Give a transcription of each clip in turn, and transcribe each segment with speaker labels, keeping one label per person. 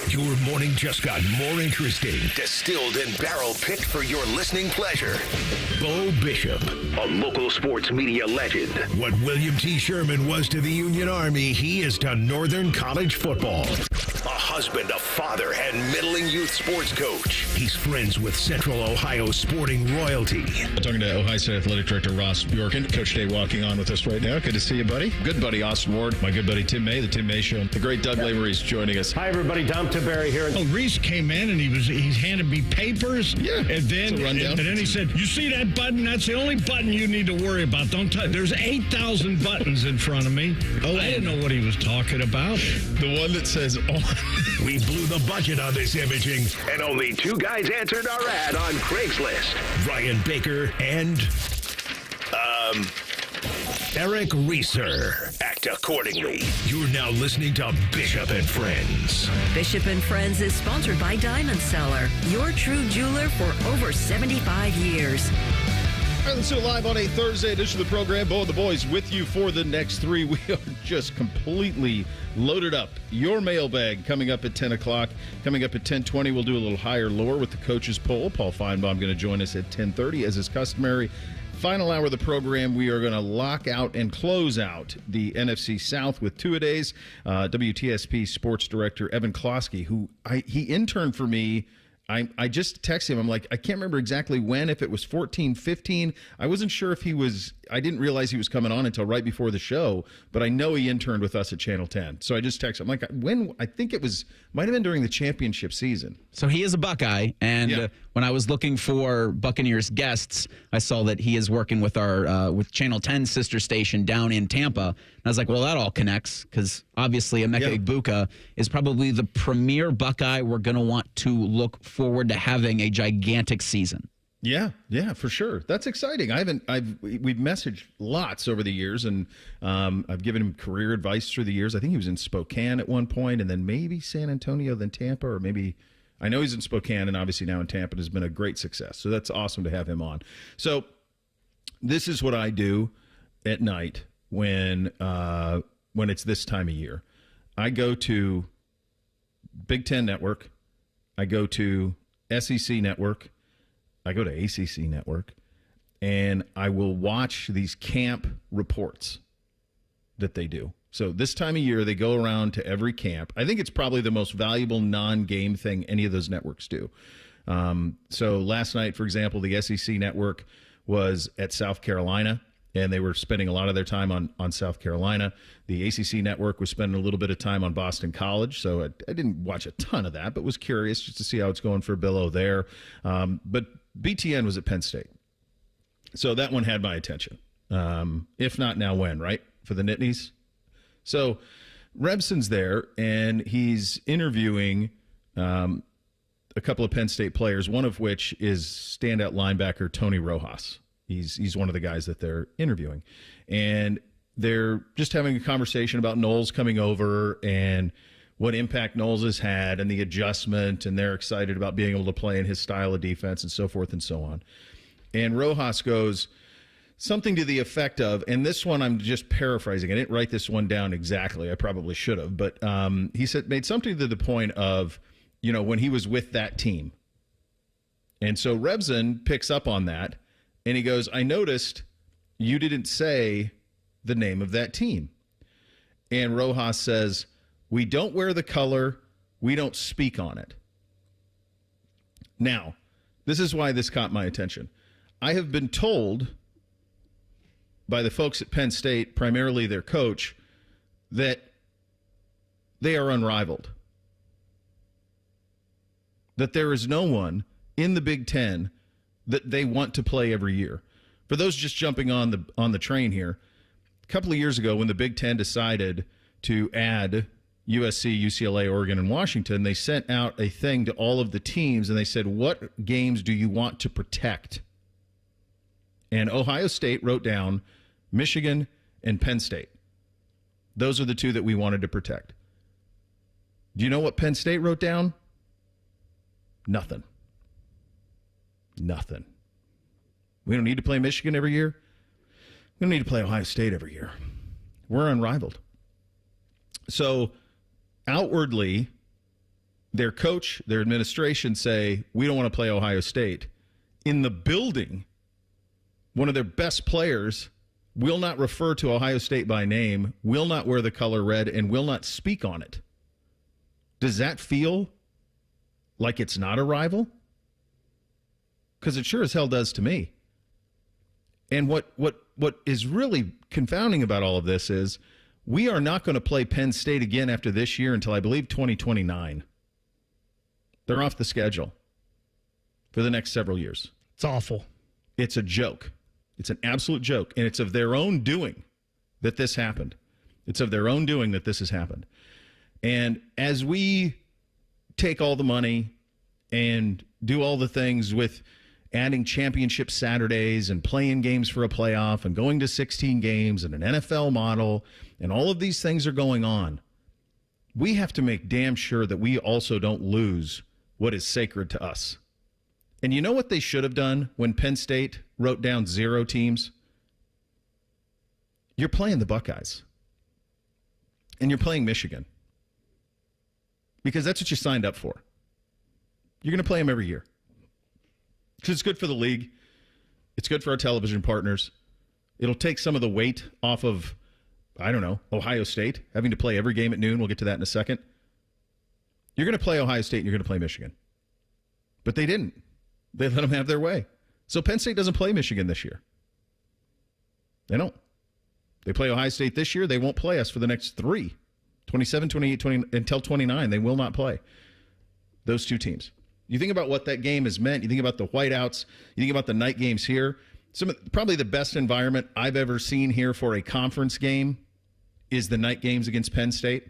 Speaker 1: Your morning just got more interesting. Distilled and barrel-picked for your listening pleasure. Bo Bishop, a local sports media legend. What William T. Sherman was to the Union Army, he is to Northern College football. A husband, a father, and middling youth sports coach. He's friends with Central Ohio sporting royalty.
Speaker 2: Talking to Ohio State Athletic Director Ross Bjorken. Coach Day walking on with us right now. Good to see you, buddy. Good buddy Austin Ward. My good buddy Tim May, the Tim May Show. The great Doug Lavery's joining us.
Speaker 3: Hi, everybody. Dom Tiberi here.
Speaker 4: Oh, Reese came in and he handed me papers.
Speaker 2: Yeah.
Speaker 4: And then he said, "You see that button? That's the only button you need to worry about. Don't touch. There's 8,000 buttons in front of me." Oh, I didn't know what he was talking about.
Speaker 2: The one that says on.
Speaker 1: We blew the budget on this imaging, and only two guys answered our ad on Craigslist. Ryan Baker and Eric Reeser. Act accordingly. You're now listening to Bishop and Friends.
Speaker 5: Bishop and Friends is sponsored by Diamond Seller, your true jeweler for over 75 years.
Speaker 2: All right, let's do it live on a Thursday edition of the program. Bo and the boys with you for the next three. We are just completely loaded up. Your mailbag coming up at 10 o'clock. Coming up at 10:20, we'll do a little higher lower with the coaches poll. Paul Finebaum going to join us at 10:30 as is customary. Final hour of the program, we are going to lock out and close out the NFC South with two-a-days. WTSP Sports Director Evan Closky, who he interned for me. I just texted him. I'm like, I can't remember exactly when, if it was 14, 15. I wasn't sure if I didn't realize he was coming on until right before the show, but I know he interned with us at Channel 10. So I just texted him. I'm like, when? I think it might have been during the championship season.
Speaker 6: So he is a Buckeye, and when I was looking for Buccaneers guests, I saw that he is working with our with Channel 10 sister station down in Tampa. And I was like, well, that all connects, because obviously Emeka Egbuka is probably the premier Buckeye we're going to want to look forward to having a gigantic season.
Speaker 2: Yeah, for sure. That's exciting. We've messaged lots over the years, and I've given him career advice through the years. I think he was in Spokane at one point, and then maybe San Antonio, then Tampa, or maybe I know he's in Spokane, and obviously now in Tampa. It has been a great success. So that's awesome to have him on. So this is what I do at night when it's this time of year. I go to Big Ten Network. I go to SEC Network. I go to ACC Network, and I will watch these camp reports that they do. So this time of year, they go around to every camp. I think it's probably the most valuable non-game thing any of those networks do. So last night, for example, the SEC Network was at South Carolina, and they were spending a lot of their time on South Carolina. The ACC Network was spending a little bit of time on Boston College, so I didn't watch a ton of that, but was curious just to see how it's going for Billo there. But BTN was at Penn State. So that one had my attention. If not now, when, right? For the Nittanies. So Rebson's there, and he's interviewing a couple of Penn State players, one of which is standout linebacker Tony Rojas. He's one of the guys that they're interviewing. And they're just having a conversation about Knowles coming over and what impact Knowles has had and the adjustment, and they're excited about being able to play in his style of defense and so forth and so on. And Rojas goes something to the effect of, and this one I'm just paraphrasing. I didn't write this one down exactly. I probably should have. But he made something to the point of, when he was with that team. And so Rebson picks up on that, and he goes, I noticed you didn't say the name of that team. And Rojas says, we don't wear the color. We don't speak on it. Now, this is why this caught my attention. I have been told by the folks at Penn State, primarily their coach, that they are unrivaled. That there is no one in the Big Ten that they want to play every year. For those just jumping on the train here, a couple of years ago when the Big Ten decided to add USC, UCLA, Oregon, and Washington, they sent out a thing to all of the teams, and they said, what games do you want to protect? And Ohio State wrote down Michigan and Penn State. Those are the two that we wanted to protect. Do you know what Penn State wrote down? Nothing. We don't need to play Michigan every year. We don't need to play Ohio State every year. We're unrivaled. So outwardly, their coach, their administration say, we don't want to play Ohio State. In the building, one of their best players will not refer to Ohio State by name, will not wear the color red, and will not speak on it. Does that feel like it's not a rival? Because it sure as hell does to me. And what is really confounding about all of this is we are not going to play Penn State again after this year until, I believe, 2029. They're off the schedule for the next several years.
Speaker 3: It's awful.
Speaker 2: It's a joke. It's an absolute joke. And it's of their own doing that this happened. It's of their own doing that this has happened. And as we take all the money and do all the things with adding championship Saturdays and playing games for a playoff and going to 16 games and an NFL model, and all of these things are going on, we have to make damn sure that we also don't lose what is sacred to us. And you know what they should have done when Penn State wrote down 0 teams? You're playing the Buckeyes. And you're playing Michigan. Because that's what you signed up for. You're going to play them every year. Because it's good for the league. It's good for our television partners. It'll take some of the weight off of, I don't know, Ohio State having to play every game at noon. We'll get to that in a second. You're going to play Ohio State and you're going to play Michigan. But they didn't. They let them have their way. So Penn State doesn't play Michigan this year. They don't. They play Ohio State this year. They won't play us for the next 3. 27, 28, 20, until 29. They will not play those 2 teams. You think about what that game has meant. You think about the whiteouts. You think about the night games here. Probably the best environment I've ever seen here for a conference game is the night games against Penn State.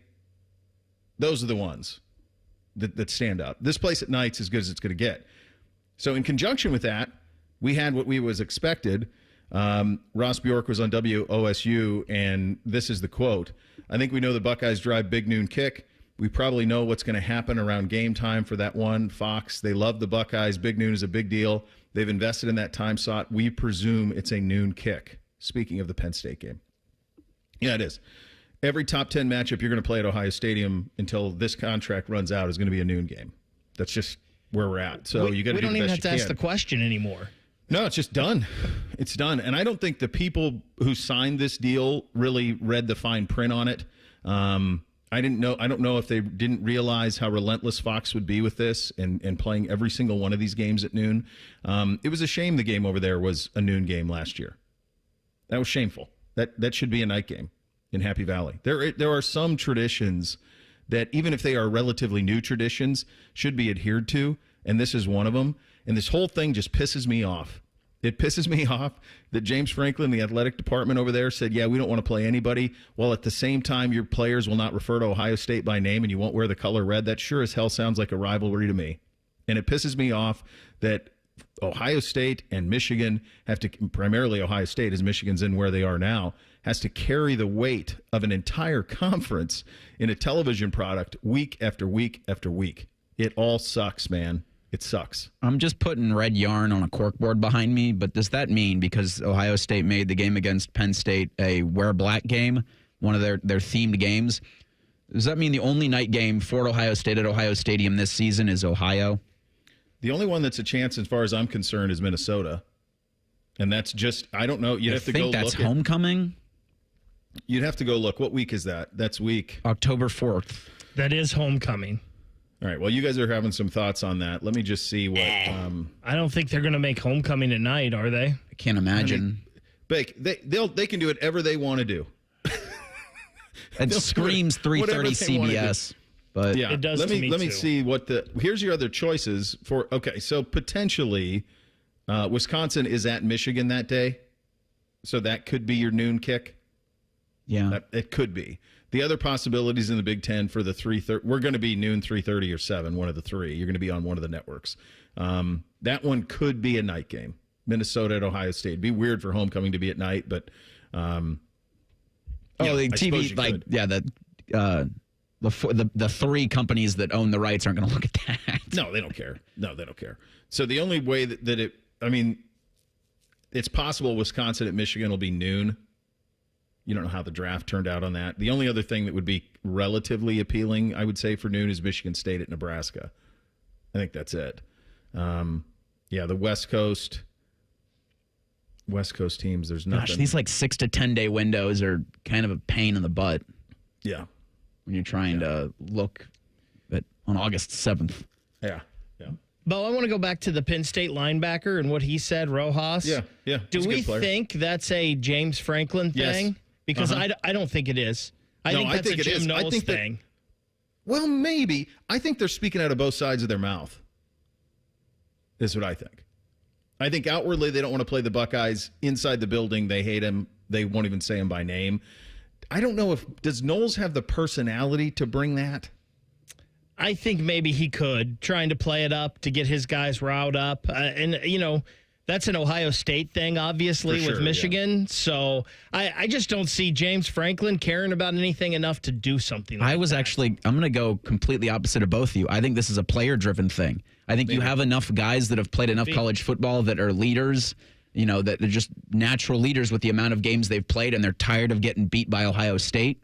Speaker 2: Those are the ones that stand out. This place at night's as good as it's going to get. So in conjunction with that, we had what we was expected. Ross Bjork was on WOSU, and this is the quote. I think we know the Buckeyes drive big noon kick. We probably know what's going to happen around game time for that one. Fox, they love the Buckeyes. Big noon is a big deal. They've invested in that time slot. We presume it's a noon kick. Speaking of the Penn State game. Yeah, it is. Every top 10 matchup you're going to play at Ohio Stadium until this contract runs out is going to be a noon game. That's just where we're at. So you got to do the best you can.
Speaker 3: We don't even have to ask the question anymore.
Speaker 2: No, it's just done. It's done. And I don't think the people who signed this deal really read the fine print on it. I don't know if they didn't realize how relentless Fox would be with this and playing every single one of these games at noon. It was a shame the game over there was a noon game last year. That was shameful. That should be a night game in Happy Valley. There are some traditions that, even if they are relatively new traditions, should be adhered to, and this is one of them. And this whole thing just pisses me off. It pisses me off that James Franklin, the athletic department over there, said, yeah, we don't want to play anybody, while at the same time your players will not refer to Ohio State by name and you won't wear the color red. That sure as hell sounds like a rivalry to me. And it pisses me off that Ohio State and Michigan have to, primarily Ohio State, as Michigan's in where they are now, has to carry the weight of an entire conference in a television product week after week after week. It all sucks, man. It sucks.
Speaker 6: I'm just putting red yarn on a corkboard behind me, but does that mean, because Ohio State made the game against Penn State a wear black game, one of their themed games, does that mean the only night game for Ohio State at Ohio Stadium this season is Ohio?
Speaker 2: The only one that's a chance, as far as I'm concerned, is Minnesota. And that's just, I don't know. You'd have to go look.
Speaker 6: That's homecoming?
Speaker 2: You'd have to go look. What week is that? That's week
Speaker 6: October 4th.
Speaker 3: That is homecoming.
Speaker 2: All right. Well, you guys are having some thoughts on that. Let me just see what.
Speaker 3: I don't think they're going to make homecoming at night, are they?
Speaker 6: I can't imagine.
Speaker 2: Bake. They can do whatever they want to do.
Speaker 6: It screams 3:30 CBS, but
Speaker 2: yeah,
Speaker 3: it does.
Speaker 2: Let me
Speaker 3: too.
Speaker 2: see what the. Here's your other choices for. Okay, so potentially, Wisconsin is at Michigan that day, so that could be your noon kick.
Speaker 6: Yeah,
Speaker 2: it could be. The other possibilities in the Big Ten for the 3:30, we're going to be noon, 3:30, or 7, one of the three. You're going to be on one of the networks. That one could be a night game. Minnesota at Ohio State. It'd be weird for homecoming to be at night, but
Speaker 6: the TV, like, yeah, the three companies that own the rights aren't going to look at that.
Speaker 2: No, they don't care. So the only way that it, I mean, it's possible Wisconsin at Michigan will be noon. You don't know how the draft turned out on that. The only other thing that would be relatively appealing, I would say, for noon is Michigan State at Nebraska. I think that's it. The West Coast teams, there's nothing.
Speaker 6: Gosh, these 6 to 10 day windows are kind of a pain in the butt.
Speaker 2: Yeah.
Speaker 6: When you're trying to look on August 7th.
Speaker 2: Yeah.
Speaker 3: Bo, I want to go back to the Penn State linebacker and what he said, Rojas.
Speaker 2: Yeah.
Speaker 3: Do we think that's a James Franklin thing?
Speaker 2: Yes.
Speaker 3: Because I don't think it is. I think that's a Jim Knowles thing.
Speaker 2: Well, maybe. I think they're speaking out of both sides of their mouth. Is what I think. I think outwardly they don't want to play the Buckeyes. Inside the building, they hate him. They won't even say him by name. I don't know does Knowles have the personality to bring that?
Speaker 3: I think maybe he could, trying to play it up to get his guys riled up. That's an Ohio State thing, obviously, with Michigan. Yeah. So I just don't see James Franklin caring about anything enough to do something like that.
Speaker 6: I'm going to go completely opposite of both of you. I think this is a player-driven thing. I think you have enough guys that have played enough college football that are leaders, that they're just natural leaders with the amount of games they've played, and they're tired of getting beat by Ohio State.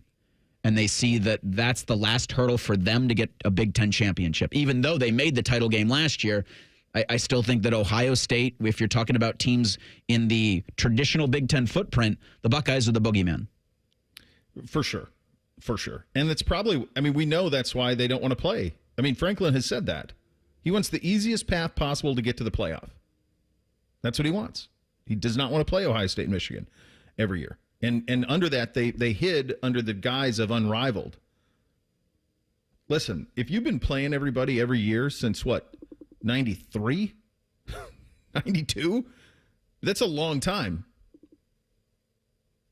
Speaker 6: And they see that that's the last hurdle for them to get a Big Ten championship. Even though they made the title game last year, I still think that Ohio State, if you're talking about teams in the traditional Big Ten footprint, the Buckeyes are the boogeyman.
Speaker 2: For sure. And it's probably, we know that's why they don't want to play. Franklin has said that. He wants the easiest path possible to get to the playoff. That's what he wants. He does not want to play Ohio State and Michigan every year. And under that, they hid under the guise of unrivaled. Listen, if you've been playing everybody every year since, 93? 92? That's a long time.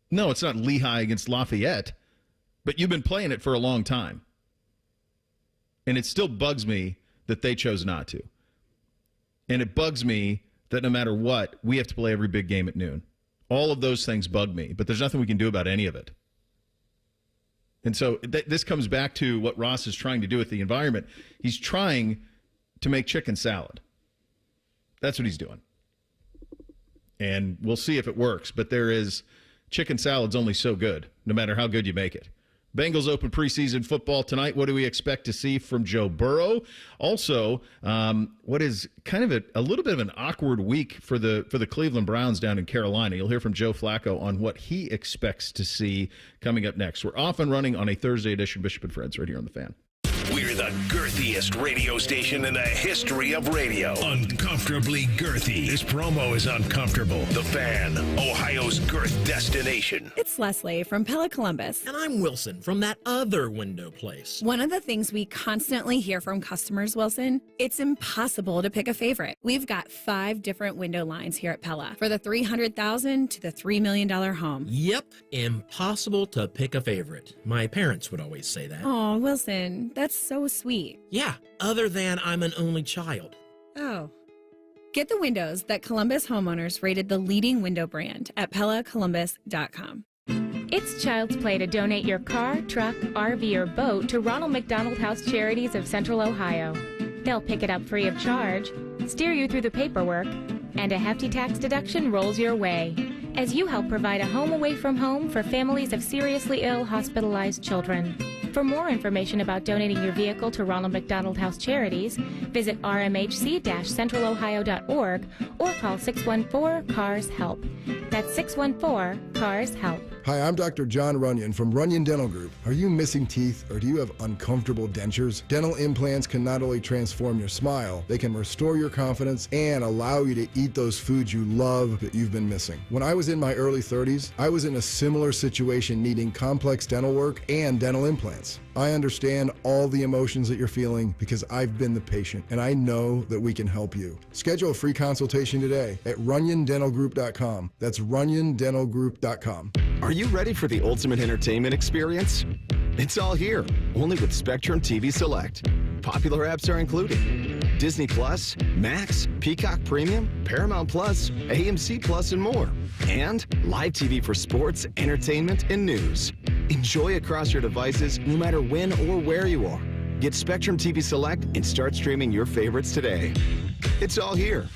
Speaker 2: No, it's not Lehigh against Lafayette, but you've been playing it for a long time. And it still bugs me that they chose not to. And it bugs me that no matter what, we have to play every big game at noon. All of those things bug me, but there's nothing we can do about any of it. And so this comes back to what Ross is trying to do with the environment. He's trying to make chicken salad. That's what he's doing. And we'll see if it works, but chicken salad's only so good, no matter how good you make it. Bengals open preseason football tonight. What do we expect to see from Joe Burrow? Also, what is kind of a little bit of an awkward week for the Cleveland Browns down in Carolina. You'll hear from Joe Flacco on what he expects to see coming up next. We're off and running on a Thursday edition, Bishop and Friends, right here on The Fan.
Speaker 1: We're the girthiest radio station in the history of radio. Uncomfortably girthy. This promo is uncomfortable. The Fan, Ohio's girth destination.
Speaker 7: It's Leslie from Pella Columbus.
Speaker 8: And I'm Wilson from that other window place.
Speaker 7: One of the things we constantly hear from customers, Wilson, it's impossible to pick a favorite. We've got 5 different window lines here at Pella, for the $300,000 to the $3 million home.
Speaker 8: Yep, impossible to pick a favorite. My parents would always say that.
Speaker 7: Oh, Wilson, that's so sweet.
Speaker 8: Yeah, other than I'm an only child.
Speaker 7: Oh. Get the windows that Columbus homeowners rated the leading window brand at PellaColumbus.com.
Speaker 9: It's child's play to donate your car, truck, RV, or boat to Ronald McDonald House Charities of Central Ohio. They'll pick it up free of charge, steer you through the paperwork, and a hefty tax deduction rolls your way as you help provide a home away from home for families of seriously ill hospitalized children. For more information about donating your vehicle to Ronald McDonald House Charities, visit rmhc-centralohio.org or call 614-CARS-HELP. That's 614-CARS-HELP.
Speaker 10: Hi, I'm Dr. John Runyon from Runyon Dental Group. Are you missing teeth or do you have uncomfortable dentures? Dental implants can not only transform your smile, they can restore your confidence and allow you to eat those foods you love that you've been missing. When I was in my early 30s, I was in a similar situation needing complex dental work and dental implants. I understand all the emotions that you're feeling because I've been the patient and I know that we can help you. Schedule a free consultation today at RunyonDentalGroup.com. That's RunyonDentalGroup.com.
Speaker 11: Are you ready for the ultimate entertainment experience? It's all here, only with Spectrum TV Select. Popular apps are included: Disney Plus, Max, Peacock Premium, Paramount Plus, AMC Plus, and more. And live TV for sports, entertainment, and news. Enjoy across your devices no matter when or where you are. Get Spectrum TV Select and start streaming your favorites today. It's all here.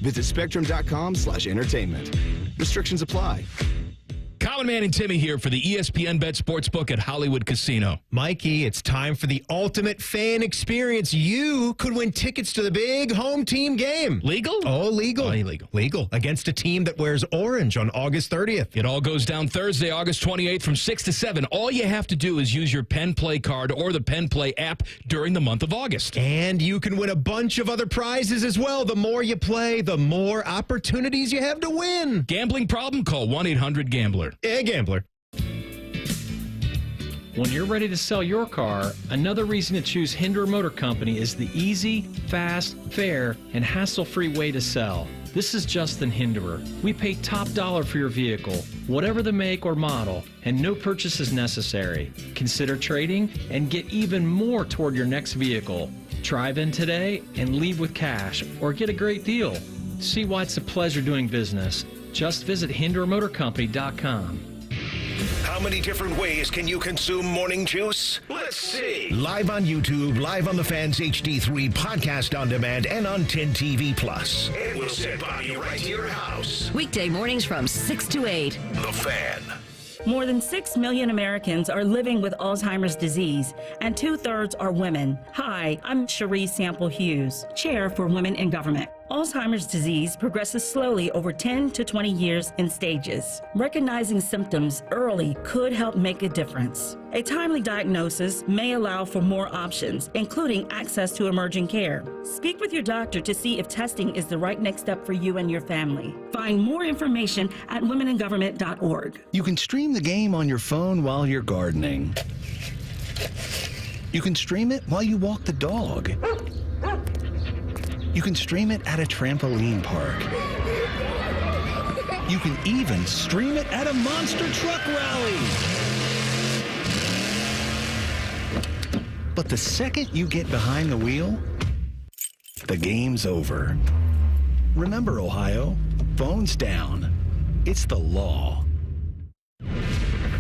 Speaker 11: Visit spectrum.com/entertainment. Restrictions apply.
Speaker 12: Common Man and Timmy here for the ESPN Bet Sportsbook at Hollywood Casino.
Speaker 13: Mikey, it's time for the ultimate fan experience. You could win tickets to the big home team game.
Speaker 12: Legal?
Speaker 13: Oh, legal.
Speaker 12: Oh, illegal.
Speaker 13: Legal. Against a team that wears orange on August 30th.
Speaker 12: It all goes down Thursday, August 28th from 6 to 7. All you have to do is use your Penn Play card or the Penn Play app during the month of August.
Speaker 13: And you can win a bunch of other prizes as well. The more you play, the more opportunities you have to win.
Speaker 12: Gambling problem? Call 1-800-GAMBLER.
Speaker 13: Yeah, gambler.
Speaker 14: When you're ready to sell your car, another reason to choose Hinderer Motor Company is the easy, fast, fair, and hassle-free way to sell. This is Justin Hinderer. We pay top dollar for your vehicle, whatever the make or model, and no purchase is necessary. Consider trading and get even more toward your next vehicle. Drive in today and leave with cash or get a great deal. See why it's a pleasure doing business. Just visit HindererMotorCompany.com.
Speaker 1: How many different ways can you consume morning juice? Let's see. Live on YouTube, live on the Fans HD3, podcast on demand, and on 10 TV Plus. And we'll send by you right to your house.
Speaker 5: Weekday mornings from 6 to 8.
Speaker 1: The Fan.
Speaker 15: More than 6 million Americans are living with Alzheimer's disease, and 2/3 are women. Hi, I'm Cherie Sample Hughes, Chair for Women in Government. Alzheimer's disease progresses slowly over 10 to 20 years in stages. Recognizing symptoms early could help make a difference. A timely diagnosis may allow for more options, including access to emerging care. Speak with your doctor to see if testing is the right next step for you and your family. Find more information at womeningovernment.org.
Speaker 16: You can stream the game on your phone while you're gardening. You can stream it while you walk the dog. You can stream it at a trampoline park. You can even stream it at a monster truck rally. But the second you get behind the wheel, the game's over. Remember, Ohio, phones down. It's the law.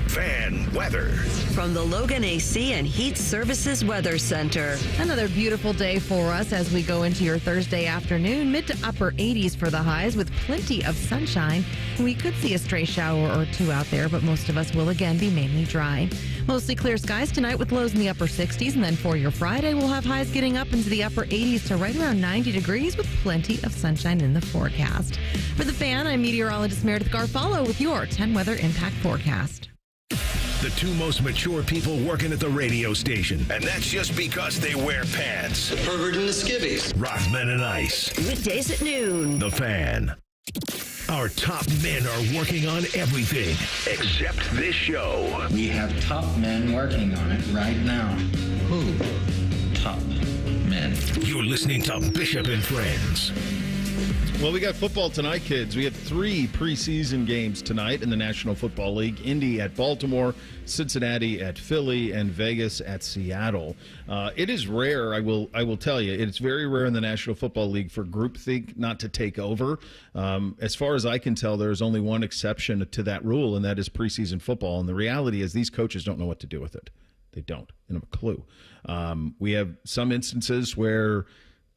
Speaker 1: Fan weather.
Speaker 5: From the Logan AC and Heat Services Weather Center.
Speaker 17: Another beautiful day for us as we go into your Thursday afternoon. Mid to upper 80s for the highs with plenty of sunshine. We could see a stray shower or two out there, but most of us will again be mainly dry. Mostly clear skies tonight with lows in the upper 60s. And then for your Friday, we'll have highs getting up into the upper 80s to right around 90 degrees with plenty of sunshine in the forecast. For the Fan, I'm meteorologist Meredith Garfalo with your 10 Weather Impact Forecast.
Speaker 1: The two most mature people working at the radio station. And that's just because they wear pants. The pervert and the skivvies. Rothman and Ice.
Speaker 5: Weekdays at noon.
Speaker 1: The Fan. Our top men are working on everything except this show.
Speaker 18: We have top men working on it right now. Who? Top men.
Speaker 1: You're listening to Bishop and Friends.
Speaker 2: Well, we got football tonight, kids. We have 3 preseason games tonight in the National Football League. Indy at Baltimore, Cincinnati at Philly, and Vegas at Seattle. It is rare, I will tell you, it's very rare in the National Football League for groupthink not to take over. As far as I can tell, there's only one exception to that rule, and that is preseason football. And the reality is these coaches don't know what to do with it. They don't. They don't have a clue. We have some instances where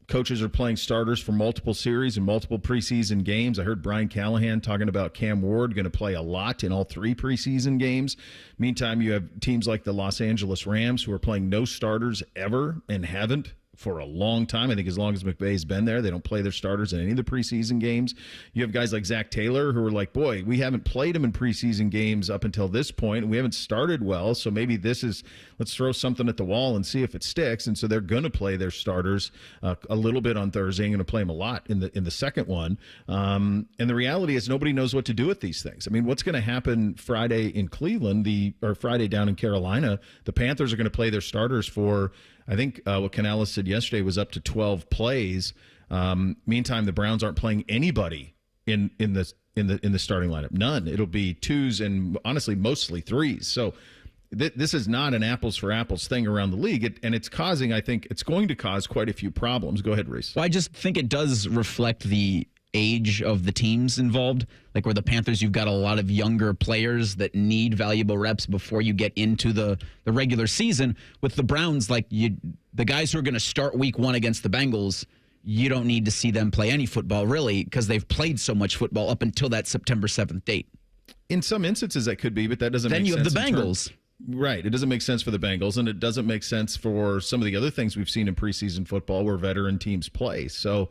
Speaker 2: coaches are playing starters for multiple series and multiple preseason games. I heard Brian Callahan talking about Cam Ward going to play a lot in all 3 preseason games. Meantime, you have teams like the Los Angeles Rams who are playing no starters ever and haven't for a long time. I think as long as McVay's been there, they don't play their starters in any of the preseason games. You have guys like Zach Taylor who are like, boy, we haven't played him in preseason games up until this point, and we haven't started well, so maybe this is, let's throw something at the wall and see if it sticks. And so they're going to play their starters a little bit on Thursday and going to play them a lot in the second one. And the reality is nobody knows what to do with these things. I mean, what's going to happen Friday in Cleveland, or Friday down in Carolina? The Panthers are going to play their starters for, I think what Canales said yesterday was up to 12 plays. Meantime, the Browns aren't playing anybody in the starting lineup. None. It'll be 2s and honestly mostly 3s. So this is not an apples for apples thing around the league, and it's causing, I think, it's going to cause quite a few problems. Go ahead, Reese.
Speaker 6: Well, I just think it does reflect the age of the teams involved. Like where the Panthers, you've got a lot of younger players that need valuable reps before you get into the regular season. With the Browns, like the guys who are going to start week 1 against the Bengals, you don't need to see them play any football really because they've played so much football up until that September 7th date.
Speaker 2: In some instances, that could be, but that doesn't
Speaker 6: Then
Speaker 2: make sense.
Speaker 6: you have the Bengals.
Speaker 2: Right. It doesn't make sense for the Bengals, and it doesn't make sense for some of the other things we've seen in preseason football where veteran teams play. So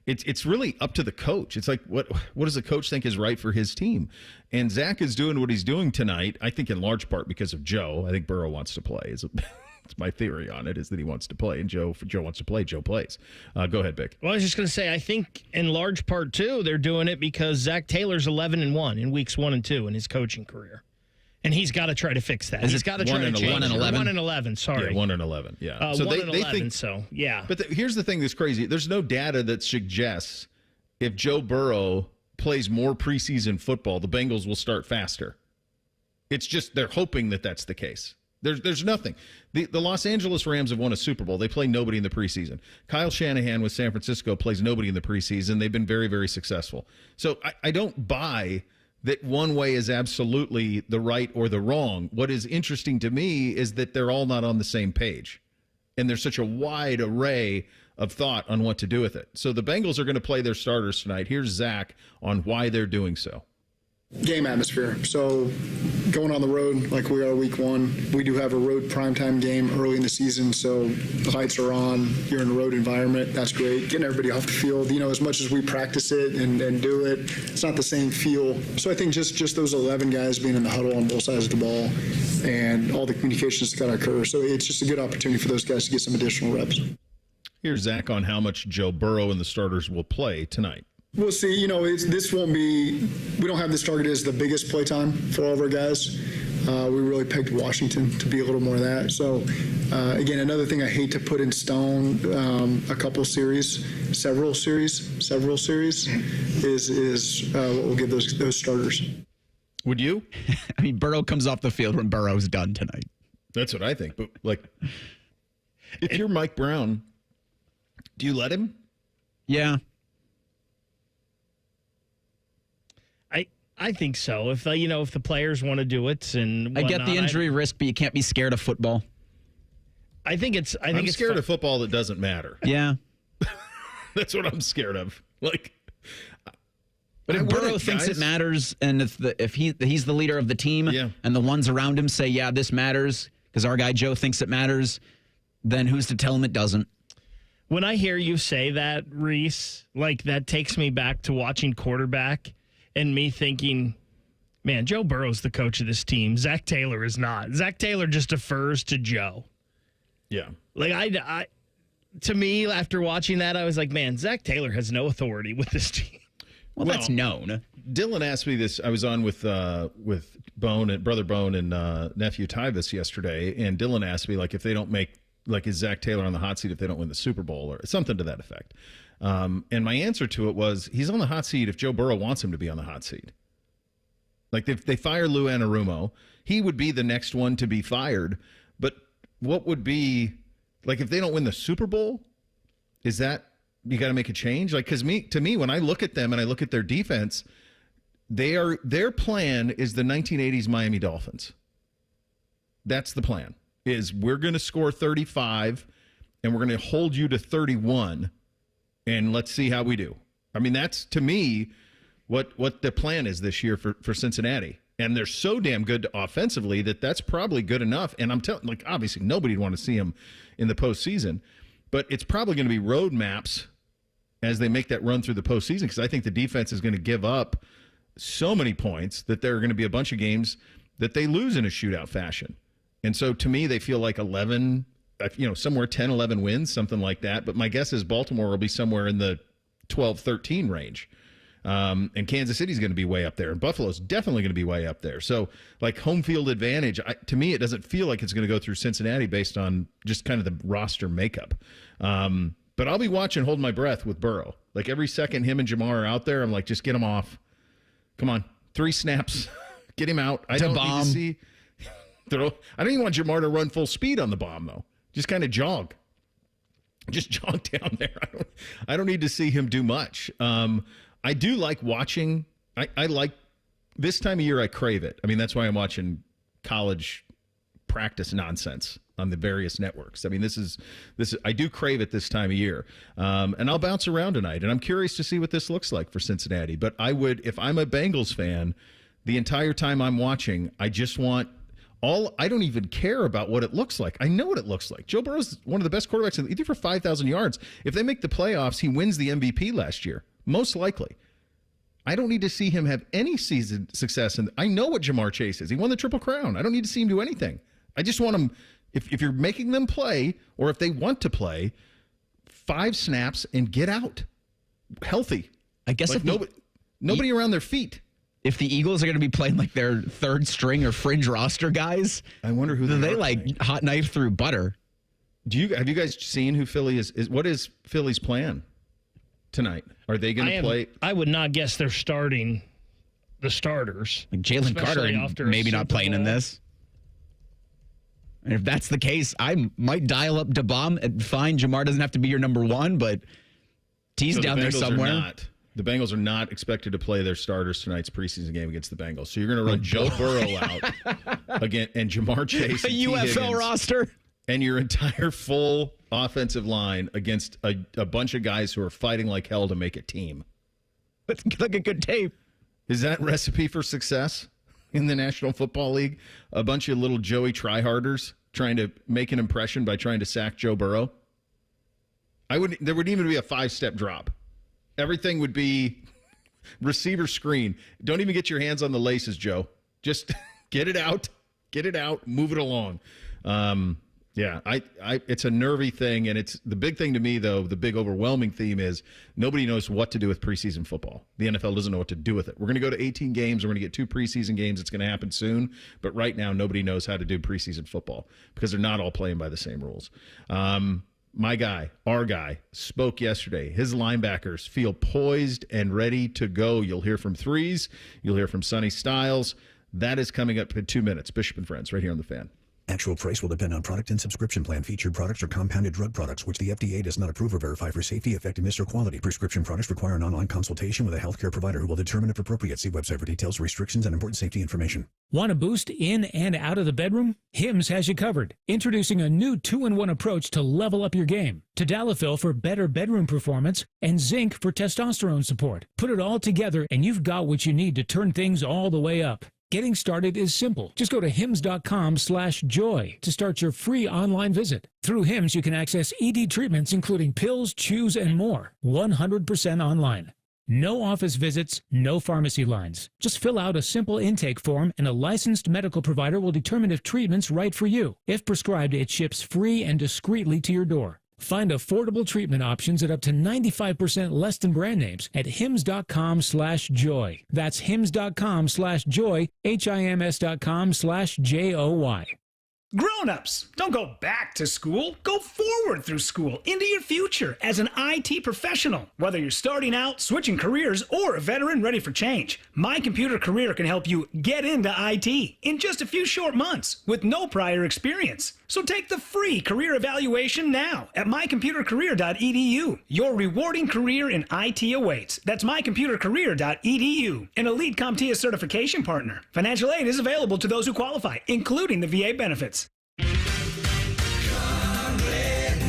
Speaker 2: it's really up to the coach. It's like, what does the coach think is right for his team? And Zach is doing what he's doing tonight, I think in large part because of Joe. I think Burrow wants to play. It's my theory on it, is that he wants to play, and Joe wants to play. Joe plays. Go ahead, Vic.
Speaker 3: Well, I was just going to say, I think in large part, too, they're doing it because Zach Taylor's 11-1 in weeks 1 and 2 in his coaching career. And he's got to try to fix that. He's got to try to change 1-11. Sorry.
Speaker 2: Yeah, 1-11. Yeah.
Speaker 3: So 1-11. Think, so, yeah.
Speaker 2: But here's the thing that's crazy. There's no data that suggests if Joe Burrow plays more preseason football, the Bengals will start faster. It's just they're hoping that that's the case. There's nothing. The Los Angeles Rams have won a Super Bowl. They play nobody in the preseason. Kyle Shanahan with San Francisco plays nobody in the preseason. They've been very, very successful. So I don't buy that one way is absolutely the right or the wrong. What is interesting to me is that they're all not on the same page. And there's such a wide array of thought on what to do with it. So the Bengals are going to play their starters tonight. Here's Zach on why they're doing so.
Speaker 19: Game atmosphere. So going on the road like we are week 1, we do have a road primetime game early in the season, so the lights are on, you're in a road environment, that's great. Getting everybody off the field, as much as we practice it and do it, it's not the same feel. So I think just those 11 guys being in the huddle on both sides of the ball and all the communications that got to occur. So it's just a good opportunity for those guys to get some additional reps.
Speaker 2: Here's Zach on how much Joe Burrow and the starters will play tonight.
Speaker 19: We'll see. This won't be – we don't have this targeted as the biggest play time for all of our guys. We really pegged Washington to be a little more of that. So, again, another thing I hate to put in stone, several series is what we'll give those starters.
Speaker 2: Would you?
Speaker 6: I mean, Burrow comes off the field when Burrow's done tonight.
Speaker 2: That's what I think. But, if you're Mike Brown, do you let him?
Speaker 6: Yeah.
Speaker 3: I think so. If the players want to do it and whatnot,
Speaker 6: I get the injury risk, but you can't be scared of football.
Speaker 3: I'm
Speaker 2: scared of football that doesn't matter.
Speaker 6: Yeah.
Speaker 2: That's what I'm scared of.
Speaker 6: But if Burrow thinks it matters, and if he's the leader of the team, and the ones around him say, yeah, this matters, because our guy Joe thinks it matters, then who's to tell him it doesn't?
Speaker 3: When I hear you say that, Reese, that takes me back to watching quarterback and me thinking, man, Joe Burrow's the coach of this team. Zach Taylor is not. Zach Taylor just defers to Joe.
Speaker 2: Yeah.
Speaker 3: To me, after watching that, I was like, man, Zach Taylor has no authority with this team.
Speaker 6: Well, that's known.
Speaker 2: Dylan asked me this. I was on with Bone and Brother Bone and nephew Tyvis yesterday, and Dylan asked me if they don't make is Zach Taylor on the hot seat if they don't win the Super Bowl or something to that effect. And my answer to it was he's on the hot seat if Joe Burrow wants him to be on the hot seat. If they fire Lou Anarumo, he would be the next one to be fired. But what would be if they don't win the Super Bowl? Is that you got to make a change? Because to me, when I look at them and I look at their defense, their plan is the 1980s Miami Dolphins. That's the plan. Is we're going to score 35 and we're going to hold you to 31. And let's see how we do. I mean, that's, to me, what the plan is this year for Cincinnati. And they're so damn good offensively that's probably good enough. And I'm telling, obviously nobody would want to see them in the postseason. But it's probably going to be road maps as they make that run through the postseason, because I think the defense is going to give up so many points that there are going to be a bunch of games that they lose in a shootout fashion. And so, to me, they feel like 11 somewhere 10, 11 wins, something like that. But my guess is Baltimore will be somewhere in the 12, 13 range. And Kansas City's going to be way up there. And Buffalo's definitely going to be way up there. So, home field advantage, to me, it doesn't feel like it's going to go through Cincinnati based on just kind of the roster makeup. But I'll be watching, hold my breath with Burrow. Every second him and Jamar are out there, I'm like, just get him off. Come on. 3 snaps. Get him out. I don't need to see. I don't even want Jamar to run full speed on the bomb, though. Just kind of jog. Just jog down there. I don't need to see him do much. I do like watching. I like this time of year. I crave it. I mean, that's why I'm watching college practice nonsense on the various networks. I mean, this is I do crave it this time of year. And I'll bounce around tonight. And I'm curious to see what this looks like for Cincinnati. But I would, if I'm a Bengals fan, the entire time I'm watching, I just want I don't even care about what it looks like. I know what it looks like. Joe Burrow's one of the best quarterbacks. He threw for 5,000 yards. If they make the playoffs, he wins the MVP last year, most likely. I don't need to see him have any season success. And I know what Jamar Chase is. He won the Triple Crown. I don't need to see him do anything. I just want him, if you're making them play, or if they want to play, 5 snaps and get out healthy.
Speaker 6: I guess
Speaker 2: like nobody around their feet.
Speaker 6: If the Eagles are going to be playing like their third string or fringe roster guys,
Speaker 2: I wonder who
Speaker 6: they like hot knife through butter.
Speaker 2: Have you guys seen who Philly is? What is Philly's plan tonight? Are they going to play?
Speaker 3: I would not guess they're starting the starters.
Speaker 6: Like Jalen Carter maybe not playing in this. And if that's the case, I might dial up DeBomb and fine. Jamar doesn't have to be your number 1, but he's down there somewhere.
Speaker 2: The Bengals are not expected to play their starters tonight's preseason game against the Bengals. So you're going to run Joe Burrow out again and Jamar Chase.
Speaker 6: A UFL roster.
Speaker 2: And your entire full offensive line against a bunch of guys who are fighting like hell to make a team.
Speaker 6: Let's look at good tape.
Speaker 2: Is that recipe for success in the National Football League? A bunch of little Joey tryharders trying to make an impression by trying to sack Joe Burrow? There would even be a 5-step drop. Everything would be receiver screen. Don't even get your hands on the laces, Joe. Just get it out, move it along. It's a nervy thing, and it's the big thing to me, though. The big overwhelming theme is nobody knows what to do with preseason football. The NFL doesn't know what to do with it. We're going to go to 18 games. We're going to get 2 preseason games. It's going to happen soon, but right now nobody knows how to do preseason football because they're not all playing by the same rules. My guy, our guy, spoke yesterday. His linebackers feel poised and ready to go. You'll hear from Threes. You'll hear from Sonny Styles. That is coming up in 2 minutes. Bishop and Friends, right here on The Fan.
Speaker 20: Actual price will depend on product and subscription plan. Featured products are compounded drug products, which the FDA does not approve or verify for safety, effectiveness, or quality. Prescription products require an online consultation with a healthcare provider who will determine if appropriate. See website for details, restrictions, and important safety information.
Speaker 21: Want a boost in and out of the bedroom? Hims has you covered. Introducing a new 2-in-1 approach to level up your game. Tadalafil for better bedroom performance and zinc for testosterone support. Put it all together and you've got what you need to turn things all the way up. Getting started is simple. Just go to hims.com/joy to start your free online visit. Through Hims, you can access ED treatments, including pills, chews, and more. 100% online. No office visits, no pharmacy lines. Just fill out a simple intake form and a licensed medical provider will determine if treatment's right for you. If prescribed, it ships free and discreetly to your door. Find affordable treatment options at up to 95% less than brand names at hims.com/joy. That's hims.com/joy, hims.com/joy.
Speaker 22: Grown-ups, don't go back to school. Go forward through school into your future as an IT professional. Whether you're starting out, switching careers, or a veteran ready for change, My Computer Career can help you get into IT in just a few short months with no prior experience. So take the free career evaluation now at mycomputercareer.edu. Your rewarding career in IT awaits. That's mycomputercareer.edu. An Elite CompTIA certification partner. Financial aid is available to those who qualify, including the VA benefits.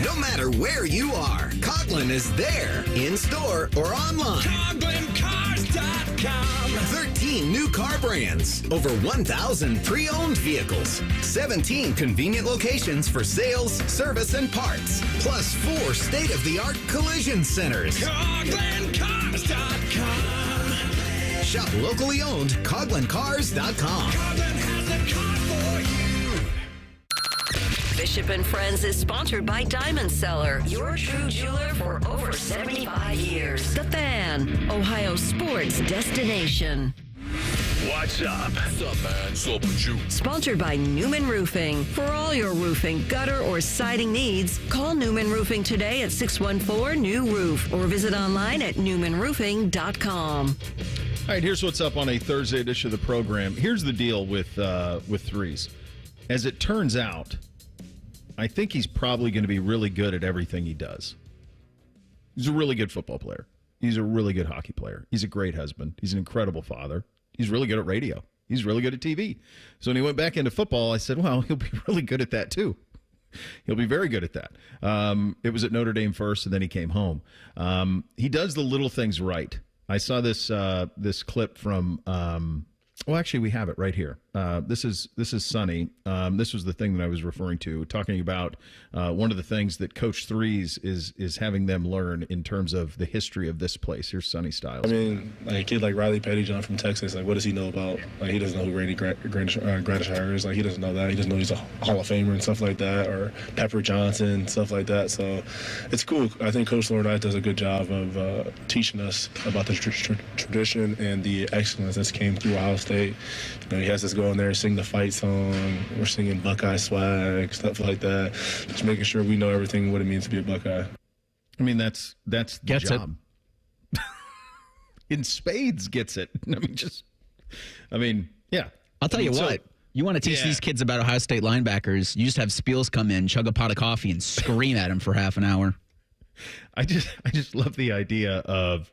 Speaker 11: No matter where you are, Coughlin is there, in store or online. CoughlinCars.com. 13 new car brands, over 1,000 pre-owned vehicles, 17 convenient locations for sales, service, and parts, plus 4 state-of-the-art collision centers. CoughlinCars.com. Shop locally owned, CoughlinCars.com.
Speaker 5: Coughlin has a car for you. Bishop and Friends is sponsored by Diamond Cellar, your true jeweler for over 75 years. The Fan, Ohio sports destination.
Speaker 1: What's up? What's up, man? What's up with you?
Speaker 5: Sponsored by Newman Roofing. For all your roofing, gutter, or siding needs, call Newman Roofing today at 614-NEW-ROOF or visit online at newmanroofing.com.
Speaker 2: All right, here's what's up on a Thursday edition of the program. Here's the deal with Threes. As it turns out, I think he's probably going to be really good at everything he does. He's a really good football player. He's a really good hockey player. He's a great husband. He's an incredible father. He's really good at radio. He's really good at TV. So when he went back into football, I said, well, he'll be really good at that too. He'll be very good at that. It was at Notre Dame first, and then he came home. He does the little things right. I saw this clip from Well, actually, we have it right here. This is Sonny. This was the thing that I was referring to, talking about one of the things that Coach Threes is having them learn in terms of the history of this place. Here's Sonny Styles.
Speaker 4: I mean, like a kid like Riley Pettyjohn from Texas, like what does he know about? Like he doesn't know who Randy Gradishar is. Like he doesn't know that. He doesn't know he's a Hall of Famer and stuff like that, or Pepper Johnson, stuff like that. So it's cool. I think Coach Laurinaitis does a good job of teaching us about the tradition and the excellence that's came through Ohio State. You know, he has us go in there and sing the fight song. We're singing Buckeye swag, stuff like that. Just making sure we know everything what it means to be a Buckeye.
Speaker 2: I mean, that's the
Speaker 6: Gets
Speaker 2: job. In spades, gets it. Yeah.
Speaker 6: I'll tell you what. You want to teach these kids about Ohio State linebackers, you just have Spiels come in, chug a pot of coffee, and scream at him for half an hour.
Speaker 2: I just love the idea of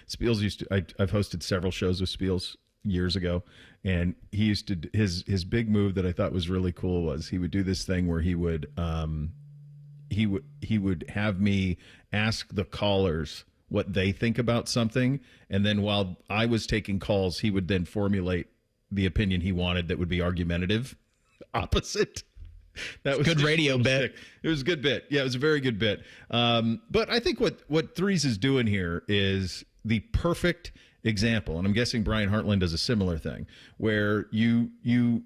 Speaker 2: Spiels I've hosted several shows with Spiels years ago, and he used to his big move that I thought was really cool was he would do this thing where he would have me ask the callers what they think about something, and then while I was taking calls, he would then formulate the opinion he wanted that would be argumentative opposite. That was
Speaker 6: good radio bit.
Speaker 2: It was a good bit. Yeah, it was a very good bit. But I think what Threes is doing here is the perfect example, and I'm guessing Brian Hartland does a similar thing, where you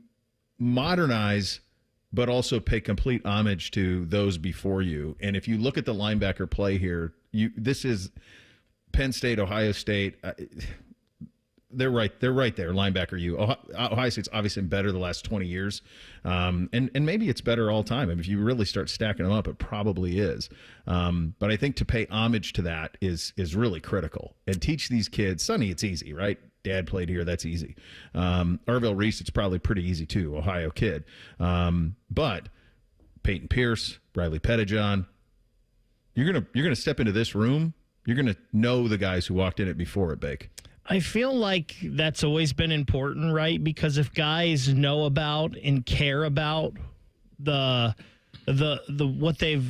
Speaker 2: modernize but also pay complete homage to those before you. And if you look at the linebacker play here, this is Penn State, Ohio State. They're right there, linebacker you. Ohio State's obviously been better the last 20 years, and maybe it's better all time. I mean, if you really start stacking them up, it probably is. But I think to pay homage to that is really critical. And teach these kids, Sonny, it's easy, right? Dad played here, that's easy. Arvell Reese, it's probably pretty easy too, Ohio kid. But Peyton Pierce, Riley Pettyjohn, you're gonna step into this room, you're gonna know the guys who walked in it before it, Bake.
Speaker 3: I feel like that's always been important, right? Because if guys know about and care about the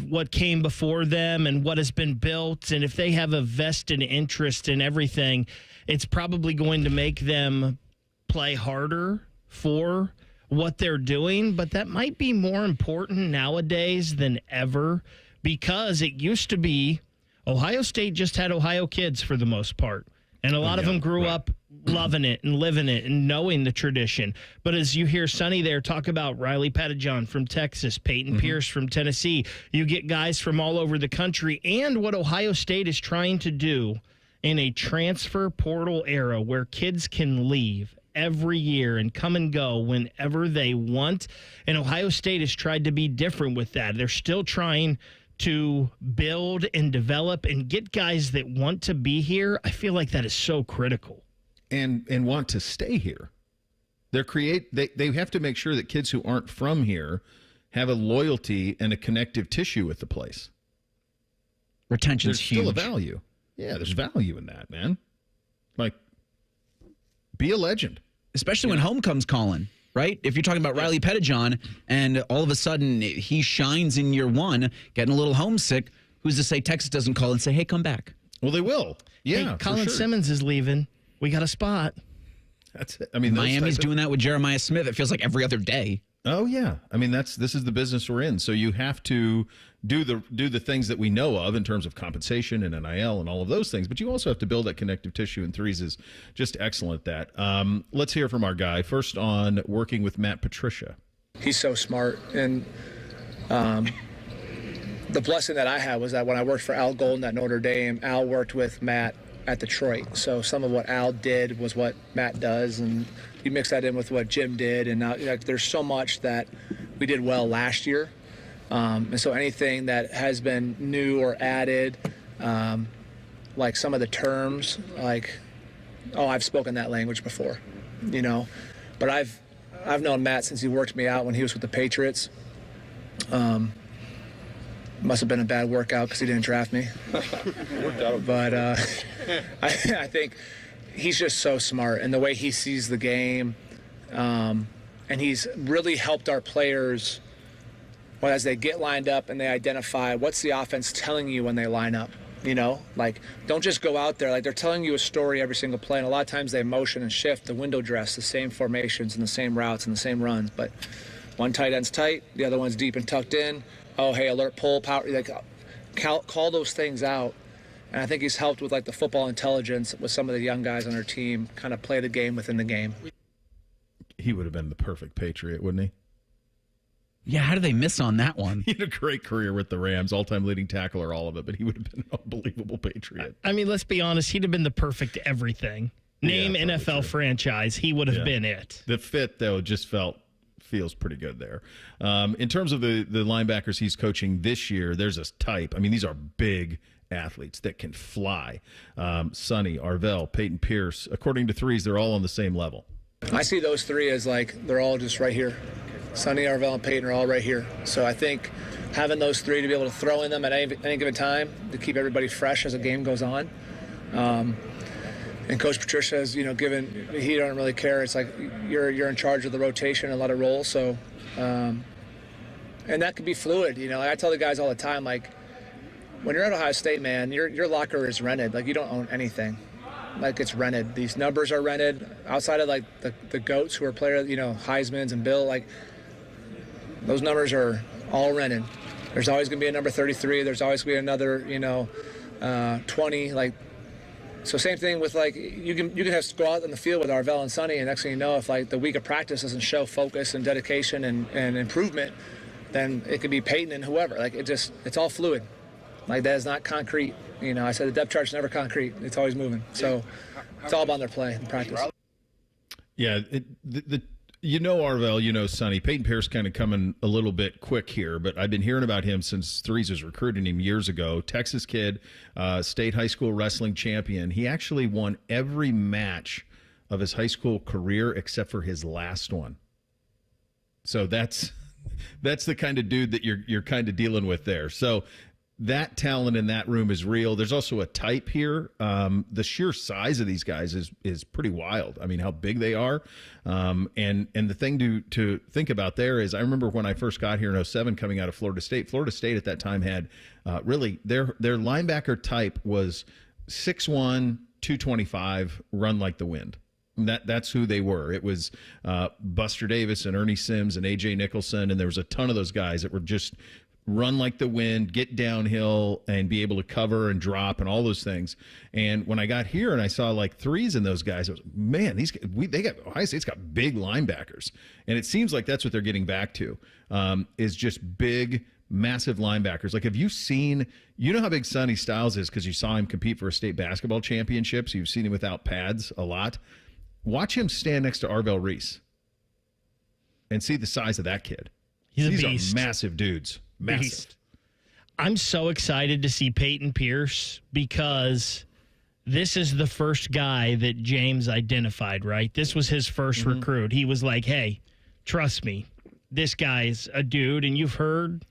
Speaker 3: what came before them and what has been built, and if they have a vested interest in everything, it's probably going to make them play harder for what they're doing. But that might be more important nowadays than ever, because it used to be Ohio State just had Ohio kids for the most part. And a lot of them grew up loving it and living it and knowing the tradition. But as you hear Sonny there talk about Riley Pettyjohn from Texas, Peyton Pierce from Tennessee, you get guys from all over the country. And what Ohio State is trying to do in a transfer portal era where kids can leave every year and come and go whenever they want. And Ohio State has tried to be different with that. They're still trying to build and develop and get guys that want to be here. I feel like that is so critical.
Speaker 2: And want to stay here. They have to make sure that kids who aren't from here have a loyalty and a connective tissue with the place.
Speaker 6: Retention's
Speaker 2: there's
Speaker 6: huge.
Speaker 2: Still a value. Yeah, there's value in that, man. Like, be a legend.
Speaker 6: Especially when home comes calling. Right? If you're talking about Riley Pettyjohn and all of a sudden he shines in year one, getting a little homesick, who's to say Texas doesn't call and say, hey, come back?
Speaker 2: Well, they will. Yeah.
Speaker 3: Hey, Colin Simmons is leaving. We got a spot.
Speaker 2: That's it. I mean,
Speaker 6: Miami's doing that with Jeremiah Smith. It feels like every other day.
Speaker 2: Oh, yeah. I mean, this is the business we're in. So you have to do the things that we know of in terms of compensation and NIL and all of those things, but you also have to build that connective tissue, and Threes is just excellent at that. Let's hear from our guy. First on working with Matt Patricia.
Speaker 8: He's so smart, and the blessing that I had was that when I worked for Al Golden at Notre Dame, Al worked with Matt at Detroit. So some of what Al did was what Matt does, and you mix that in with what Jim did, and now there's so much that we did well last year. And so anything that has been new or added, like some of the terms, like, oh, I've spoken that language before, but I've known Matt since he worked me out when he was with the Patriots. Must have been a bad workout because he didn't draft me. But I think he's just so smart, and the way he sees the game, and he's really helped our players. Well, as they get lined up and they identify what's the offense telling you when they line up. Like, don't just go out there. Like, they're telling you a story every single play, and a lot of times they motion and shift the window dress, the same formations and the same routes and the same runs. But one tight end's tight, the other one's deep and tucked in. Oh, hey, alert, pull, power. Like, call those things out. And I think he's helped with, like, the football intelligence with some of the young guys on our team kind of play the game within the game. He
Speaker 2: would have been the perfect Patriot, wouldn't he?
Speaker 6: Yeah, how did they miss on that one?
Speaker 2: He had a great career with the Rams, all-time leading tackler, all of it, but he would have been an unbelievable Patriot.
Speaker 3: I mean, let's be honest, he'd have been the perfect everything. Name NFL franchise, he would have been it.
Speaker 2: The fit, though, just feels pretty good there. In terms of the linebackers he's coaching this year, there's a type. I mean, these are big athletes that can fly. Sonny, Arvell, Peyton Pierce. According to threes, they're all on the same level.
Speaker 8: I see those three as, like, they're all just right here. Sonny, Arvell, and Peyton are all right here. So I think having those three to be able to throw in them at any given time to keep everybody fresh as the game goes on. And Coach Patricia has, he don't really care. It's like you're in charge of the rotation and let it roll. So, and that could be fluid. I tell the guys all the time, like, when you're at Ohio State, man, your locker is rented. Like, you don't own anything. Like, it's rented. These numbers are rented. Outside of, like, the GOATs who are players, Heisman's and Bill, like, those numbers are all rented. There's always going to be a number 33. There's always going to be another, 20. Like, so same thing with, like, you can have to go out on the field with Arvell and Sonny, and next thing you know, if, like, the week of practice doesn't show focus and dedication and improvement, then it could be Peyton and whoever. Like, it's all fluid. Like, that is not concrete. I said the depth chart's never concrete. It's always moving. So it's all about their play and practice.
Speaker 2: Yeah, Arvell, Sonny. Peyton Pierce kind of coming a little bit quick here, but I've been hearing about him since Threes was recruiting him years ago. Texas kid, state high school wrestling champion. He actually won every match of his high school career except for his last one. So that's the kind of dude that you're kind of dealing with there. So that talent in that room is real. There's also a type here. The sheer size of these guys is pretty wild. I mean, how big they are. And the thing to think about there is, I remember when I first got here in 2007 coming out of Florida State. Florida State at that time had really their linebacker type was 6'1", 225, run like the wind. That's who they were. It was Buster Davis and Ernie Sims and A.J. Nicholson, and there was a ton of those guys that were just run like the wind, get downhill, and be able to cover and drop and all those things. And when I got here and I saw like threes in those guys, I was, man, Ohio State's got big linebackers. And it seems like that's what they're getting back to, is just big, massive linebackers. Like, have you seen, how big Sonny Styles is because you saw him compete for a state basketball championship, so you've seen him without pads a lot. Watch him stand next to Arvell Reese and see the size of that kid. These are massive dudes. Massive. Beast.
Speaker 3: I'm so excited to see Peyton Pierce because this is the first guy that James identified, right? This was his first recruit. He was like, hey, trust me, this guy's a dude, and you've heard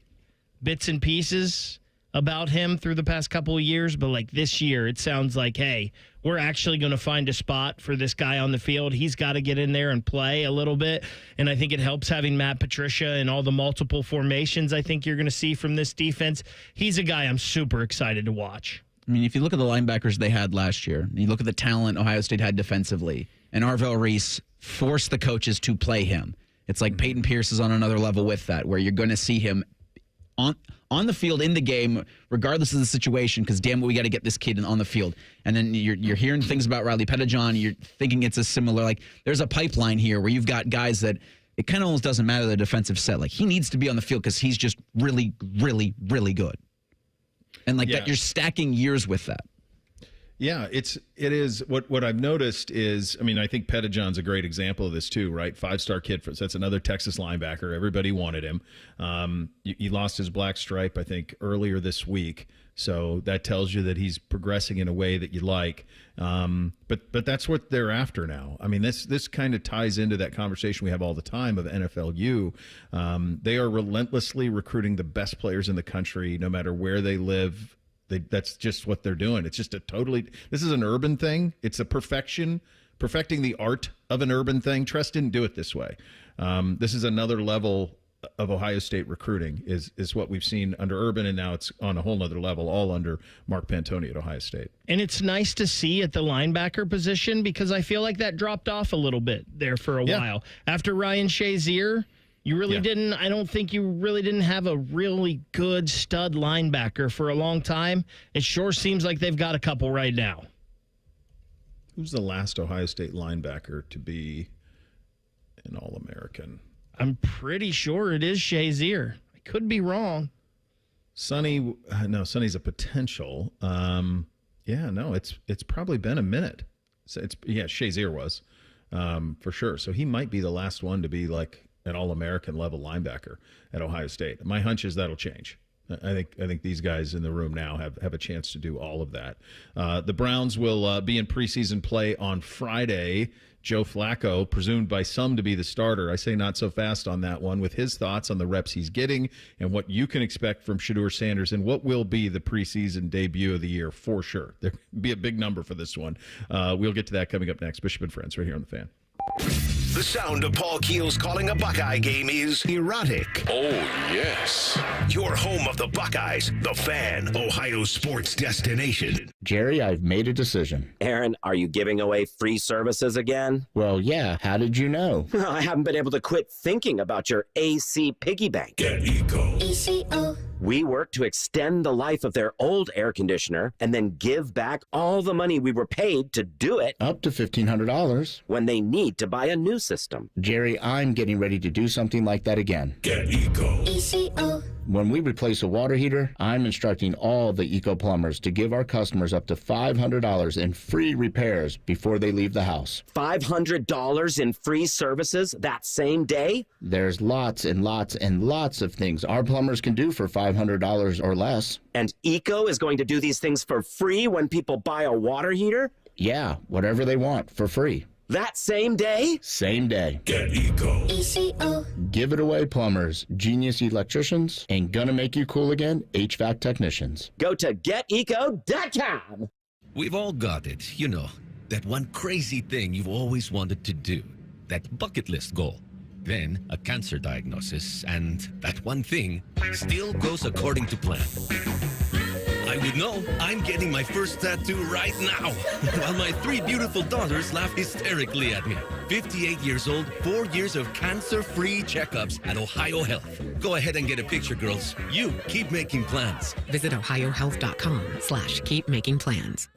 Speaker 3: bits and pieces about him through the past couple of years, but like this year, it sounds like, hey, we're actually going to find a spot for this guy on the field. He's got to get in there and play a little bit, and I think it helps having Matt Patricia and all the multiple formations I think you're going to see from this defense. He's a guy I'm super excited to watch.
Speaker 6: I mean, if you look at the linebackers they had last year, and you look at the talent Ohio State had defensively, and Arvell Reese forced the coaches to play him. It's like Peyton Pierce is on another level with that, where you're going to see him on the field in the game, regardless of the situation, because damn it, we got to get this kid on the field. And then you're hearing things about Riley Pettijohn. You're thinking it's a similar, like, there's a pipeline here where you've got guys that it kind of almost doesn't matter the defensive set. Like, he needs to be on the field because he's just really, really, really good. And that you're stacking years with that.
Speaker 2: Yeah, it is. What I've noticed is, I mean, I think Pettijohn's a great example of this too, right? 5-star kid. That's another Texas linebacker. Everybody wanted him. He lost his black stripe, I think, earlier this week. So that tells you that he's progressing in a way that you like. But that's what they're after now. I mean, this kind of ties into that conversation we have all the time of NFLU. They are relentlessly recruiting the best players in the country, no matter where they live. That's just what they're doing. It's just this is an urban thing. It's a perfecting the art of an urban thing. Tress didn't do it this way. This is another level of Ohio State recruiting is what we've seen under Urban, and now it's on a whole nother level, all under Mark Pantoni at Ohio State.
Speaker 3: And it's nice to see at the linebacker position because I feel like that dropped off a little bit there for a while. After Ryan Shazier, you really didn't, I don't think you really didn't have a really good stud linebacker for a long time. It sure seems like they've got a couple right now.
Speaker 2: Who's the last Ohio State linebacker to be an All-American?
Speaker 3: I'm pretty sure it is Shazier. I could be wrong.
Speaker 2: Sonny's a potential. It's probably been a minute. So Shazier was for sure. So he might be the last one to be like an All-American level linebacker at Ohio State. My hunch is that'll change. I think these guys in the room now have a chance to do all of that. The Browns will be in preseason play on Friday. Joe Flacco, presumed by some to be the starter. I say not so fast on that one, with his thoughts on the reps he's getting and what you can expect from Shedeur Sanders and what will be the preseason debut of the year for sure. There'll be a big number for this one. We'll get to that coming up next. Bishop and Friends right here on The Fan.
Speaker 1: The sound of Paul Keels calling a Buckeye game is erotic.
Speaker 7: Oh, yes.
Speaker 1: Your home of the Buckeyes, The Fan, Ohio sports destination.
Speaker 9: Jerry, I've made a decision.
Speaker 23: Aaron, are you giving away free services again?
Speaker 9: Well, yeah. How did you know?
Speaker 23: I haven't been able to quit thinking about your AC piggy bank.
Speaker 1: Get Eco.
Speaker 23: ECO. We work to extend the life of their old air conditioner and then give back all the money we were paid to do it.
Speaker 9: Up to $1,500.
Speaker 23: When they need to buy a new system.
Speaker 9: Jerry, I'm getting ready to do something like that again.
Speaker 1: Get Eco.
Speaker 23: ECO.
Speaker 9: When we replace a water heater, I'm instructing all the Eco plumbers to give our customers up to $500 in free repairs before they leave the house.
Speaker 23: $500 in free services that same day?
Speaker 9: There's lots and lots and lots of things our plumbers can do for $500 or less.
Speaker 23: And Eco is going to do these things for free when people buy a water heater?
Speaker 9: Yeah, whatever they want for free.
Speaker 23: That same day?
Speaker 9: Same day.
Speaker 1: Get Eco.
Speaker 23: ECO.
Speaker 9: Give it away, plumbers, genius electricians, and gonna make you cool again, HVAC technicians.
Speaker 23: Go to geteco.com.
Speaker 24: We've all got it, you know, that one crazy thing you've always wanted to do, that bucket list goal. Then a cancer diagnosis, and that one thing still goes according to plan. I would know I'm getting my first tattoo right now, while my 3 beautiful daughters laugh hysterically at me. 58 years old, 4 years of cancer-free checkups at Ohio Health. Go ahead and get a picture, girls. You keep making plans.
Speaker 25: Visit ohiohealth.com/keepmakingplans.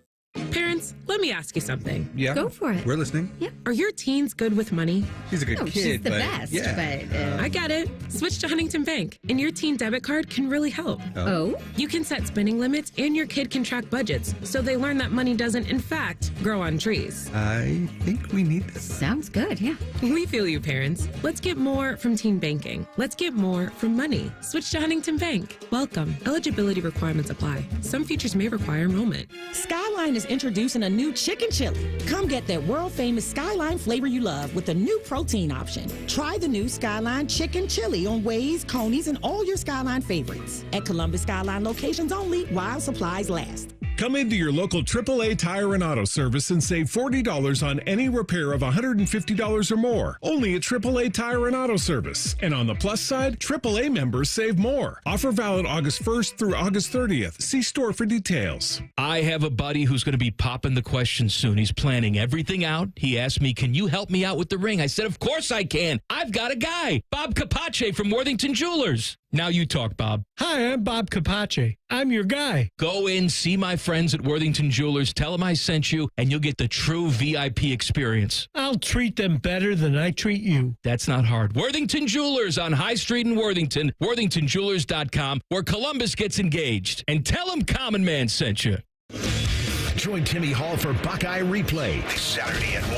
Speaker 25: Parents, let me ask you something.
Speaker 26: Yeah.
Speaker 25: Go for it.
Speaker 26: We're listening.
Speaker 25: Yeah. Are your teens good with money?
Speaker 26: She's a good kid.
Speaker 25: She's the
Speaker 26: but
Speaker 25: best,
Speaker 26: yeah.
Speaker 25: I get it. Switch to Huntington Bank, and your teen debit card can really help.
Speaker 26: Oh?
Speaker 25: You can set spending limits, and your kid can track budgets, so they learn that money doesn't, in fact, grow on trees.
Speaker 26: I think we need this.
Speaker 25: Sounds good, yeah. We feel you, parents. Let's get more from teen banking. Let's get more from money. Switch to Huntington Bank. Welcome. Eligibility requirements apply. Some features may require enrollment.
Speaker 27: Skyline is introducing a new chicken chili. Come get that world-famous Skyline flavor you love with the new protein option. Try the new Skyline chicken chili on Waze, Coney's, and all your Skyline favorites. At Columbus Skyline locations only while supplies last.
Speaker 28: Come into your local AAA Tire and Auto Service and save $40 on any repair of $150 or more. Only at AAA Tire and Auto Service. And on the plus side, AAA members save more. Offer valid August 1st through August 30th. See store for details.
Speaker 12: I have a buddy who's going to be popping the question soon. He's planning everything out. He asked me, can you help me out with the ring? I said, of course I can. I've got a guy, Bob Capace from Worthington Jewelers. Now you talk, Bob.
Speaker 29: Hi, I'm Bob Capace. I'm your guy.
Speaker 12: Go in, see my friends at Worthington Jewelers, tell them I sent you, and you'll get the true VIP experience.
Speaker 29: I'll treat them better than I treat you.
Speaker 12: That's not hard. Worthington Jewelers on High Street in Worthington, worthingtonjewelers.com, where Columbus gets engaged. And tell them Common Man sent you.
Speaker 1: Join Timmy Hall for Buckeye Replay this Saturday at 1.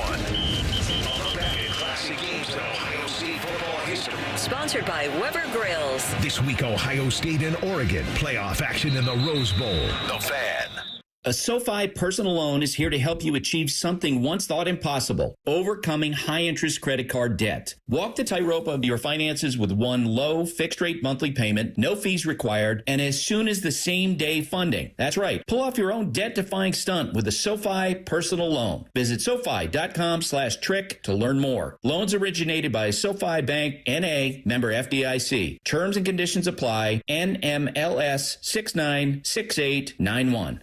Speaker 1: Classic games of Ohio State football history.
Speaker 5: Sponsored by Weber Grills.
Speaker 1: This week, Ohio State and Oregon. Playoff action in the Rose Bowl. The Fan.
Speaker 10: A SoFi personal loan is here to help you achieve something once thought impossible, overcoming high-interest credit card debt. Walk the tightrope of your finances with one low, fixed-rate monthly payment, no fees required, and as soon as the same-day funding. That's right. Pull off your own debt-defying stunt with a SoFi personal loan. Visit SoFi.com/trick to learn more. Loans originated by SoFi Bank, N.A., member FDIC. Terms and conditions apply. NMLS 696891.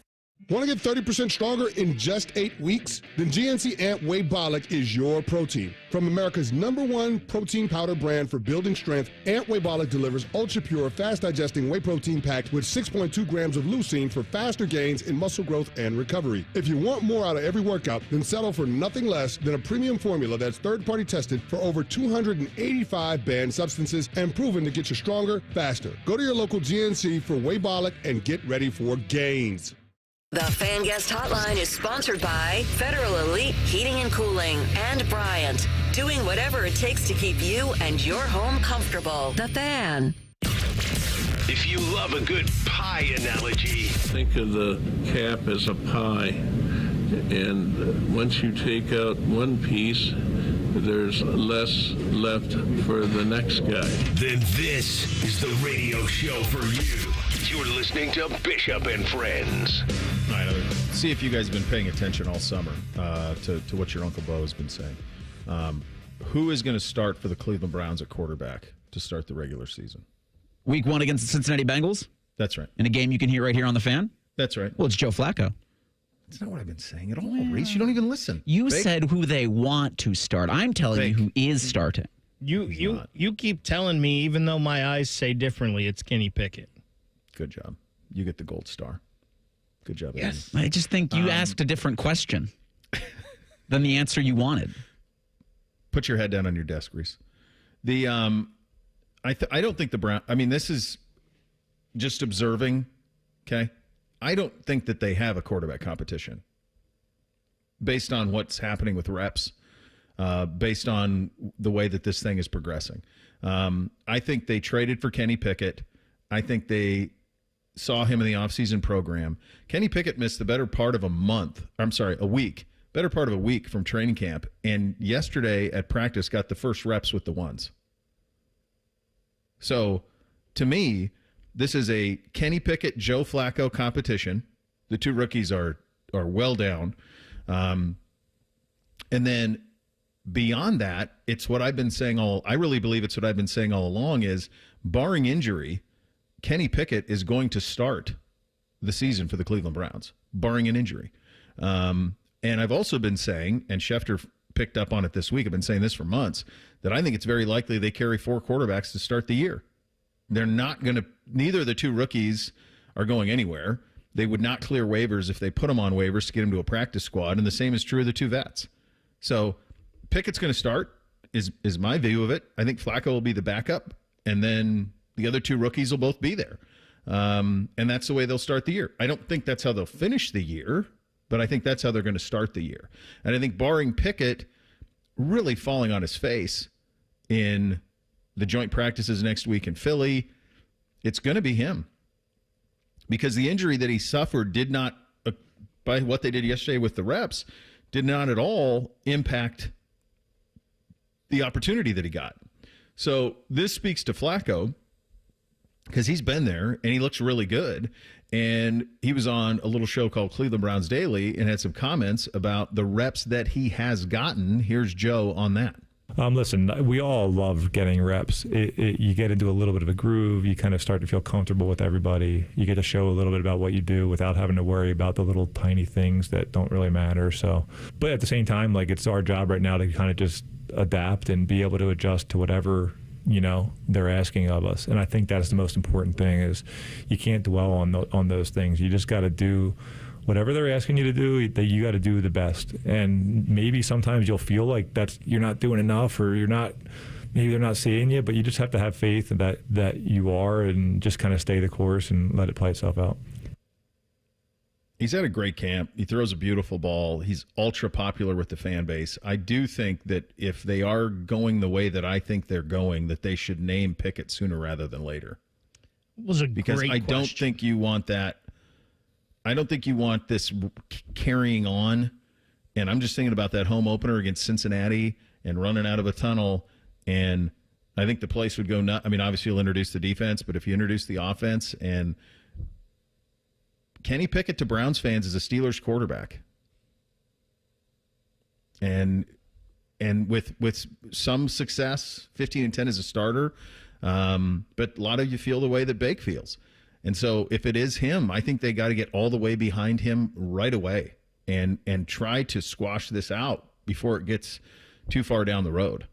Speaker 13: Want to get 30% stronger in just 8 weeks? Then GNC Amp Whey Bolic is your protein. From America's #1 protein powder brand for building strength, Amp Whey Bolic delivers ultra-pure, fast-digesting whey protein packed with 6.2 grams of leucine for faster gains in muscle growth and recovery. If you want more out of every workout, then settle for nothing less than a premium formula that's third-party tested for over 285 banned substances and proven to get you stronger, faster. Go to your local GNC for Whey Bolic and get ready for gains.
Speaker 5: The Fan Guest Hotline is sponsored by Federal Elite Heating and Cooling and Bryant, doing whatever it takes to keep you and your home comfortable. The Fan.
Speaker 1: If you love a good pie analogy,
Speaker 14: think of the cap as a pie, and once you take out one piece, there's less left for the next guy.
Speaker 1: Then this is the radio show for you. You're listening to Bishop and Friends.
Speaker 2: All right, let's see if you guys have been paying attention all summer to what your Uncle Bo has been saying. Who is going to start for the Cleveland Browns at quarterback to start the regular season?
Speaker 6: Week 1 against the Cincinnati Bengals?
Speaker 2: That's right.
Speaker 6: In a game you can hear right here on the Fan?
Speaker 2: That's right.
Speaker 6: Well, it's Joe Flacco.
Speaker 2: That's not what I've been saying at all, Reese. You don't even listen.
Speaker 6: You said who they want to start. I'm telling you who is starting.
Speaker 3: You keep telling me, even though my eyes say differently, it's Kenny Pickett.
Speaker 2: Good job. You get the gold star. Good job.
Speaker 6: Yes. I just think you asked a different question than the answer you wanted.
Speaker 2: Put your head down on your desk, Reese. I don't think the Brown. I mean, this is just observing. Okay, I don't think that they have a quarterback competition based on what's happening with reps, based on the way that this thing is progressing. I think they traded for Kenny Pickett. I think they saw him in the offseason program. Kenny Pickett missed the better part of a week. Better part of a week from training camp, and yesterday at practice got the first reps with the ones. So, to me, this is a Kenny Pickett, Joe Flacco competition. The two rookies are well down. And then beyond that, it's what I've been saying I really believe it's what I've been saying all along is, barring injury, Kenny Pickett is going to start the season for the Cleveland Browns, barring an injury. And I've also been saying, and Schefter picked up on it this week, I've been saying this for months, that I think it's very likely they carry 4 quarterbacks to start the year. They're not going to, neither of the two rookies are going anywhere. They would not clear waivers if they put them on waivers to get them to a practice squad, and the same is true of the two vets. So Pickett's going to start, is my view of it. I think Flacco will be the backup, and then the other two rookies will both be there. And that's the way they'll start the year. I don't think that's how they'll finish the year, but I think that's how they're going to start the year. And I think barring Pickett really falling on his face in the joint practices next week in Philly, it's going to be him. Because the injury that he suffered did not, by what they did yesterday with the reps, did not at all impact the opportunity that he got. So this speaks to Flacco, because he's been there and he looks really good. And he was on a little show called Cleveland Browns Daily and had some comments about the reps that he has gotten. Here's Joe on that.
Speaker 15: Listen, we all love getting reps. You get into a little bit of a groove. You kind of start to feel comfortable with everybody. You get to show a little bit about what you do without having to worry about the little tiny things that don't really matter. So, but at the same time, like, it's our job right now to kind of just adapt and be able to adjust to whatever, they're asking of us. And I think that's the most important thing, is you can't dwell on those things. You just got to do whatever they're asking you to do, that you got to do the best. And maybe sometimes you'll feel like you're not doing enough, or maybe they're not seeing you, but you just have to have faith that you are, and just kind of stay the course and let it play itself out.
Speaker 2: He's had a great camp. He throws a beautiful ball. He's ultra popular with the fan base. I do think that if they are going the way that I think they're going, that they should name Pickett sooner rather than later.
Speaker 3: It was a
Speaker 2: because
Speaker 3: great
Speaker 2: I don't
Speaker 3: question.
Speaker 2: think you want that I don't think you want this carrying on. And I'm just thinking about that home opener against Cincinnati and running out of a tunnel. And I think the place would go nuts. I mean, obviously you'll introduce the defense, but if you introduce the offense, and Kenny Pickett to Browns fans is a Steelers quarterback. And with some success, 15-10 as a starter, but a lot of you feel the way that Bake feels. And so if it is him, I think they got to get all the way behind him right away and try to squash this out before it gets too far down the road.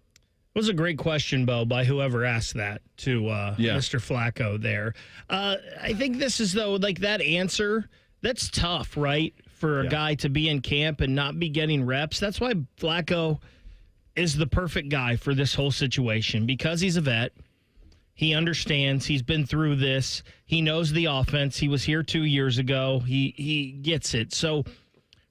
Speaker 3: It was a great question, Bo, by whoever asked that to Mr. Flacco there. I think this is, though, like that answer, that's tough, right, for a guy to be in camp and not be getting reps. That's why Flacco is the perfect guy for this whole situation, because he's a vet. He understands. He's been through this. He knows the offense. He was here 2 years ago. He gets it. So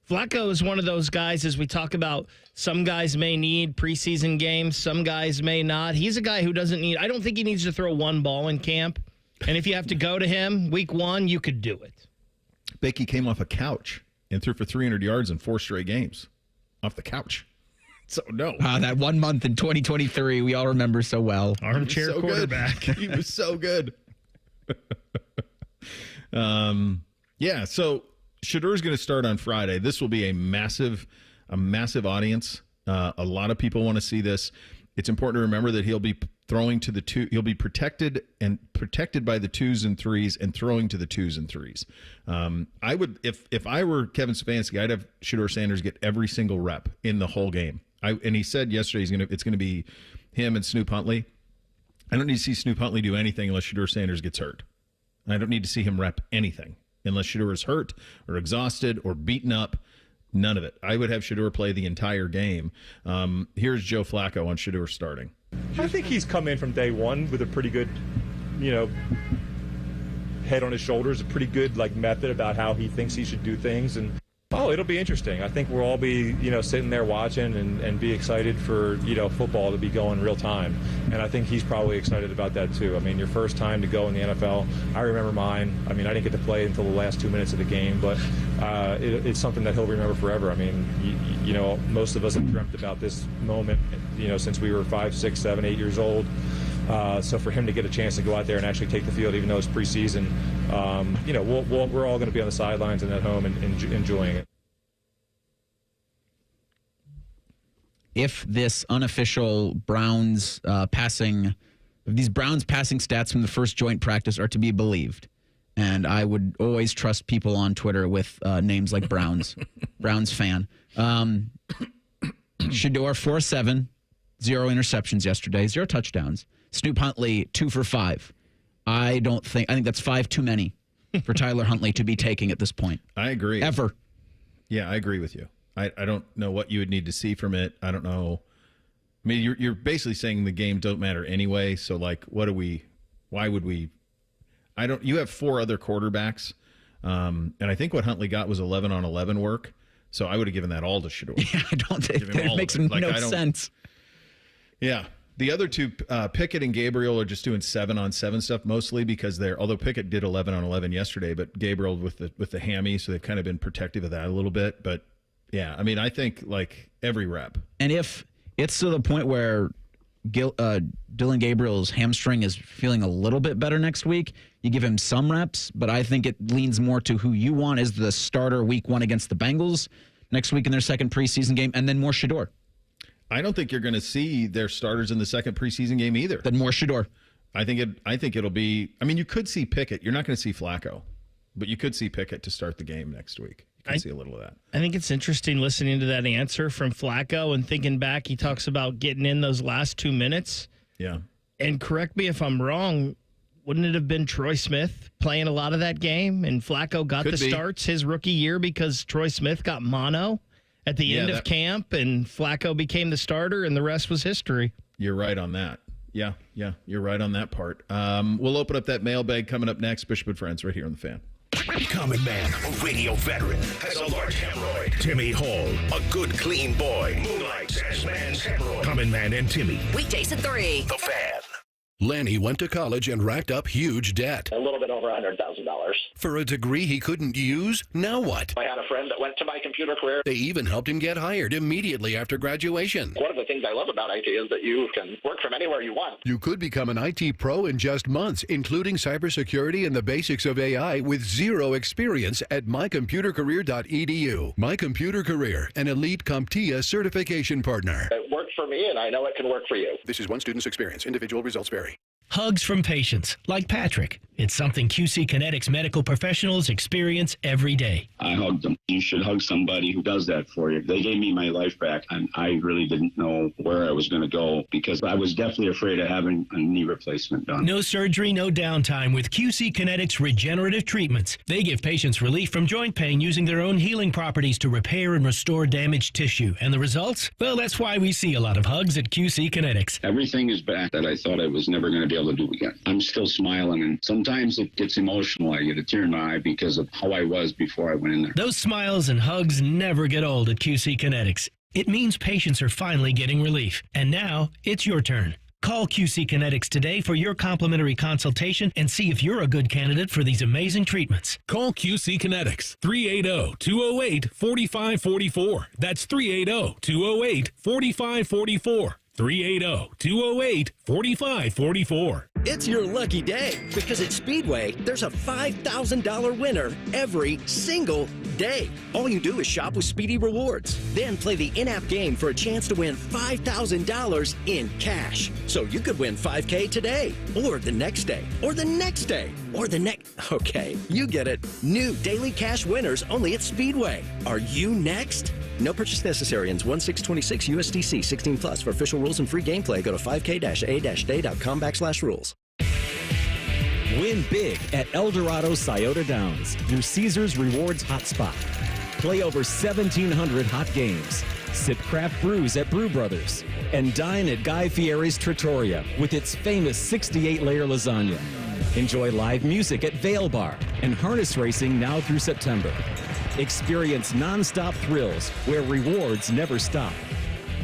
Speaker 3: Flacco is one of those guys, as we talk about, some guys may need preseason games, some guys may not. He's a guy who doesn't need – I don't think he needs to throw one ball in camp. And if you have to go to him week one, you could do it.
Speaker 2: Becky came off a couch and threw for 300 yards in 4 straight games off the couch. So, no.
Speaker 6: That 1 month in 2023 we all remember so well.
Speaker 3: Armchair quarterback.
Speaker 2: He was so good. Yeah, so Shadour's going to start on Friday. This will be a massive audience. A lot of people want to see this. It's important to remember that he'll be throwing to the two. He'll be protected by the 2s and 3s and throwing to the 2s and 3s. I would, if I were Kevin Stefanski, I'd have Shedeur Sanders get every single rep in the whole game. And he said yesterday it's going to be him and Snoop Huntley. I don't need to see Snoop Huntley do anything unless Shedeur Sanders gets hurt. I don't need to see him rep anything unless Shedeur is hurt or exhausted or beaten up. None of it. I would have Shedeur play the entire game. Here's Joe Flacco on Shedeur starting.
Speaker 15: I think he's come in from day one with a pretty good, head on his shoulders, a pretty good method about how he thinks he should do things. And it'll be interesting. I think we'll all be, sitting there watching and be excited for, football to be going real time. And I think he's probably excited about that too. I mean, your first time to go in the NFL, I remember mine. I mean, I didn't get to play until the last 2 minutes of the game, but it's something that he'll remember forever. I mean, most of us have dreamt about this moment, since we were 5, 6, 7, 8 years old. So for him to get a chance to go out there and actually take the field, even though it's preseason, we're all going to be on the sidelines and at home and enjoying it.
Speaker 6: If this unofficial Browns passing stats from the first joint practice are to be believed, and I would always trust people on Twitter with names like Browns fan. Shedeur 4-7, 0 interceptions yesterday, 0 touchdowns. Snoop Huntley 2 for 5. I think that's 5 too many for Tyler Huntley to be taking at this point.
Speaker 2: I agree.
Speaker 6: Ever.
Speaker 2: Yeah, I agree with you. I don't know what you would need to see from it. I don't know. I mean, you're basically saying the game don't matter anyway. So why would we? You have 4 other quarterbacks. And I think what Huntley got was 11 on 11 work. So I would have given that all to Shedeur.
Speaker 6: Yeah, I don't think it makes no sense.
Speaker 2: Yeah. The other two, Pickett and Gabriel, are just doing 7-on-7 stuff mostly because although Pickett did 11 on 11 yesterday, but Gabriel with the hammy, so they've kind of been protective of that a little bit. But yeah, I mean, I think every rep.
Speaker 6: And if it's to the point where Dylan Gabriel's hamstring is feeling a little bit better next week, you give him some reps, but I think it leans more to who you want as the starter week 1 against the Bengals next week in their second preseason game, and then more Shedeur.
Speaker 2: I don't think you're going to see their starters in the second preseason game either.
Speaker 6: Then more Shedeur.
Speaker 2: I think it'll be. I mean, you could see Pickett. You're not going to see Flacco, but you could see Pickett to start the game next week. You can see a little of that.
Speaker 3: I think it's interesting listening to that answer from Flacco and thinking back. He talks about getting in those last 2 minutes.
Speaker 2: Yeah.
Speaker 3: And correct me if I'm wrong. Wouldn't it have been Troy Smith playing a lot of that game? And Flacco got starts his rookie year because Troy Smith got mono at the end of camp, and Flacco became the starter, and the rest was history.
Speaker 2: You're right on that. Yeah, you're right on that part. We'll open up that mailbag coming up next. Bishop and Friends right here on The Fan.
Speaker 1: Common man, a radio veteran, has a large hemorrhoid. Timmy Hall, a good, clean boy, moonlights as man's hemorrhoid. Common Man and Timmy.
Speaker 5: Weekdays at 3.
Speaker 1: The Fan.
Speaker 7: Lanny went to college and racked up huge debt.
Speaker 4: A little bit over $100,000.
Speaker 1: For a degree he couldn't use? Now what?
Speaker 4: I had a friend that went to my computer career.
Speaker 1: They even helped him get hired immediately after graduation.
Speaker 4: One of the things I love about IT is that you can work from anywhere you want.
Speaker 1: You could become an IT pro in just months, including cybersecurity and the basics of AI with zero experience at mycomputercareer.edu. My Computer Career, an elite CompTIA certification partner.
Speaker 4: It worked for me, and I know it can work for you.
Speaker 1: This is one student's experience. Individual results vary.
Speaker 11: Hugs from patients, like Patrick. It's something QC Kinetics medical professionals experience every day.
Speaker 16: I hugged them. You should hug somebody who does that for you. They gave me my life back, and I really didn't know where I was going to go because I was definitely afraid of having a knee replacement done.
Speaker 11: No surgery, no downtime with QC Kinetics regenerative treatments. They give patients relief from joint pain using their own healing properties to repair and restore damaged tissue. And the results? Well, that's why we see a lot of hugs at QC Kinetics.
Speaker 16: Everything is back that I thought I was never going to be able to do again. I'm still smiling, and sometimes it gets emotional. I get a tear in my eye because of how I was before I went in there.
Speaker 11: Those smiles and hugs never get old at QC Kinetics. It means patients are finally getting relief. And now it's your turn. Call QC Kinetics today for your complimentary consultation and see if you're a good candidate for these amazing treatments.
Speaker 28: Call QC Kinetics, 380-208-4544. That's 380-208-4544. 380-208-4544.
Speaker 17: It's your lucky day because at Speedway, there's a $5,000 winner every single day. All you do is shop with Speedy Rewards. Then play the in-app game for a chance to win $5,000 in cash. So you could win $5K today, or the next day, or the next day, or the next... Okay, you get it. New daily cash winners only at Speedway. Are you next? No purchase necessary. Ends 1/6/26 USDC 16 plus. For official rules and free gameplay, go to 5k-a-day.com/rules.
Speaker 18: Win big at El Dorado Scioto Downs, your Caesars Rewards hotspot. Play over 1,700 hot games. Sip craft brews at Brew Brothers. And dine at Guy Fieri's Trattoria with its famous 68-layer lasagna. Enjoy live music at Vail Bar and harness racing now through September. Experience nonstop thrills where rewards never stop.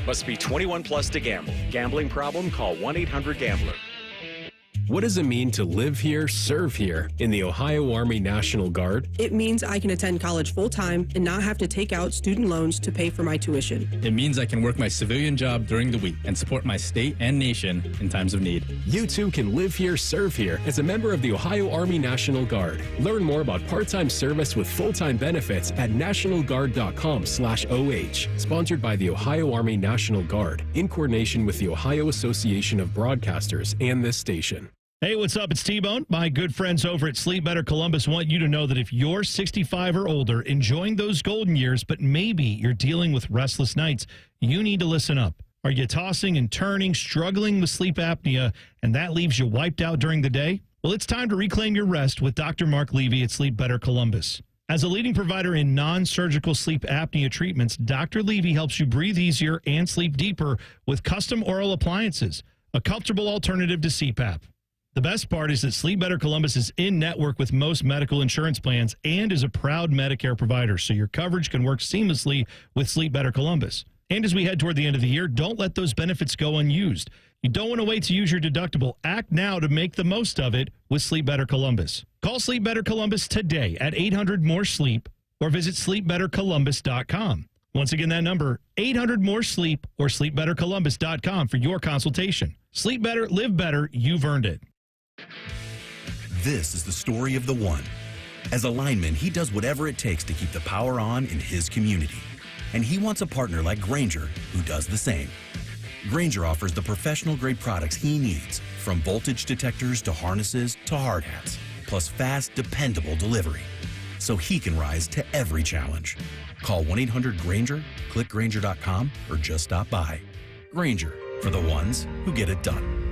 Speaker 19: Must be 21 plus to gamble. Gambling problem? Call 1-800-GAMBLER.
Speaker 20: What does it mean to live here, serve here in the Ohio Army National Guard?
Speaker 21: It means I can attend college full-time and not have to take out student loans to pay for my tuition.
Speaker 22: It means I can work my civilian job during the week and support my state and nation in times of need.
Speaker 20: You too can live here, serve here as a member of the Ohio Army National Guard. Learn more about part-time service with full-time benefits at nationalguard.com/OH. Sponsored by the Ohio Army National Guard in coordination with the Ohio Association of Broadcasters and this station.
Speaker 30: Hey, what's up? It's T-Bone. My good friends over at Sleep Better Columbus want you to know that if you're 65 or older, enjoying those golden years, but maybe you're dealing with restless nights, you need to listen up. Are you tossing and turning, struggling with sleep apnea, and that leaves you wiped out during the day? Well, it's time to reclaim your rest with Dr. Mark Levy at Sleep Better Columbus. As a leading provider in non-surgical sleep apnea treatments, Dr. Levy helps you breathe easier and sleep deeper with custom oral appliances, a comfortable alternative to CPAP. The best part is that Sleep Better Columbus is in network with most medical insurance plans and is a proud Medicare provider, so your coverage can work seamlessly with Sleep Better Columbus. And as we head toward the end of the year, don't let those benefits go unused. You don't want to wait to use your deductible. Act now to make the most of it with Sleep Better Columbus. Call Sleep Better Columbus today at 800-MORE-SLEEP or visit sleepbettercolumbus.com. Once again, that number, 800-MORE-SLEEP or sleepbettercolumbus.com for your consultation. Sleep better, live better, you've earned it.
Speaker 31: This is the story of the one. As a lineman, he does whatever it takes to keep the power on in his community. And he wants a partner like Grainger who does the same. Grainger offers the professional-grade products he needs, from voltage detectors to harnesses to hard hats, plus fast, dependable delivery, so he can rise to every challenge. Call 1-800-GRAINGER, click Grainger.com, or just stop by. Grainger, for the ones who get it done.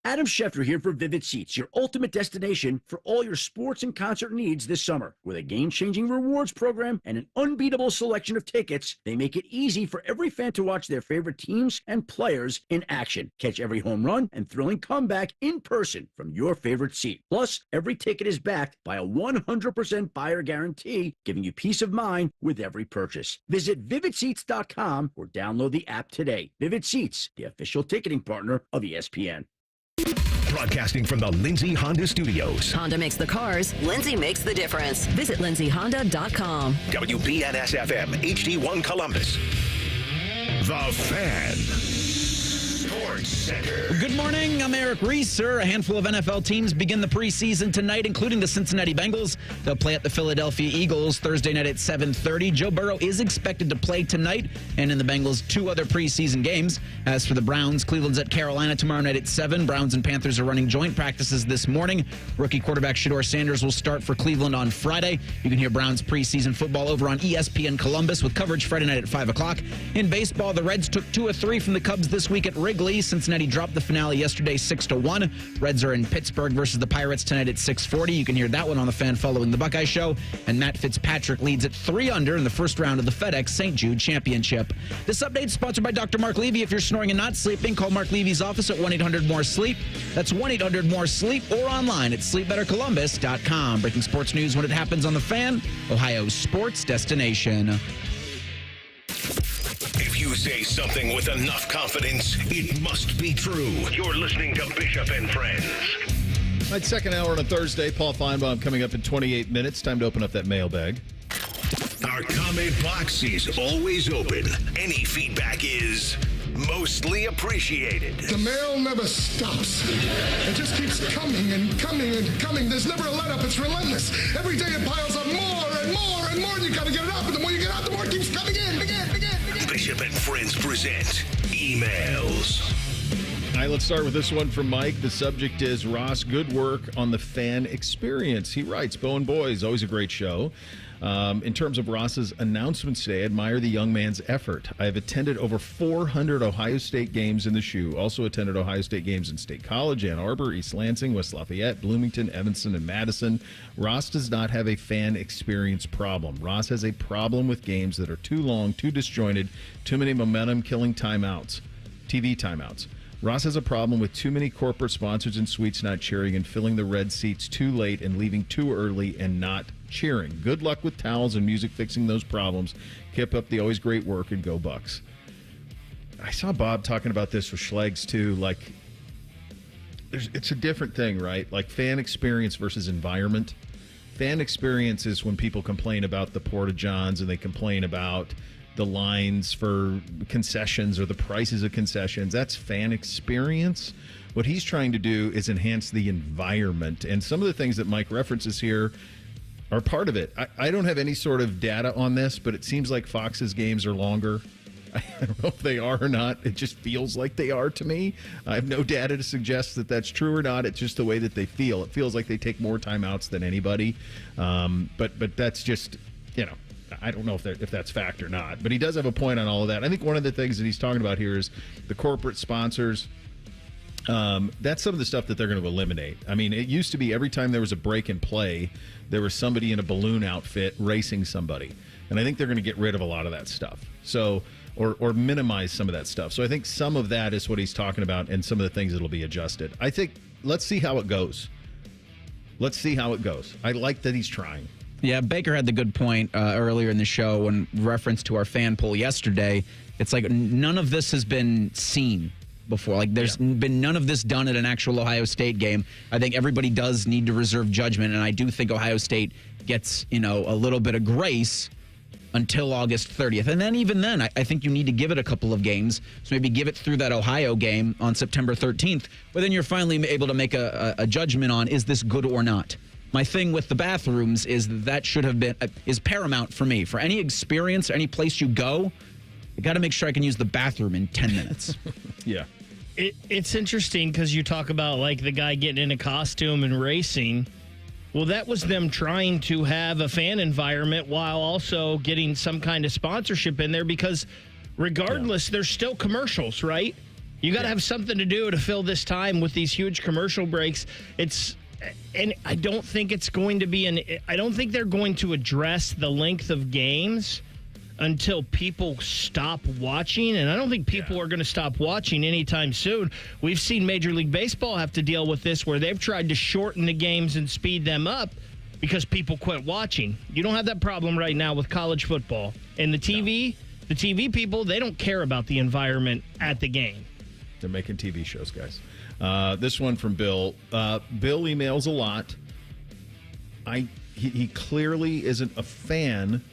Speaker 32: Adam Schefter here for Vivid Seats, your ultimate destination for all your sports and concert needs this summer. With a game-changing rewards program and an unbeatable selection of tickets, they make it easy for every fan to watch their favorite teams and players in action. Catch every home run and thrilling comeback in person from your favorite seat. Plus, every ticket is backed by a 100% buyer guarantee, giving you peace of mind with every purchase. Visit VividSeats.com or download the app today. Vivid Seats, the official ticketing partner of ESPN.
Speaker 1: Broadcasting from the Lindsay Honda Studios.
Speaker 5: Honda makes the cars. Lindsay makes the difference. Visit lindsayhonda.com.
Speaker 1: WBNS-FM, HD1 Columbus. The Fan. Sports Center.
Speaker 6: Good morning. I'm Eric Reeser. A handful of NFL teams begin the preseason tonight, including the Cincinnati Bengals. They'll play at the Philadelphia Eagles Thursday night at 7:30. Joe Burrow is expected to play tonight, and in the Bengals' 2 other preseason games. As for the Browns, Cleveland's at Carolina tomorrow night at 7. Browns and Panthers are running joint practices this morning. Rookie quarterback Shedeur Sanders will start for Cleveland on Friday. You can hear Browns preseason football over on ESPN Columbus with coverage Friday night at 5 o'clock. In baseball, the Reds took 2 of 3 from the Cubs this week at Wrigley. Cincinnati dropped the finale yesterday 6-1. Reds are in Pittsburgh versus the Pirates tonight at 6:40. You can hear that one on the Fan following the Buckeye Show. And Matt Fitzpatrick leads at 3-under in the first round of the FedEx St. Jude Championship. This update is sponsored by Dr. Mark Levy. If you're snoring and not sleeping, call Mark Levy's office at 1-800-MORE-SLEEP. That's 1-800-MORE-SLEEP or online at sleepbettercolumbus.com. Breaking sports news when it happens on the Fan, Ohio's sports destination.
Speaker 1: If you say something with enough confidence, it must be true. You're listening to Bishop and Friends.
Speaker 2: All right, second hour on a Thursday. Paul Finebaum coming up in 28 minutes. Time to open up that mailbag.
Speaker 1: Our comment box is always open. Any feedback is mostly appreciated.
Speaker 8: The mail never stops. It just keeps coming and coming and coming. There's never a let up. It's relentless. Every day it piles up more and more and more, and you got to get it up. And the more you get out, the more it keeps coming in.
Speaker 1: Bishop and Friends present emails.
Speaker 2: All right, let's start with this one from Mike. The subject is Ross, good work on the fan experience. He writes, Bo and Boys, always a great show. In terms of Ross's announcements today, I admire the young man's effort. I have attended over 400 Ohio State games in the shoe. Also attended Ohio State games in State College, Ann Arbor, East Lansing, West Lafayette, Bloomington, Evanston, and Madison. Ross does not have a fan experience problem. Ross has a problem with games that are too long, too disjointed, too many momentum-killing timeouts, TV timeouts. Ross has a problem with too many corporate sponsors and suites not cheering and filling the red seats too late and leaving too early and not cheering. Good luck with towels and music fixing those problems. Keep up the always great work and go Bucks. I saw Bob talking about this with Schlegs too. Like, it's a different thing, right? Like fan experience versus environment. Fan experience is when people complain about the Porta-Johns and they complain about the lines for concessions or the prices of concessions. That's fan experience. What he's trying to do is enhance the environment. And some of the things that Mike references here are part of it. I don't have any sort of data on this, but it seems like Fox's games are longer. I don't know if they are or not. It just feels like they are to me. I have no data to suggest that that's true or not. It's just the way that they feel. It feels like they take more timeouts than anybody. But that's just, I don't know if that's fact or not, but he does have a point on all of that. I think one of the things that he's talking about here is the corporate sponsors. That's some of the stuff that they're going to eliminate. I mean, it used to be every time there was a break in play, there was somebody in a balloon outfit racing somebody. And I think they're going to get rid of a lot of that stuff. So, or minimize some of that stuff. So I think some of that is what he's talking about and some of the things that will be adjusted. I think, let's see how it goes. I like that he's trying.
Speaker 6: Yeah, Baker had the good point earlier in the show in reference to our fan poll yesterday. It's like none of this has been seen before. Like there's been none of this done at an actual Ohio State game. I think everybody does need to reserve judgment, and I do think Ohio State gets, a little bit of grace until August 30th. And then even then, I think you need to give it a couple of games. So maybe give it through that Ohio game on September 13th, but then you're finally able to make a judgment on, is this good or not? My thing with the bathrooms is that should have been is paramount for me. For any experience, any place you go, you got to make sure I can use the bathroom in 10 minutes.
Speaker 2: Yeah.
Speaker 3: It's interesting because you talk about like the guy getting in a costume and racing. Well, that was them trying to have a fan environment while also getting some kind of sponsorship in there because regardless, there's still commercials, right? You got to have something to do to fill this time with these huge commercial breaks. And I don't think it's going to be I don't think they're going to address the length of games until people stop watching. And I don't think people are going to stop watching anytime soon. We've seen Major League Baseball have to deal with this where they've tried to shorten the games and speed them up because people quit watching. You don't have that problem right now with college football. And the TV people, they don't care about the environment at the game.
Speaker 2: They're making TV shows, guys. This one from Bill. Bill emails a lot. He clearly isn't a fan,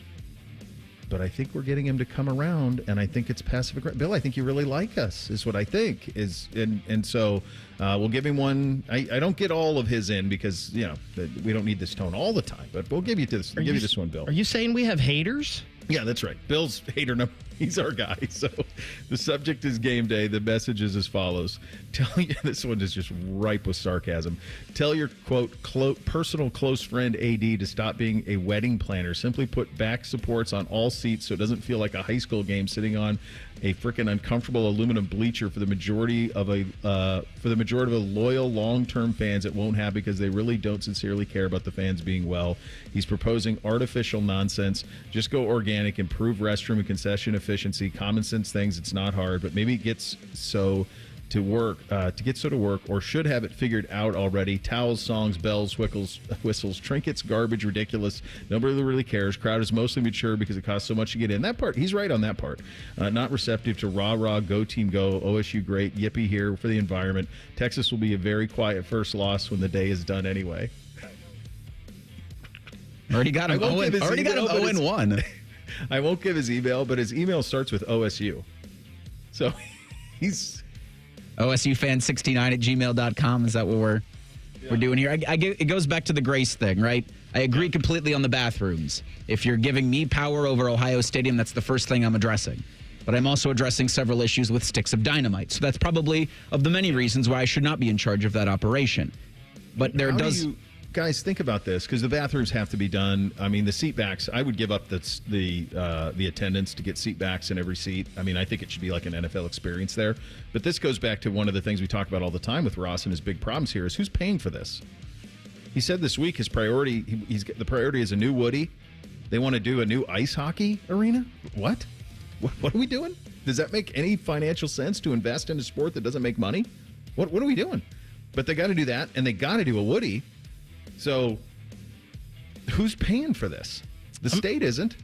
Speaker 2: but I think we're getting him to come around, and I think it's passive aggressive. Bill, I think you really like us, is what I think. And so we'll give him one. I don't get all of his in because, we don't need this tone all the time, but we'll give you this. Give you this one, Bill.
Speaker 3: Are you saying we have haters?
Speaker 2: Yeah, that's right. Bill's hater number. He's our guy. So the subject is game day. The message is as follows. This one is just ripe with sarcasm. Tell your, quote, personal close friend AD to stop being a wedding planner. Simply put back supports on all seats so it doesn't feel like a high school game sitting on a freaking uncomfortable aluminum bleacher for the majority of loyal long-term fans it won't have because they really don't sincerely care about the fans being well. He's proposing artificial nonsense. Just go organic, improve restroom and concession efficiency, common sense things. It's not hard, but maybe it gets so to work, or should have it figured out already. Towels, songs, bells, whistles, trinkets, garbage, ridiculous. Nobody really cares. Crowd is mostly mature because it costs so much to get in. That part, he's right on that part. Not receptive to rah, go team, go, OSU great, yippee here for the environment. Texas will be a very quiet first loss when the day is done anyway.
Speaker 6: Already got him 0-1.
Speaker 2: I won't give his email, but his email starts with OSU. So he's...
Speaker 6: OSUfan69@gmail.com. Is that what we're doing here? It goes back to the Grace thing, right? I agree completely on the bathrooms. If you're giving me power over Ohio Stadium, that's the first thing I'm addressing. But I'm also addressing several issues with sticks of dynamite. So that's probably of the many reasons why I should not be in charge of that operation. But there does...
Speaker 2: Guys, think about this, because the bathrooms have to be done. I mean, the seat backs, I would give up the attendance to get seat backs in every seat. I mean, I think it should be like an NFL experience there. But this goes back to one of the things we talk about all the time with Ross and his big problems here is who's paying for this? He said this week his priority, the priority is a new Woody. They want to do a new ice hockey arena? What are we doing? Does that make any financial sense to invest in a sport that doesn't make money? What are we doing? But they got to do that, and they got to do a Woody. So, who's paying for this? The state isn't.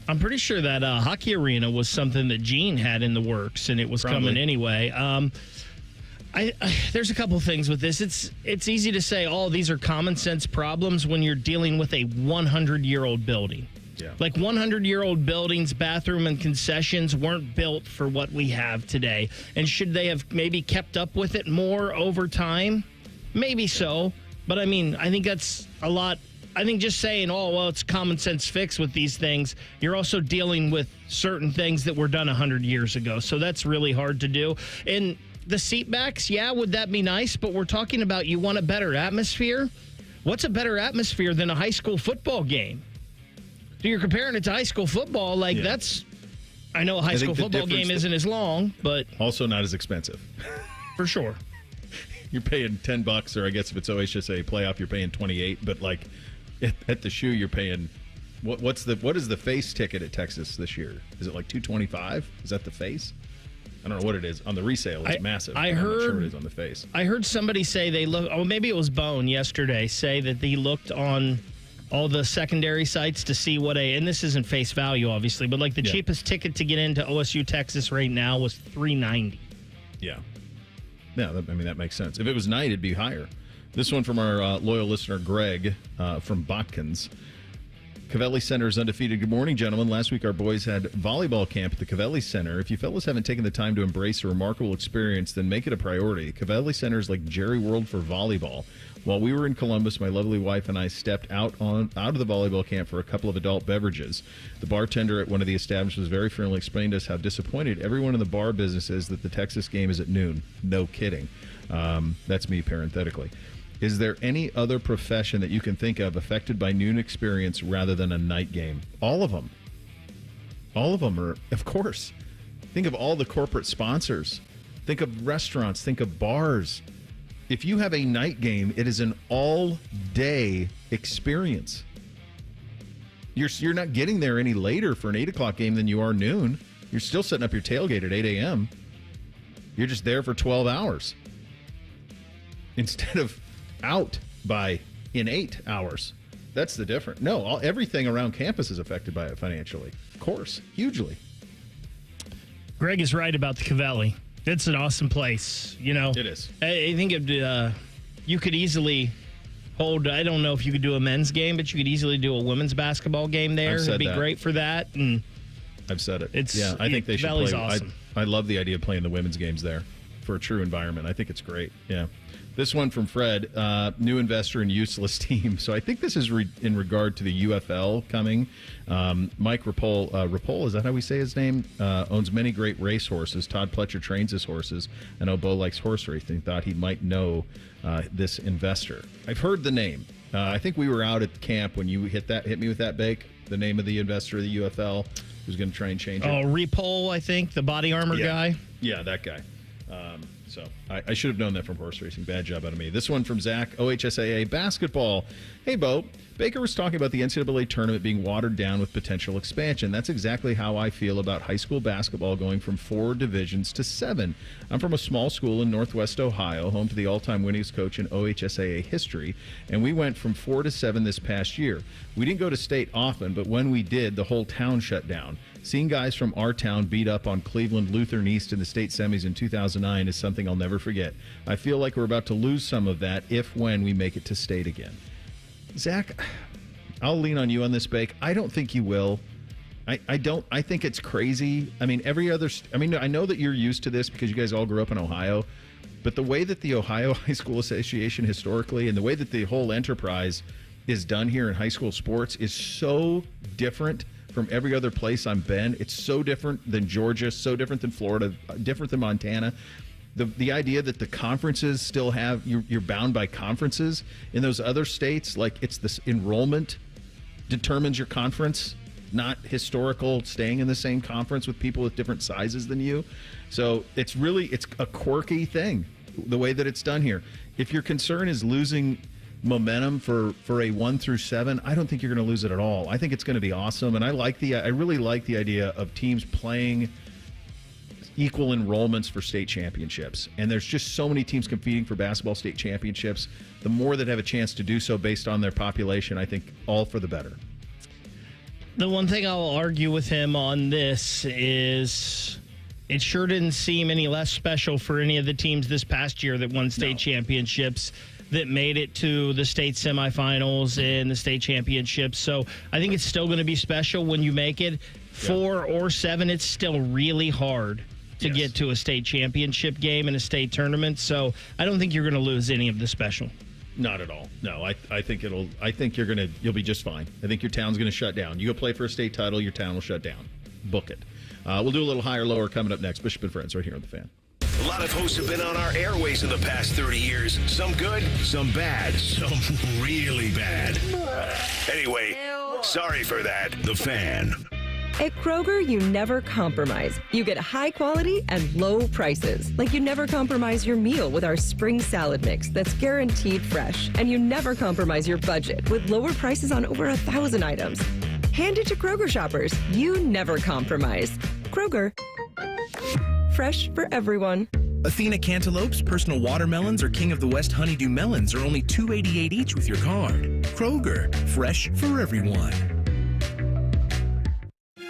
Speaker 3: I'm pretty sure that hockey arena was something that Gene had in the works, and it was coming anyway. There's a couple things with this. It's easy to say, these are common sense problems when you're dealing with a 100-year-old building.
Speaker 2: Yeah.
Speaker 3: Like 100-year-old buildings, bathroom and concessions weren't built for what we have today. And should they have maybe kept up with it more over time? Maybe so. But, I mean, I think that's a lot. I think just saying, it's common sense fix with these things, you're also dealing with certain things that were done 100 years ago. So that's really hard to do. And the seat backs, would that be nice? But we're talking about you want a better atmosphere. What's a better atmosphere than a high school football game? So you're comparing it to high school football. That's, I know a high school football game isn't as long, but.
Speaker 2: Also not as expensive.
Speaker 3: For sure.
Speaker 2: You're paying $10, or I guess if it's OHSA playoff, you're paying $28. But like at the shoe, you're paying what is the face ticket at Texas this year? Is it like $225? Is that the face? I don't know what it is on the resale. It's massive. I'm not sure it is on the face.
Speaker 3: I heard somebody say they look. Maybe it was Bone yesterday. Say that he looked on all the secondary sites to see and this isn't face value, obviously, but like the cheapest ticket to get into OSU Texas right now was $390.
Speaker 2: Yeah. Yeah, that makes sense. If it was night, it'd be higher. This one from our loyal listener, Greg, from Botkins. Covelli Center is undefeated. Good morning, gentlemen. Last week, our boys had volleyball camp at the Covelli Center. If you fellas haven't taken the time to embrace a remarkable experience, then make it a priority. Covelli Center is like Jerry World for volleyball. While we were in Columbus, my lovely wife and I stepped out of the volleyball camp for a couple of adult beverages. The bartender at one of the establishments very friendly explained to us how disappointed everyone in the bar business is that the Texas game is at noon. No kidding. That's me parenthetically. Is there any other profession that you can think of affected by noon experience rather than a night game? All of them. All of them are, of course. Think of all the corporate sponsors. Think of restaurants. Think of bars. If you have a night game, it is an all-day experience. You're not getting there any later for an 8 o'clock game than you are noon. You're still setting up your tailgate at 8 a.m. You're just there for 12 hours. Instead of out in 8 hours. That's the difference. No, everything around campus is affected by it financially. Of course, hugely.
Speaker 3: Greg is right about the Covelli. It's an awesome place.
Speaker 2: It is.
Speaker 3: I think you could easily hold. I don't know if you could do a men's game, but you could easily do a women's basketball game there. It'd be great for that. And
Speaker 2: I've said it.
Speaker 3: I
Speaker 2: think they should play.
Speaker 3: Awesome.
Speaker 2: I love the idea of playing the women's games there for a true environment. I think it's great. Yeah. This one from Fred, new investor in useless team. So I think this is in regard to the UFL coming. Mike Rapole, is that how we say his name? Owns many great race horses. Todd Pletcher trains his horses. I know Bo likes horse racing. Thought he might know this investor. I've heard the name. I think we were out at camp when you hit me with that, Bake. The name of the investor of the UFL who's going to try and change it.
Speaker 3: Oh, Rapole, I think, the body armor guy.
Speaker 2: Yeah, that guy. So I should have known that from horse racing. Bad job out of me. This one from Zach, OHSAA basketball. Hey, Bo. Baker was talking about the NCAA tournament being watered down with potential expansion. That's exactly how I feel about high school basketball going from 4 divisions to 7. I'm from a small school in Northwest Ohio, home to the all-time winningest coach in OHSAA history, and we went from 4 to 7 this past year. We didn't go to state often, but when we did, the whole town shut down. Seeing guys from our town beat up on Cleveland Lutheran East in the state semis in 2009 is something I'll never forget. I feel like we're about to lose some of that when we make it to state again. Zach, I'll lean on you on this, Bake. I don't think you will. I think it's crazy. I mean, I know that you're used to this because you guys all grew up in Ohio, but the way that the Ohio High School Association historically and the way that the whole enterprise is done here in high school sports is so different from every other place I've been. It's so different than Georgia, so different than Florida, different than Montana. The idea that the conferences still have, you're bound by conferences in those other states, like it's this enrollment determines your conference, not historical staying in the same conference with people with different sizes than you. So it's a quirky thing, the way that it's done here. If your concern is losing momentum for a 1 through 7, I don't think you're going to lose it at all. I think it's going to be awesome, and I really like the idea of teams playing equal enrollments for state championships. And there's just so many teams competing for basketball state championships. The more that have a chance to do so based on their population, I think all for the better.
Speaker 3: The one thing I'll argue with him on this is it sure didn't seem any less special for any of the teams this past year that won state championships, that made it to the state semifinals and the state championships. So I think it's still going to be special when you make it. 4 or 7, it's still really hard to get to a state championship game in a state tournament. So I don't think you're going to lose any of the special.
Speaker 2: Not at all. No, I think you'll be just fine. I think your town's going to shut down. You go play for a state title, your town will shut down. Book it. We'll do a little higher, lower coming up next. Bishop and Friends right here on The Fan.
Speaker 1: A lot of hosts have been on our airways in the past 30 years. Some good, some bad, some really bad. Anyway, sorry for that. The Fan.
Speaker 9: At Kroger, you never compromise. You get high quality and low prices. Like you never compromise your meal with our spring salad mix that's guaranteed fresh. And you never compromise your budget with lower prices on over 1,000 items. Hand it to Kroger shoppers. You never compromise. Kroger. Fresh for everyone.
Speaker 10: Athena cantaloupes, personal watermelons, or King of the West honeydew melons are only $2.88 each with your card. Kroger, fresh for everyone.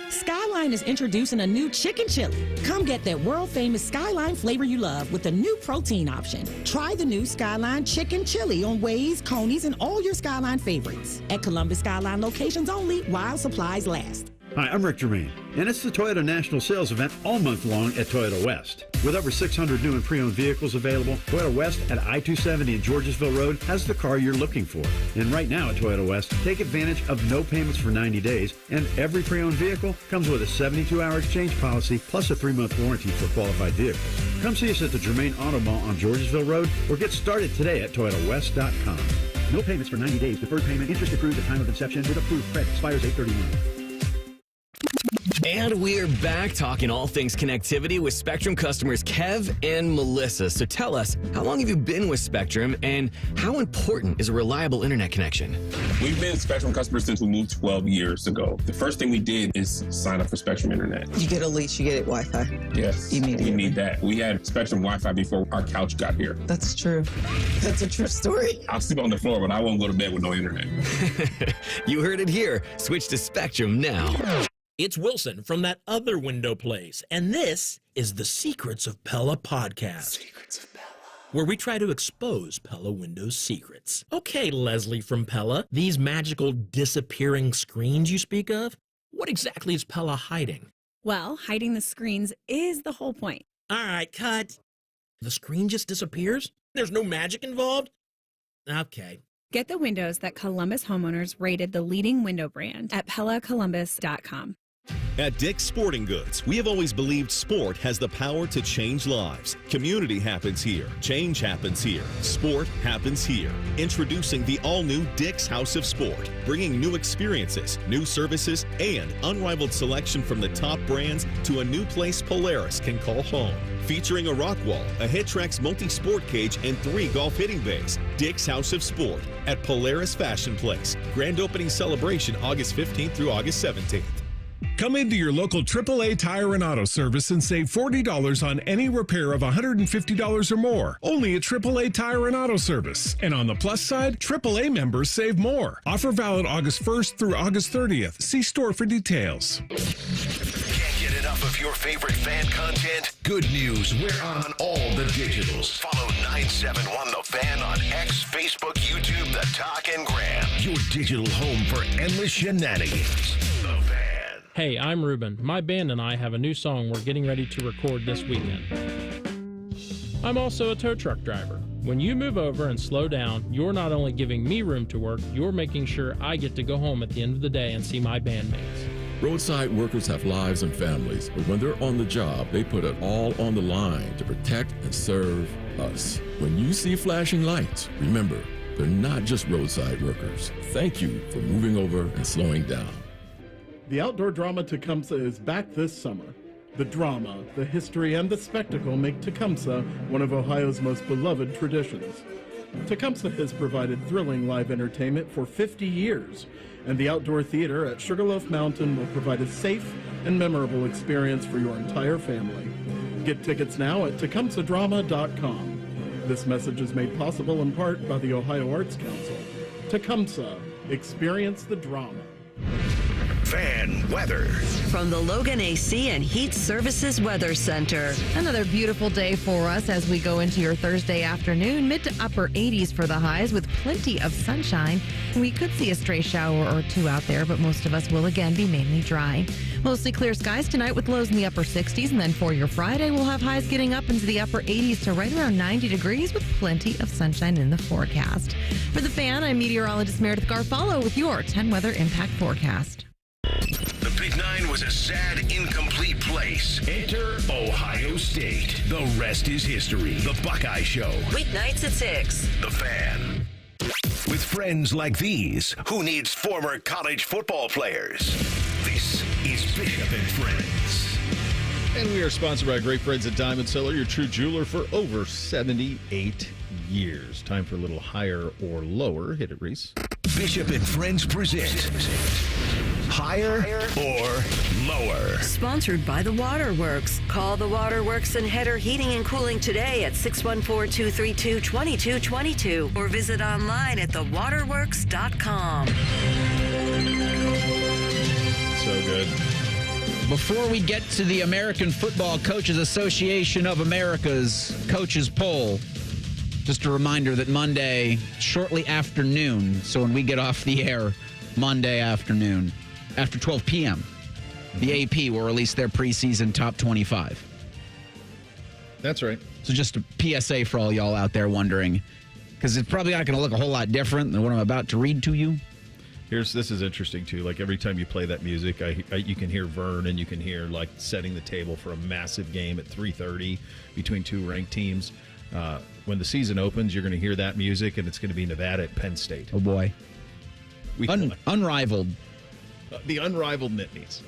Speaker 12: Skyline is introducing a new chicken chili. Come get that world-famous Skyline flavor you love with a new protein option. Try the new Skyline chicken chili on Waze, Coney's, and all your Skyline favorites. At Columbus Skyline locations only while supplies last.
Speaker 13: Hi, I'm Rick Germain, and it's the Toyota National Sales Event all month long at Toyota West. With over 600 new and pre-owned vehicles available, Toyota West at I-270 and Georgesville Road has the car you're looking for. And right now at Toyota West, take advantage of no payments for 90 days, and every pre-owned vehicle comes with a 72-hour exchange policy plus a 3-month warranty for qualified vehicles. Come see us at the Germain Auto Mall on Georgesville Road or get started today at ToyotaWest.com. No payments for 90 days. Deferred payment. Interest accrued at time of inception with approved credit. Expires 8/31.
Speaker 14: And we're back talking all things connectivity with Spectrum customers Kev and Melissa. So tell us, how long have you been with Spectrum and how important is a reliable internet connection?
Speaker 15: We've been Spectrum customers since we moved 12 years ago. The first thing we did is sign up for Spectrum Internet.
Speaker 23: You get a lease, you get Wi-Fi.
Speaker 15: Yes,
Speaker 23: immediately.
Speaker 15: We need that. We had Spectrum Wi-Fi before our couch got here.
Speaker 23: That's true. That's a true story.
Speaker 15: I'll sleep on the floor, but I won't go to bed with no internet.
Speaker 14: You heard it here. Switch to Spectrum now.
Speaker 4: It's Wilson from that other window place, and this is the Secrets of Pella podcast. Secrets of Pella. Where we try to expose Pella Windows secrets. Okay, Leslie from Pella, these magical disappearing screens you speak of, what exactly is Pella hiding?
Speaker 7: Well, hiding the screens is the whole point.
Speaker 4: All right, cut. The screen just disappears? There's no magic involved? Okay.
Speaker 7: Get the windows that Columbus homeowners rated the leading window brand at PellaColumbus.com.
Speaker 11: At Dick's Sporting Goods, we have always believed sport has the power to change lives. Community happens here. Change happens here. Sport happens here. Introducing the all-new Dick's House of Sport, bringing new experiences, new services, and unrivaled selection from the top brands to a new place Polaris can call home. Featuring a rock wall, a Hittrax multi-sport cage, and 3 golf hitting bays. Dick's House of Sport at Polaris Fashion Place. Grand opening celebration August 15th through August 17th.
Speaker 16: Come into your local AAA Tire and Auto Service and save $40 on any repair of $150 or more. Only at AAA Tire and Auto Service. And on the plus side, AAA members save more. Offer valid August 1st through August 30th. See store for details.
Speaker 1: Can't get enough of your favorite fan content? Good news, we're on all the digitals. Follow 971 The Fan on X, Facebook, YouTube, The Talk, and Gram. Your digital home for endless shenanigans. The Fan.
Speaker 17: Hey, I'm Ruben. My band and I have a new song we're getting ready to record this weekend. I'm also a tow truck driver. When you move over and slow down, you're not only giving me room to work, you're making sure I get to go home at the end of the day and see my bandmates.
Speaker 18: Roadside workers have lives and families, but when they're on the job, they put it all on the line to protect and serve us. When you see flashing lights, remember, they're not just roadside workers. Thank you for moving over and slowing down.
Speaker 24: The outdoor drama Tecumseh is back this summer. The drama, the history, and the spectacle make Tecumseh one of Ohio's most beloved traditions. Tecumseh has provided thrilling live entertainment for 50 years, and the outdoor theater at Sugarloaf Mountain will provide a safe and memorable experience for your entire family. Get tickets now at tecumsehdrama.com. This message is made possible in part by the Ohio Arts Council. Tecumseh, experience the drama.
Speaker 1: Fan weather.
Speaker 5: From the Logan AC and Heat Services Weather Center.
Speaker 25: Another beautiful day for us as we go into your Thursday afternoon. Mid to upper 80s for the highs with plenty of sunshine. We could see a stray shower or two out there, but most of us will again be mainly dry. Mostly clear skies tonight with lows in the upper 60s. And then for your Friday, we'll have highs getting up into the upper 80s to right around 90 degrees with plenty of sunshine in the forecast. For the Fan, I'm meteorologist Meredith Garfalo with your 10 weather impact forecast.
Speaker 1: The Big Nine was a sad, incomplete place. Enter Ohio State. The rest is history. The Buckeye Show.
Speaker 5: Weeknights at 6.
Speaker 1: The Fan. With friends like these, who needs former college football players? This is Bishop and Friends.
Speaker 2: And we are sponsored by our great friends at Diamond Seller, your true jeweler for over 78 years. Time for a little higher or lower. Hit it, Reese.
Speaker 1: Bishop and Friends present Higher or Lower.
Speaker 5: Sponsored by the Waterworks. Call the Waterworks and Header Heating and Cooling today at 614-232-2222 or visit online at thewaterworks.com.
Speaker 2: So good.
Speaker 6: Before we get to the American Football Coaches Association of America's Coaches Poll, just a reminder that Monday, shortly after noon, so when we get off the air Monday afternoon, after 12 p.m., the AP will release their preseason top 25.
Speaker 2: That's right.
Speaker 6: So just a PSA for all y'all out there wondering, because it's probably not going to look a whole lot different than what I'm about to read to you.
Speaker 2: This is interesting, too. Like, every time you play that music, you can hear Vern, and you can hear, like, setting the table for a massive game at 3:30 between two ranked teams. When the season opens, you're going to hear that music, and it's going to be Nevada at Penn State.
Speaker 6: Oh, boy. Unrivaled.
Speaker 2: The unrivaled Nittanies.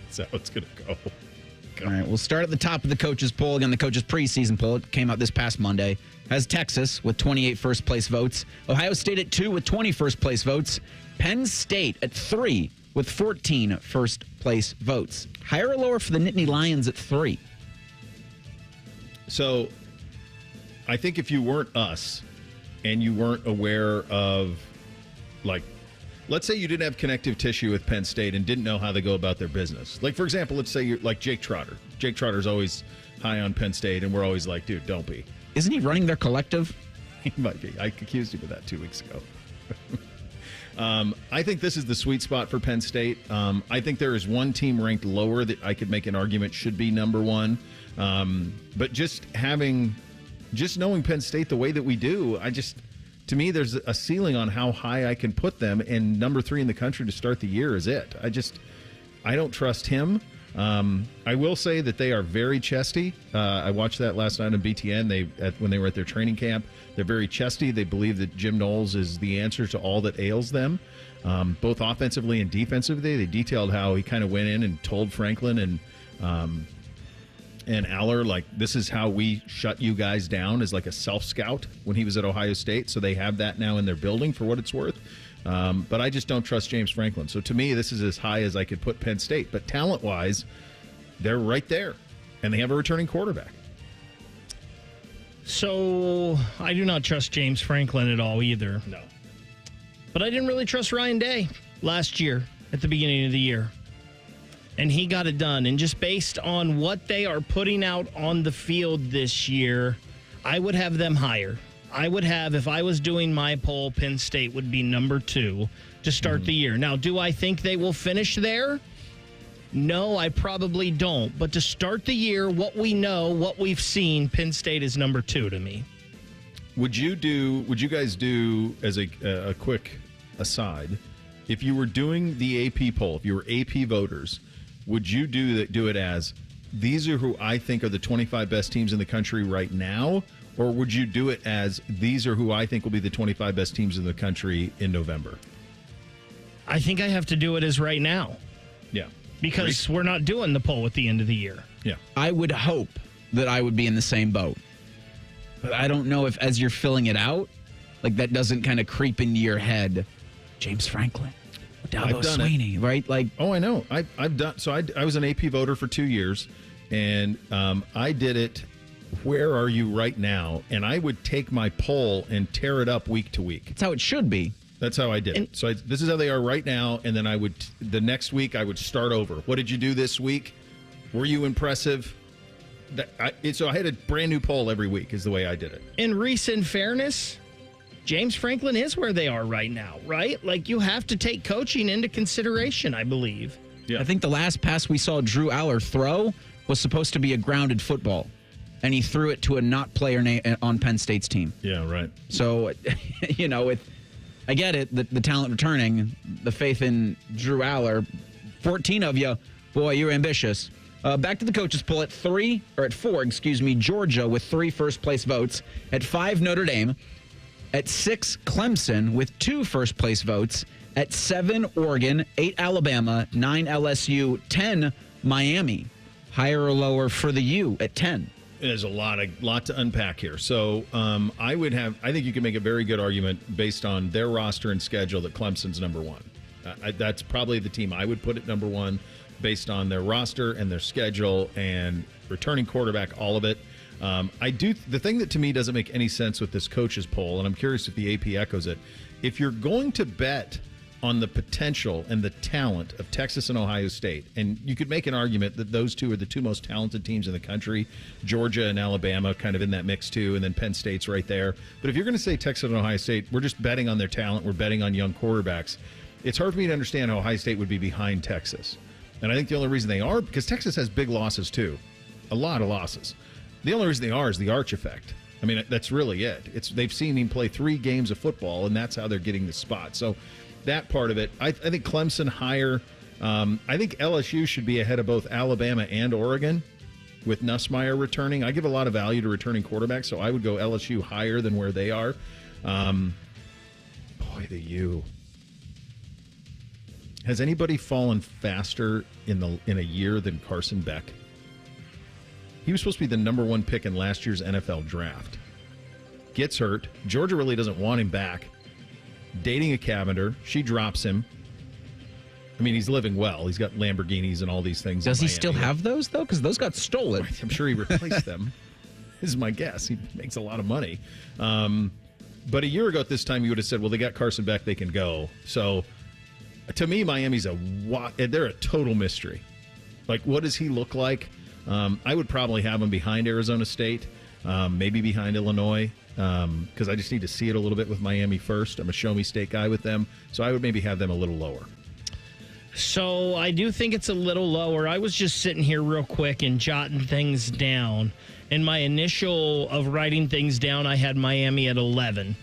Speaker 2: That's how it's going to go.
Speaker 6: All right, we'll start at the top of the coaches poll. Again, the coaches preseason poll. It came out this past Monday. Has Texas with 28 first-place votes. Ohio State at 2 with 20 first-place votes. Penn State at 3 with 14 first-place votes. Higher or lower for the Nittany Lions at 3?
Speaker 2: So, I think if you weren't us and you weren't aware of, like, let's say you didn't have connective tissue with Penn State and didn't know how they go about their business. Like, for example, let's say you're like Jake Trotter. Jake Trotter's always high on Penn State, and we're always like, dude, don't be.
Speaker 6: Isn't he running their collective?
Speaker 2: He might be. I accused him of that 2 weeks ago. I think this is the sweet spot for Penn State. I think there is one team ranked lower that I could make an argument should be number one. But just knowing Penn State the way that we do, to me, there's a ceiling on how high I can put them, and number 3 in the country to start the year is it. I don't trust him. I will say that they are very chesty. I watched that last night on BTN. When they were at their training camp, they're very chesty. They believe that Jim Knowles is the answer to all that ails them, both offensively and defensively. They detailed how he kind of went in and told Franklin and Aller, like, this is how we shut you guys down, as like a self-scout when he was at Ohio State. So they have that now in their building for what it's worth. But I just don't trust James Franklin. So to me, this is as high as I could put Penn State. But talent-wise, they're right there. And they have a returning quarterback.
Speaker 3: So I do not trust James Franklin at all either.
Speaker 2: No.
Speaker 3: But I didn't really trust Ryan Day last year at the beginning of the year. And he got it done. And just based on what they are putting out on the field this year, I would have them higher. I would have, if I was doing my poll, Penn State would be number 2 to start the year. Now, do I think they will finish there? No, I probably don't. But to start the year, what we know, what we've seen, Penn State is number 2 to me.
Speaker 2: Would you guys do, as a quick aside, if you were doing the AP poll, if you were AP voters, would you do it as, these are who I think are the 25 best teams in the country right now? Or would you do it as, these are who I think will be the 25 best teams in the country in November?
Speaker 3: I think I have to do it as right now.
Speaker 2: Yeah.
Speaker 3: Because we're not doing the poll at the end of the year.
Speaker 2: Yeah.
Speaker 6: I would hope that I would be in the same boat. But I don't know if, as you're filling it out, like, that doesn't kind of creep into your head. James Franklin, Dabo Swinney, right? Like,
Speaker 2: oh, I know. I've done. So I was an AP voter for 2 years, and I did it. Where are you right now? And I would take my poll and tear it up week to week.
Speaker 6: That's how it should be.
Speaker 2: That's how I did it. So this is how they are right now, and then the next week I would start over. What did you do this week? Were you impressive? So I had a brand new poll every week is the way I did it.
Speaker 3: In recent fairness, James Franklin is where they are right now, right? Like, you have to take coaching into consideration, I believe.
Speaker 2: Yeah.
Speaker 6: I think the last pass we saw Drew Aller throw was supposed to be a grounded football, and he threw it to a not player on Penn State's team.
Speaker 2: Yeah, right.
Speaker 6: So, I get it, the talent returning, the faith in Drew Aller. 14 of you, boy, you're ambitious. Back to the coaches poll at 4, Georgia with 3 first-place votes. At 5, Notre Dame. At 6, Clemson with 2 first-place votes. At 7, Oregon. 8, Alabama. 9, LSU. 10, Miami. Higher or lower for the U at 10?
Speaker 2: There's a lot to unpack here. So I think you can make a very good argument based on their roster and schedule that Clemson's number 1. That's probably the team I would put at number 1 based on their roster and their schedule and returning quarterback, all of it. The thing that to me doesn't make any sense with this coaches poll, and I'm curious if the AP echoes it, if you're going to bet on the potential and the talent of Texas and Ohio State, and you could make an argument that those two are the 2 most talented teams in the country, Georgia and Alabama kind of in that mix too, and then Penn State's right there. But if you're going to say Texas and Ohio State, we're just betting on their talent, we're betting on young quarterbacks, it's hard for me to understand how Ohio State would be behind Texas. And I think the only reason they are, because Texas has big losses too, a lot of losses. The only reason they are is the Arch effect. I mean, that's really it. They've seen him play 3 games of football, and that's how they're getting the spot. So that part of it, I think Clemson higher. I think LSU should be ahead of both Alabama and Oregon with Nussmeier returning. I give a lot of value to returning quarterbacks, so I would go LSU higher than where they are. Boy, the U. Has anybody fallen faster in a year than Carson Beck? He was supposed to be the number 1 pick in last year's NFL draft. Gets hurt. Georgia really doesn't want him back. Dating a Cavender. She drops him. I mean, he's living well. He's got Lamborghinis and all these things.
Speaker 6: Does he still have those, though? Because those got stolen.
Speaker 2: I'm sure he replaced them. This is my guess. He makes a lot of money. But a year ago at this time, you would have said, well, they got Carson Beck. They can go. So to me, Miami's they're a total mystery. Like, what does he look like? I would probably have him behind Arizona State, maybe behind Illinois, because I just need to see it a little bit with Miami first. I'm a show me state guy with them, so I would maybe have them a little lower.
Speaker 3: So I do think it's a little lower. I was just sitting here real quick and jotting things down. In my initial of writing things down, I had Miami at 11.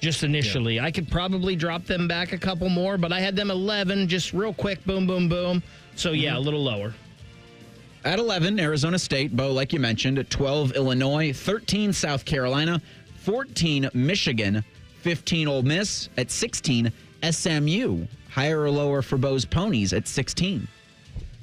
Speaker 3: Just initially. Yeah. I could probably drop them back a couple more, but I had them 11, just real quick, boom, boom, boom. So, yeah, a little lower.
Speaker 6: At 11, Arizona State, Bo, like you mentioned. At 12, Illinois. 13, South Carolina. 14, Michigan. 15, Ole Miss. At 16, SMU. Higher or lower for Bo's Ponies at 16?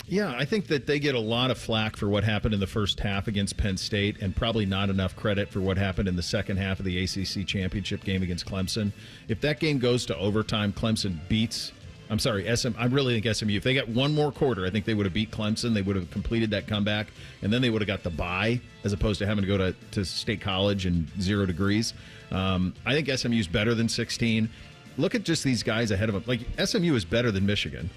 Speaker 2: Yeah, I think that they get a lot of flack for what happened in the first half against Penn State and probably not enough credit for what happened in the second half of the ACC championship game against Clemson. If that game goes to overtime, Clemson beats I really think SMU, if they got one more quarter, I think they would have beat Clemson. They would have completed that comeback, and then they would have got the bye as opposed to having to go to State College in 0 degrees. I think SMU's better than 16. Look at just these guys ahead of them. Like, SMU is better than Michigan.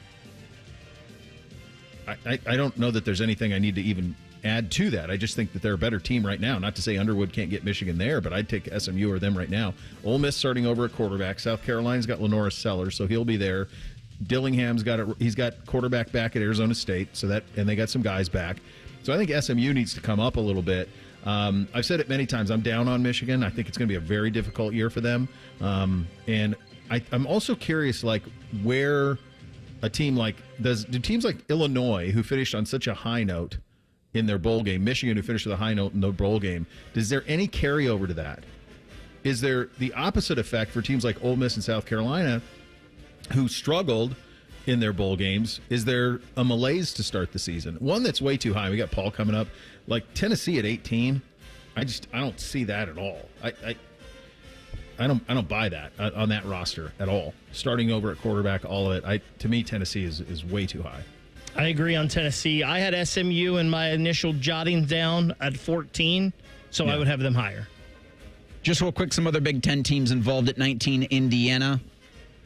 Speaker 2: I don't know that there's anything I need to even add to that. I just think that they're a better team right now. Not to say Underwood can't get Michigan there, but I'd take SMU or them right now. Ole Miss starting over at quarterback. South Carolina's got Lenora Sellers, so he'll be there. Dillingham's he's got quarterback back at Arizona State, and they got some guys back. So I think SMU needs to come up a little bit. I've said it many times. I'm down on Michigan. I think it's going to be a very difficult year for them. And I'm also curious, like, where a team like do teams like Illinois, who finished on such a high note in their bowl game, Michigan, who finished with a high note in their bowl game, is there any carryover to that? Is there the opposite effect for teams like Ole Miss and South Carolina, who struggled in their bowl games? Is there a malaise to start the season? One that's way too high. We got Paul coming up. Like Tennessee at 18, I don't see that at all. I don't buy that on that roster at all. Starting over at quarterback, all of it. To me, Tennessee is way too high.
Speaker 3: I agree on Tennessee. I had SMU in my initial jotting down at 14, so yeah. I would have them higher.
Speaker 6: Just real quick, some other Big Ten teams involved at 19, Indiana.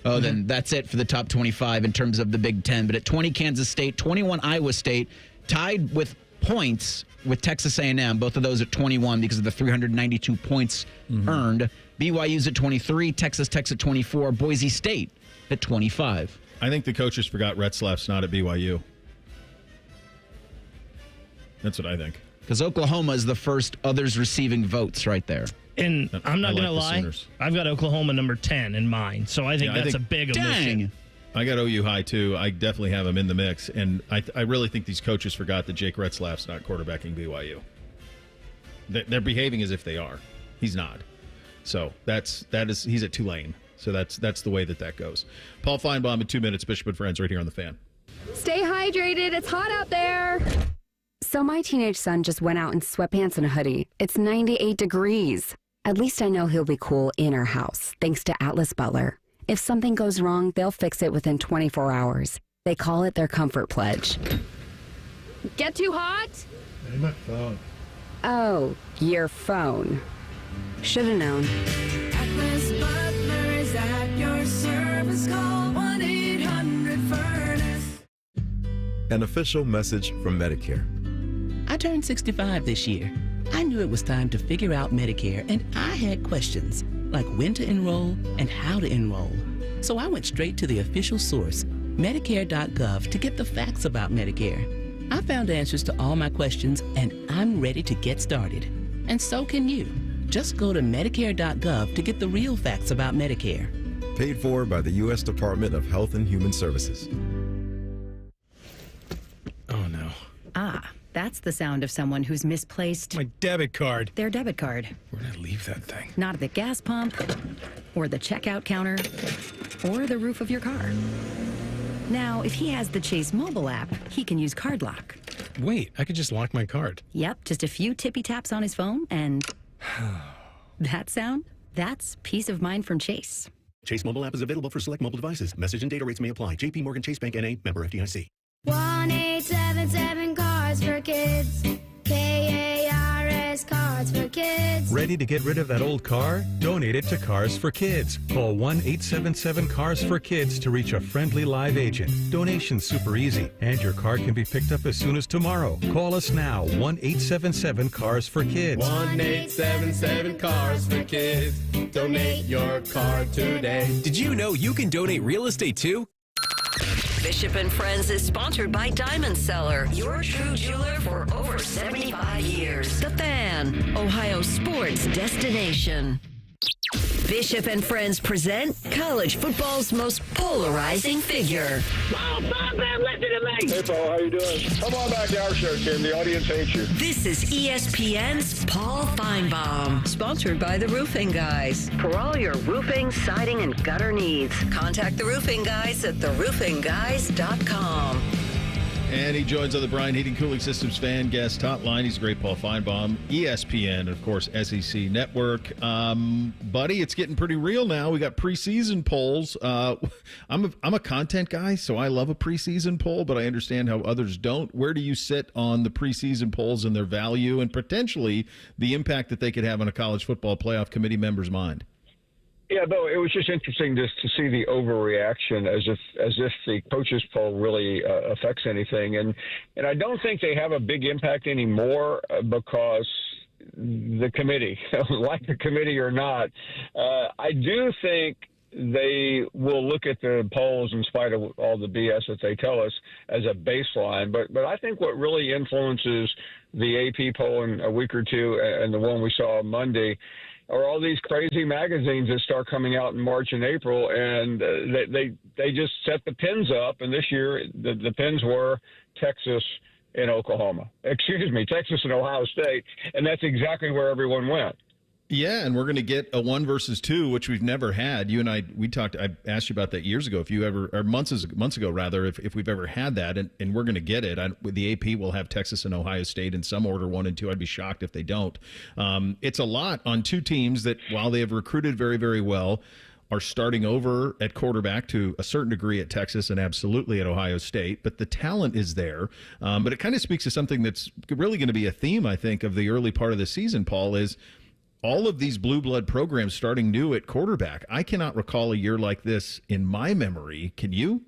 Speaker 6: Oh, then that's it for the top 25 in terms of the Big Ten. But at 20, Kansas State, 21, Iowa State, tied with points with Texas A&M. Both of those at 21 because of the 392 points earned. BYU's at 23, Texas Tech's at 24, Boise State at 25.
Speaker 2: I think the coaches forgot Retzlaff's not at BYU. That's what I think.
Speaker 6: Because Oklahoma is the first others receiving votes right there.
Speaker 3: And I'm not going to lie, I've got Oklahoma number 10 in mind, so I think that's a big omission.
Speaker 2: I got OU high, too. I definitely have him in the mix, and I really think these coaches forgot that Jake Retzlaff's not quarterbacking BYU. They're behaving as if they are. He's not. So he's at Tulane. So that's the way that goes. Paul Finebaum in 2 minutes, Bishop and Friends, right here on The Fan.
Speaker 8: Stay hydrated. It's hot out there. So my teenage son just went out in sweatpants and a hoodie. It's 98 degrees. At least I know he'll be cool in our house, thanks to Atlas Butler. If something goes wrong, they'll fix it within 24 hours. They call it their comfort pledge. Get too hot?
Speaker 24: Hey, my phone.
Speaker 8: Oh, your phone. Should have known.
Speaker 19: Atlas Butler is at your service. Call 1-800-FURNACE.
Speaker 20: An official message from Medicare.
Speaker 21: I turned 65 this year. I knew it was time to figure out Medicare, and I had questions, like when to enroll and how to enroll. So I went straight to the official source, Medicare.gov, to get the facts about Medicare. I found answers to all my questions, and I'm ready to get started. And so can you. Just go to Medicare.gov to get the real facts about Medicare.
Speaker 20: Paid for by the U.S. Department of Health and Human Services.
Speaker 22: Oh, no.
Speaker 26: That's the sound of someone who's misplaced
Speaker 22: my debit card.
Speaker 26: Their debit card.
Speaker 22: Where did I leave that thing?
Speaker 26: Not at the gas pump, or the checkout counter, or the roof of your car. Now, if he has the Chase mobile app, he can use Card Lock.
Speaker 22: Wait, I could just lock my card.
Speaker 26: Yep, just a few tippy taps on his phone, and that sound, that's peace of mind from Chase.
Speaker 27: Chase mobile app is available for select mobile devices. Message and data rates may apply. JP Morgan Chase Bank N.A. member FDIC.
Speaker 19: 1-877 Cards for Kids. KARS Cards for Kids.
Speaker 9: ready to get rid of that old car? Donate it to Cars for Kids. Call 1-877-CARS-FOR-KIDS to reach a friendly live agent. Donation's super easy, and your car can be picked up as soon as tomorrow. Call us now, 1-877-CARS-FOR-KIDS.
Speaker 10: 1-877-CARS-FOR-KIDS. Donate your car today.
Speaker 12: Did you know you can donate real estate too?
Speaker 5: Bishop and Friends is sponsored by Diamond Seller, your true jeweler for over 75 years. The Fan, Ohio sports destination. Bishop and Friends present college football's most polarizing figure.
Speaker 13: Listen to me. Hey, Paul, how you doing? Come on back to our show, Tim. The audience hates you.
Speaker 5: This is ESPN's Paul Finebaum, sponsored by the Roofing Guys. For all your roofing, siding, and gutter needs, contact the Roofing Guys at theroofingguys.com.
Speaker 2: And he joins on the Bryan Heating Cooling Systems fan guest hotline. He's great Paul Finebaum, ESPN, and of course, SEC Network. Buddy, it's getting pretty real now. We got preseason polls. I'm a content guy, so I love a preseason poll, but I understand how others don't. Where do you sit on the preseason polls and their value and potentially the impact that they could have on a college football playoff committee member's mind?
Speaker 13: Yeah, though it was just interesting just to see the overreaction as if the coaches poll really affects anything, and I don't think they have a big impact anymore because the committee, like the committee or not, I do think they will look at the polls in spite of all the BS that they tell us as a baseline. But I think what really influences the AP poll in a week or two and the one we saw on Monday are all these crazy magazines that start coming out in March and April, and they just set the pins up. And this year, the pins were Texas and Oklahoma. Texas and Ohio State, and that's exactly where everyone went.
Speaker 2: Yeah, and we're going to get a 1 versus 2, which we've never had. You and I talked. I asked you about that years ago. If you ever, or months ago rather, if we've ever had that, and we're going to get it. The AP will have Texas and Ohio State in some order, 1 and 2. I'd be shocked if they don't. It's a lot on two teams that, while they have recruited very, very well, are starting over at quarterback to a certain degree at Texas and absolutely at Ohio State. But the talent is there. But it kind of speaks to something that's really going to be a theme, I think, of the early part of the season, Paul, is all of these blue blood programs starting new at quarterback. I cannot recall a year like this in my memory. Can you?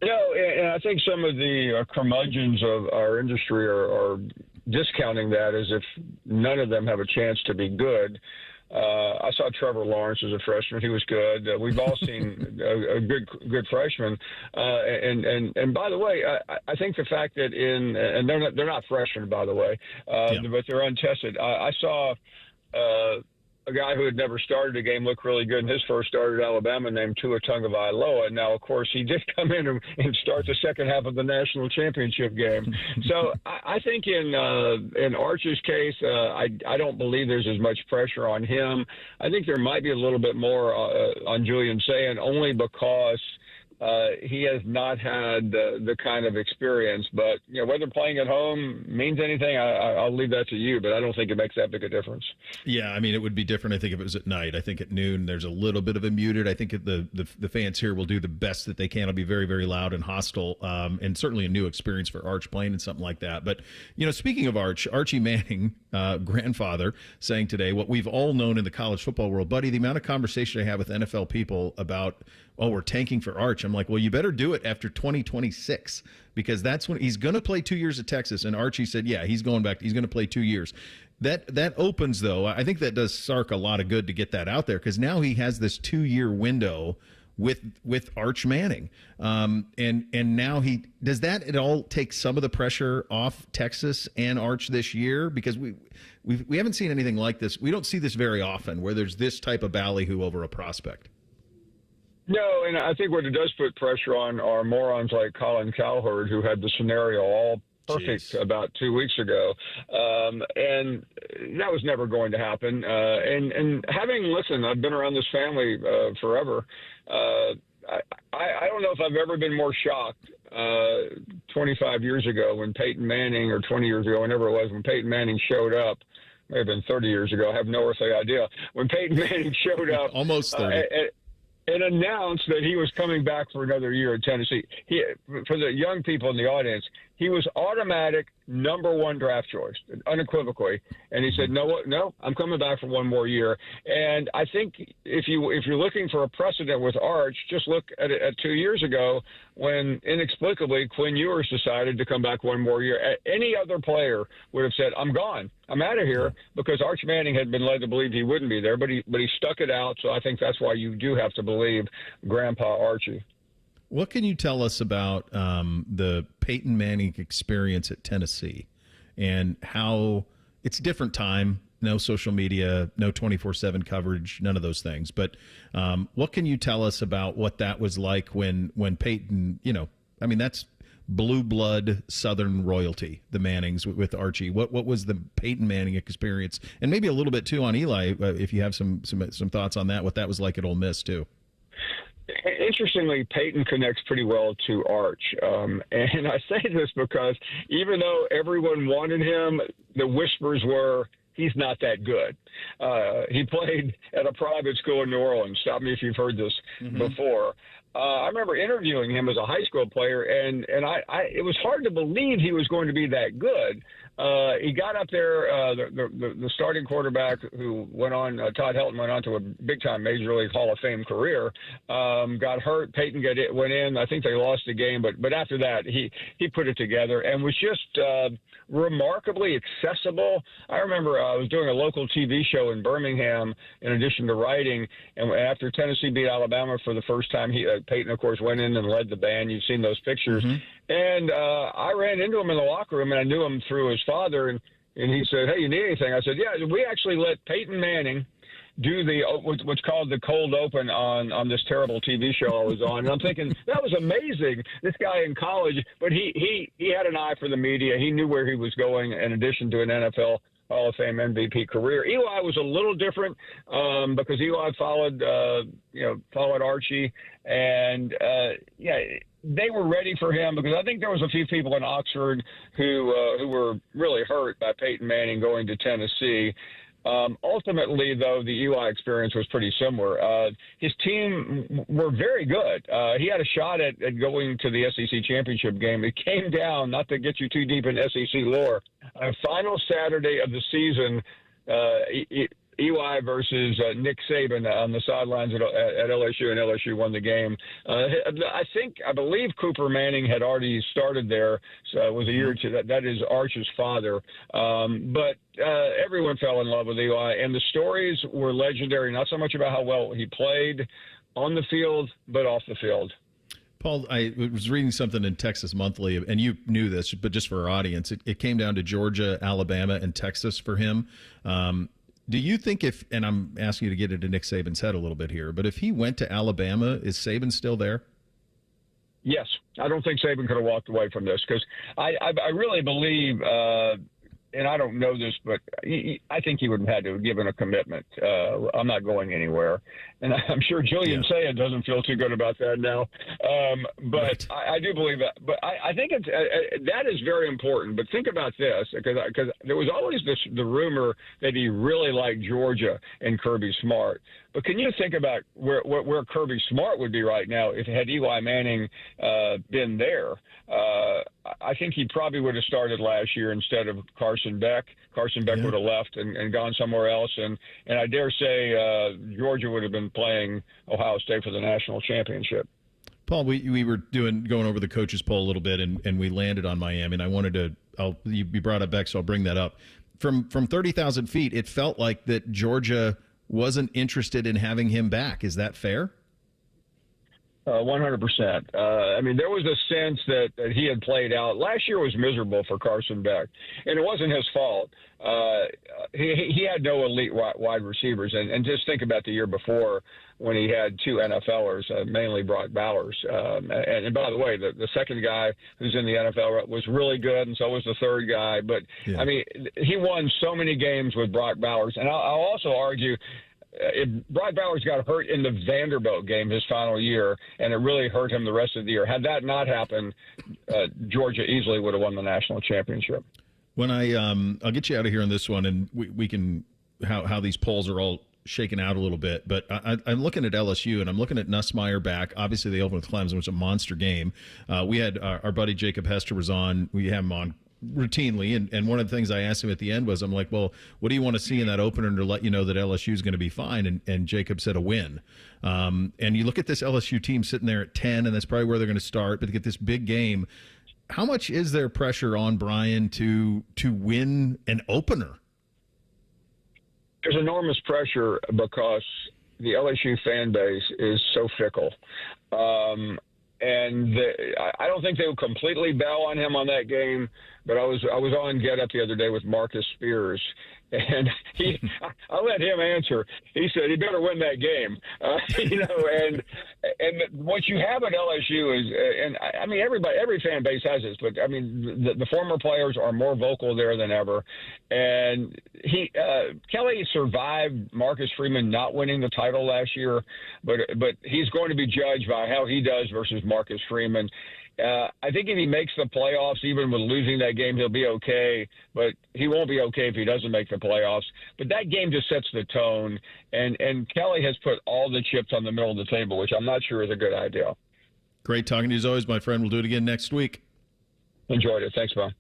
Speaker 13: No, and I think some of the curmudgeons of our industry are discounting that as if none of them have a chance to be good. I saw Trevor Lawrence as a freshman. He was good. We've all seen a good freshman. And by the way, I think the fact that and they're not freshmen, by the way, but they're untested. I saw a guy who had never started a game looked really good in his first start at Alabama named Tua Tagovailoa. Now, of course, he did come in and start the second half of the national championship game. So I think in Arch's case, I don't believe there's as much pressure on him. I think there might be a little bit more on Julian Sayin only because he has not had the kind of experience. But whether playing at home means anything, I'll leave that to you. But I don't think it makes that big a difference.
Speaker 2: Yeah, I mean, it would be different, I think, if it was at night. I think at noon there's a little bit of a muted. I think the fans here will do the best that they can. It'll be very, very loud and hostile, and certainly a new experience for Arch playing in something like that. But, speaking of Arch, Archie Manning, grandfather, saying today what we've all known in the college football world. Buddy, the amount of conversation I have with NFL people about, we're tanking for Arch. I'm like, well, you better do it after 2026 because that's when he's going to play 2 years at Texas. And Archie said, yeah, he's going back. He's going to play 2 years. That opens, though. I think that does Sark a lot of good to get that out there because now he has this 2-year window with Arch Manning. And now does that at all take some of the pressure off Texas and Arch this year? Because we haven't seen anything like this. We don't see this very often where there's this type of ballyhoo over a prospect.
Speaker 13: No, and I think what it does put pressure on are morons like Colin Cowherd, who had the scenario all perfect about 2 weeks ago. And that was never going to happen. And listen, I've been around this family forever. I don't know if I've ever been more shocked 25 years ago when Peyton Manning, or 20 years ago, whenever it was, when Peyton Manning showed up. May have been 30 years ago. I have no earthly idea. When Peyton Manning showed up.
Speaker 2: Almost 30.
Speaker 13: And announced that he was coming back for another year at Tennessee. For the young people in the audience, he was automatic number one draft choice, unequivocally. And he said, no, I'm coming back for one more year. And I think if you're looking for a precedent with Arch, just look at 2 years ago when inexplicably Quinn Ewers decided to come back one more year. Any other player would have said, I'm gone. I'm out of here, because Arch Manning had been led to believe he wouldn't be there, but he stuck it out. So I think that's why you do have to believe Grandpa Archie.
Speaker 2: What can you tell us about the Peyton Manning experience at Tennessee and how it's a different time, no social media, no 24/7 coverage, none of those things. But what can you tell us about what that was like when Peyton, that's blue blood Southern royalty, the Mannings with Archie. What was the Peyton Manning experience? And maybe a little bit too on Eli, if you have some thoughts on that, what that was like at Ole Miss too.
Speaker 13: Interestingly, Peyton connects pretty well to Arch. And I say this because even though everyone wanted him, the whispers were, he's not that good. He played at a private school in New Orleans. Stop me if you've heard this before. I remember interviewing him as a high school player, and it was hard to believe he was going to be that good. He got up there, the starting quarterback who went on, Todd Helton went on to a big-time Major League Hall of Fame career, got hurt. Peyton went in. I think they lost the game, but after that, he put it together and was just remarkably accessible. I remember I was doing a local TV show in Birmingham in addition to writing, and after Tennessee beat Alabama for the first time, Peyton, of course, went in and led the band. You've seen those pictures. And I ran into him in the locker room, and I knew him through his father, and he said, hey, you need anything? I said, yeah, we actually let Peyton Manning do what's called the cold open on this terrible TV show I was on. And I'm thinking, that was amazing. This guy in college, but he had an eye for the media. He knew where he was going in addition to an NFL Hall of Fame MVP career. Eli was a little different because Eli followed Archie, and they were ready for him because I think there was a few people in Oxford who were really hurt by Peyton Manning going to Tennessee. Ultimately, though, the Eli experience was pretty similar. His team were very good. He had a shot at going to the SEC championship game. It came down, not to get you too deep in SEC lore, final Saturday of the season, Eli versus Nick Saban on the sidelines at LSU, and LSU won the game. I believe Cooper Manning had already started there, so it was a year or two. That is Arch's father. But everyone fell in love with Eli, and the stories were legendary, not so much about how well he played on the field, but off the field.
Speaker 2: Paul, I was reading something in Texas Monthly, and you knew this, but just for our audience, it came down to Georgia, Alabama, and Texas for him. Do you think and I'm asking you to get into Nick Saban's head a little bit here, but if he went to Alabama, is Saban still there?
Speaker 13: Yes. I don't think Saban could have walked away from this because I really believe, and I don't know this, but I think he would have had to have given a commitment. I'm not going anywhere. And I'm sure Julian Sayah doesn't feel too good about that now. But right. I do believe that. But I think that is very important. But think about this, because there was always the rumor that he really liked Georgia and Kirby Smart. But can you think about where Kirby Smart would be right now if had Eli Manning been there? I think he probably would have started last year instead of Carson Beck. Carson Beck would have left and gone somewhere else. And I dare say Georgia would have been playing Ohio State for the national championship.
Speaker 2: Paul, we were going over the coaches poll a little bit, and we landed on Miami. And I wanted to you brought up Beck, so I'll bring that up. From 30,000 feet, it felt like that Georgia wasn't interested in having him back. Is that fair?
Speaker 13: 100%. I mean, there was a sense that he had played out. Last year was miserable for Carson Beck, and it wasn't his fault. He had no elite wide receivers, and just think about the year before when he had two NFLers, mainly Brock Bowers. And by the way, the second guy who's in the NFL was really good, and so was the third guy. But, I mean, he won so many games with Brock Bowers. And I'll also argue if Brock Bowers got hurt in the Vanderbilt game his final year, and it really hurt him the rest of the year. Had that not happened, Georgia easily would have won the national championship.
Speaker 2: When I'll get you out of here on this one, and we can how these polls are all shaken out a little bit. But I'm looking at LSU, and I'm looking at Nussmeier back. Obviously, they opened with Clemson, which was a monster game. We had our buddy Jacob Hester was on. We have him on routinely, and one of the things I asked him at the end was, I'm like, well, what do you want to see in that opener to let you know that LSU is going to be fine? And Jacob said a win. And you look at this LSU team sitting there at 10, and that's probably where they're going to start, but to get this big game, how much is there pressure on Brian to win an opener?
Speaker 13: There's enormous pressure because the LSU fan base is so fickle. And I don't think they would completely bow on him on that game, but I was on Get Up the other day with Marcus Spears, and I let him answer. He said he better win that game, and what you have at LSU is, and I mean every fan base has this, but I mean the former players are more vocal there than ever, and Kelly survived Marcus Freeman not winning the title last year, but he's going to be judged by how he does versus Marcus Freeman. I think if he makes the playoffs, even with losing that game, he'll be okay. But he won't be okay if he doesn't make the playoffs. But that game just sets the tone. And Kelly has put all the chips on the middle of the table, which I'm not sure is a good idea.
Speaker 2: Great talking to you as always, my friend. We'll do it again next week.
Speaker 13: Enjoyed it. Thanks, Bob.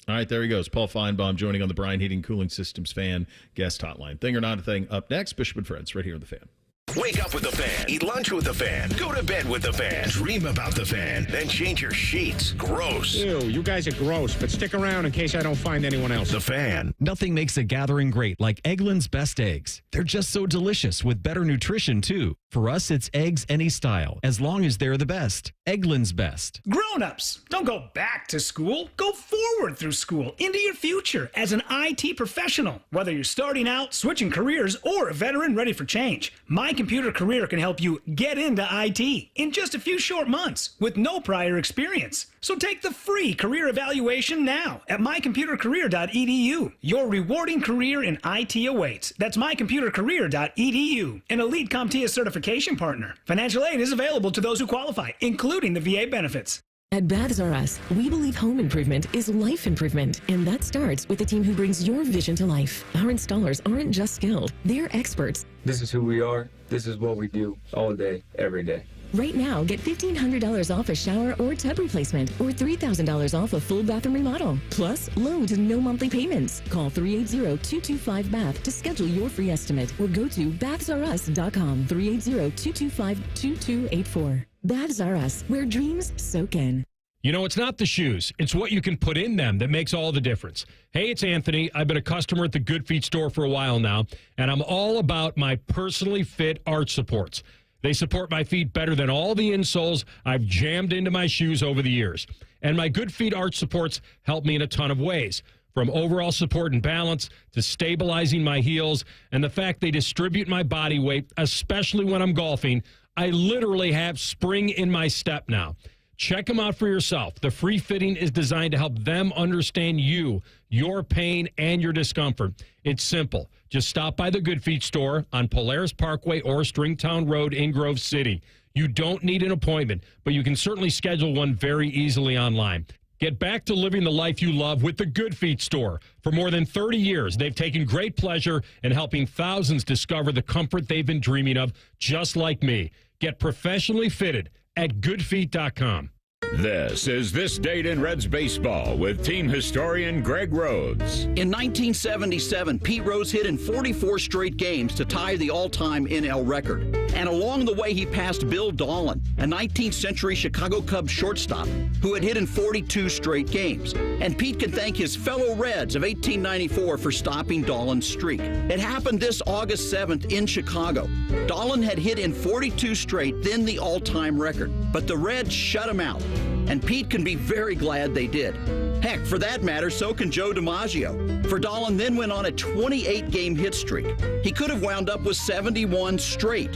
Speaker 2: All right, there he goes. Paul Finebaum joining on the Brian Heating Cooling Systems Fan Guest Hotline. Thing or not a thing. Up next, Bishop and Friends, right here on The Fan.
Speaker 1: Wake up with the Fan. Eat lunch with the Fan. Go to bed with the Fan. Dream about the Fan. Then change your sheets. Gross.
Speaker 4: Ew, you guys are gross, but stick around in case I don't find anyone else.
Speaker 1: The Fan.
Speaker 12: Nothing makes a gathering great like Eggland's Best Eggs. They're just so delicious with better nutrition, too. For us, it's eggs any style, as long as they're the best. Eggland's Best.
Speaker 7: Grown-ups, don't go back to school. Go forward through school into your future as an IT professional. Whether you're starting out, switching careers, or a veteran ready for change, My Computer Career can help you get into IT in just a few short months with no prior experience. So take the free career evaluation now at mycomputercareer.edu. Your rewarding career in IT awaits. That's mycomputercareer.edu. An elite CompTIA certification partner. Financial aid is available to those who qualify, including the VA benefits.
Speaker 11: At Baths R Us, we believe home improvement is life improvement, and that starts with the team who brings your vision to life. Our installers aren't just skilled, they're experts.
Speaker 14: This is who we are. This is what we do all day, every day.
Speaker 11: Right now, get $1,500 off a shower or tub replacement, or $3,000 off a full bathroom remodel. Plus, low to no monthly payments. Call 380-225-BATH to schedule your free estimate, or go to bathsrus.com. 380-225-2284. Baths R Us, where dreams soak in.
Speaker 15: You know, it's not the shoes. It's what you can put in them that makes all the difference. Hey, it's Anthony. I've been a customer at the Good Feet store for a while now, and I'm all about my personally fit arch supports. They support my feet better than all the insoles I've jammed into my shoes over the years. And my Good Feet arch supports help me in a ton of ways, from overall support and balance to stabilizing my heels, and the fact they distribute my body weight, especially when I'm golfing. I literally have spring in my step now. Check them out for yourself. The free fitting is designed to help them understand you, your pain, and your discomfort. It's simple. Just stop by the Good Feet store on Polaris Parkway or Stringtown Road in Grove City. You don't need an appointment, but you can certainly schedule one very easily online. Get back to living the life you love with the Good Feet store. For more than 30 years, they've taken great pleasure in helping thousands discover the comfort they've been dreaming of, just like me. Get professionally fitted at goodfeet.com.
Speaker 16: This is This Date in Reds Baseball with team historian Greg Rhodes.
Speaker 23: In 1977, Pete Rose hit in 44 straight games to tie the all-time NL record. And along the way, he passed Bill Dolan, a 19th century Chicago Cubs shortstop who had hit in 42 straight games. And Pete can thank his fellow Reds of 1894 for stopping Dolan's streak. It happened this August 7th in Chicago. Dolan had hit in 42 straight, then the all-time record. But the Reds shut him out. And Pete can be very glad they did. Heck, for that matter, so can Joe DiMaggio. For Dolan then went on a 28-game hit streak. He could have wound up with 71 straight,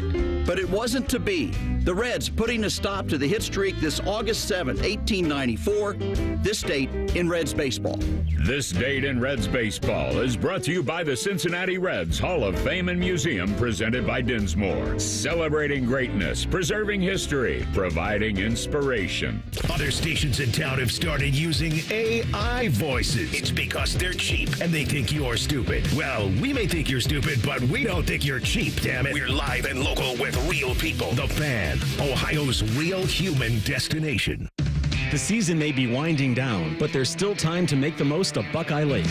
Speaker 23: but it wasn't to be. The Reds putting a stop to the hit streak this August 7th, 1894. This date in Reds baseball.
Speaker 16: This Date in Reds Baseball is brought to you by the Cincinnati Reds Hall of Fame and Museum, presented by Dinsmore. Celebrating greatness, preserving history, providing inspiration.
Speaker 1: Other stations in town have started using AI voices. It's because they're cheap and they think you're stupid. Well, we may think you're stupid, but we don't think you're cheap, damn it. We're live and local with real people. The Fan, Ohio's real human destination.
Speaker 12: The season may be winding down, but there's still time to make the most of Buckeye Lake.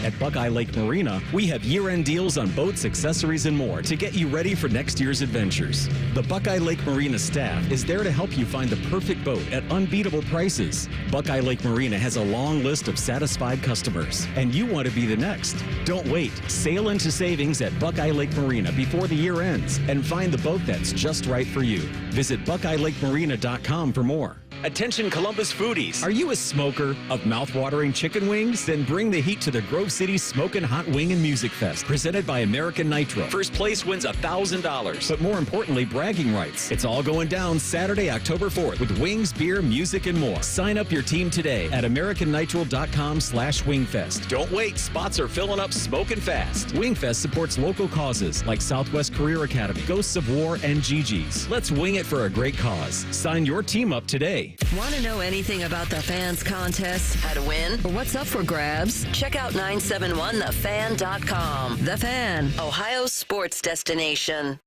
Speaker 12: At Buckeye Lake Marina, we have year-end deals on boats, accessories, and more to get you ready for next year's adventures. The Buckeye Lake Marina staff is there to help you find the perfect boat at unbeatable prices. Buckeye Lake Marina has a long list of satisfied customers, and you want to be the next. Don't wait. Sail into savings at Buckeye Lake Marina before the year ends and find the boat that's just right for you. Visit BuckeyeLakeMarina.com for more. Attention Columbus foodies. Are you a smoker of mouth-watering chicken wings? Then bring the heat to the Grove City Smokin' Hot Wing and Music Fest, presented by American Nitro. First place wins $1,000, but more importantly, bragging rights. It's all going down Saturday, October 4th with wings, beer, music, and more. Sign up your team today at AmericanNitro.com/Wingfest. Don't wait. Spots are filling up smoking fast. Wingfest supports local causes like Southwest Career Academy, Ghosts of War, and Gigi's. Let's wing it for a great cause. Sign your team up today.
Speaker 5: Want to know anything about the Fans contest, how to win, or what's up for grabs? Check out 971thefan.com. The Fan, Ohio's sports destination.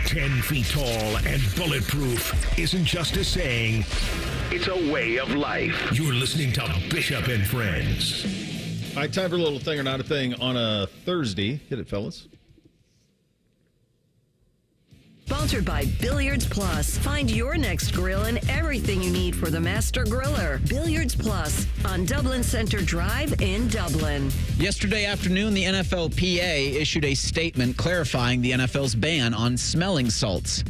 Speaker 1: 10 feet tall and bulletproof isn't just a saying, it's a way of life. You're listening to Bishop and Friends.
Speaker 2: All right, time for a little thing or not a thing on a Thursday. Hit it, fellas.
Speaker 5: Sponsored by Billiards Plus. Find your next grill and everything you need for the master griller. Billiards Plus on Dublin Center Drive in Dublin.
Speaker 3: Yesterday afternoon, the NFLPA issued a statement clarifying the NFL's ban on smelling salts.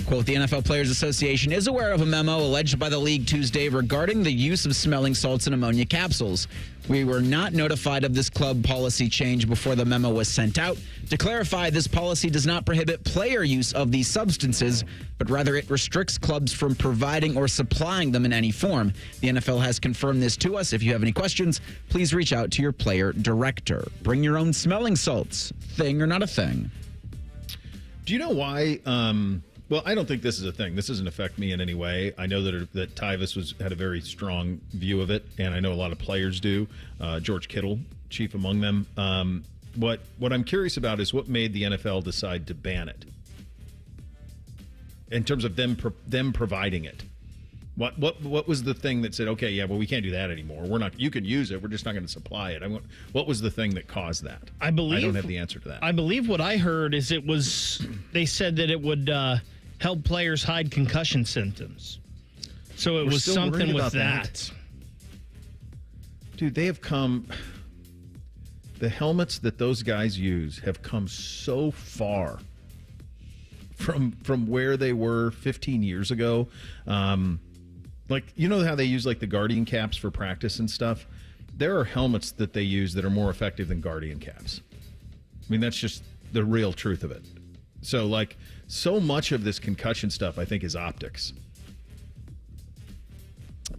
Speaker 3: Quote, the NFL Players Association is aware of a memo alleged by the league Tuesday regarding the use of smelling salts in ammonia capsules. We were not notified of this club policy change before the memo was sent out. To clarify, this policy does not prohibit player use of these substances, but rather it restricts clubs from providing or supplying them in any form. The NFL has confirmed this to us. If you have any questions, please reach out to your player director. Bring your own smelling salts. Thing or not a thing?
Speaker 2: Do you know why? Well, I don't think this is a thing. This doesn't affect me in any way. I know that Tyvus had a very strong view of it, and I know a lot of players do. George Kittle, chief among them. What I'm curious about is what made the NFL decide to ban it in terms of them providing it. What was the thing that said, okay, yeah, well, we can't do that anymore. We're not. You can use it. We're just not going to supply it. What was the thing that caused that?
Speaker 6: I don't
Speaker 2: have the answer to that.
Speaker 6: I believe what I heard is they said that it would help players hide concussion symptoms. So it was something with that.
Speaker 2: Dude, they have come. The helmets that those guys use have come so far from where they were 15 years ago. Like, you know how they use like the Guardian caps for practice and stuff? There are helmets that they use that are more effective than Guardian caps. I mean, that's just the real truth of it. So, like, so much of this concussion stuff, I think, is optics.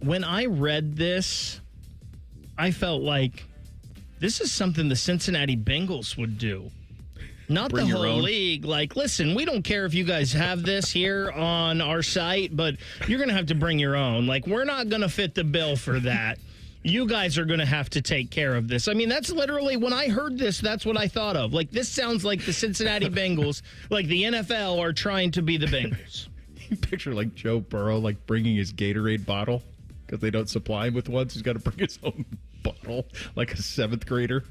Speaker 6: When I read this, I felt like this is something the Cincinnati Bengals would do. Not the whole league. Like, listen, we don't care if you guys have this here on our site, but you're going to have to bring your own. Like, we're not going to fit the bill for that. You guys are going to have to take care of this. I mean, that's literally, when I heard this, that's what I thought of. Like, this sounds like the Cincinnati Bengals, like the NFL are trying to be the Bengals.
Speaker 2: You picture, like, Joe Burrow, like, bringing his Gatorade bottle because they don't supply him with one, so he's got to bring his own bottle like a 7th grader.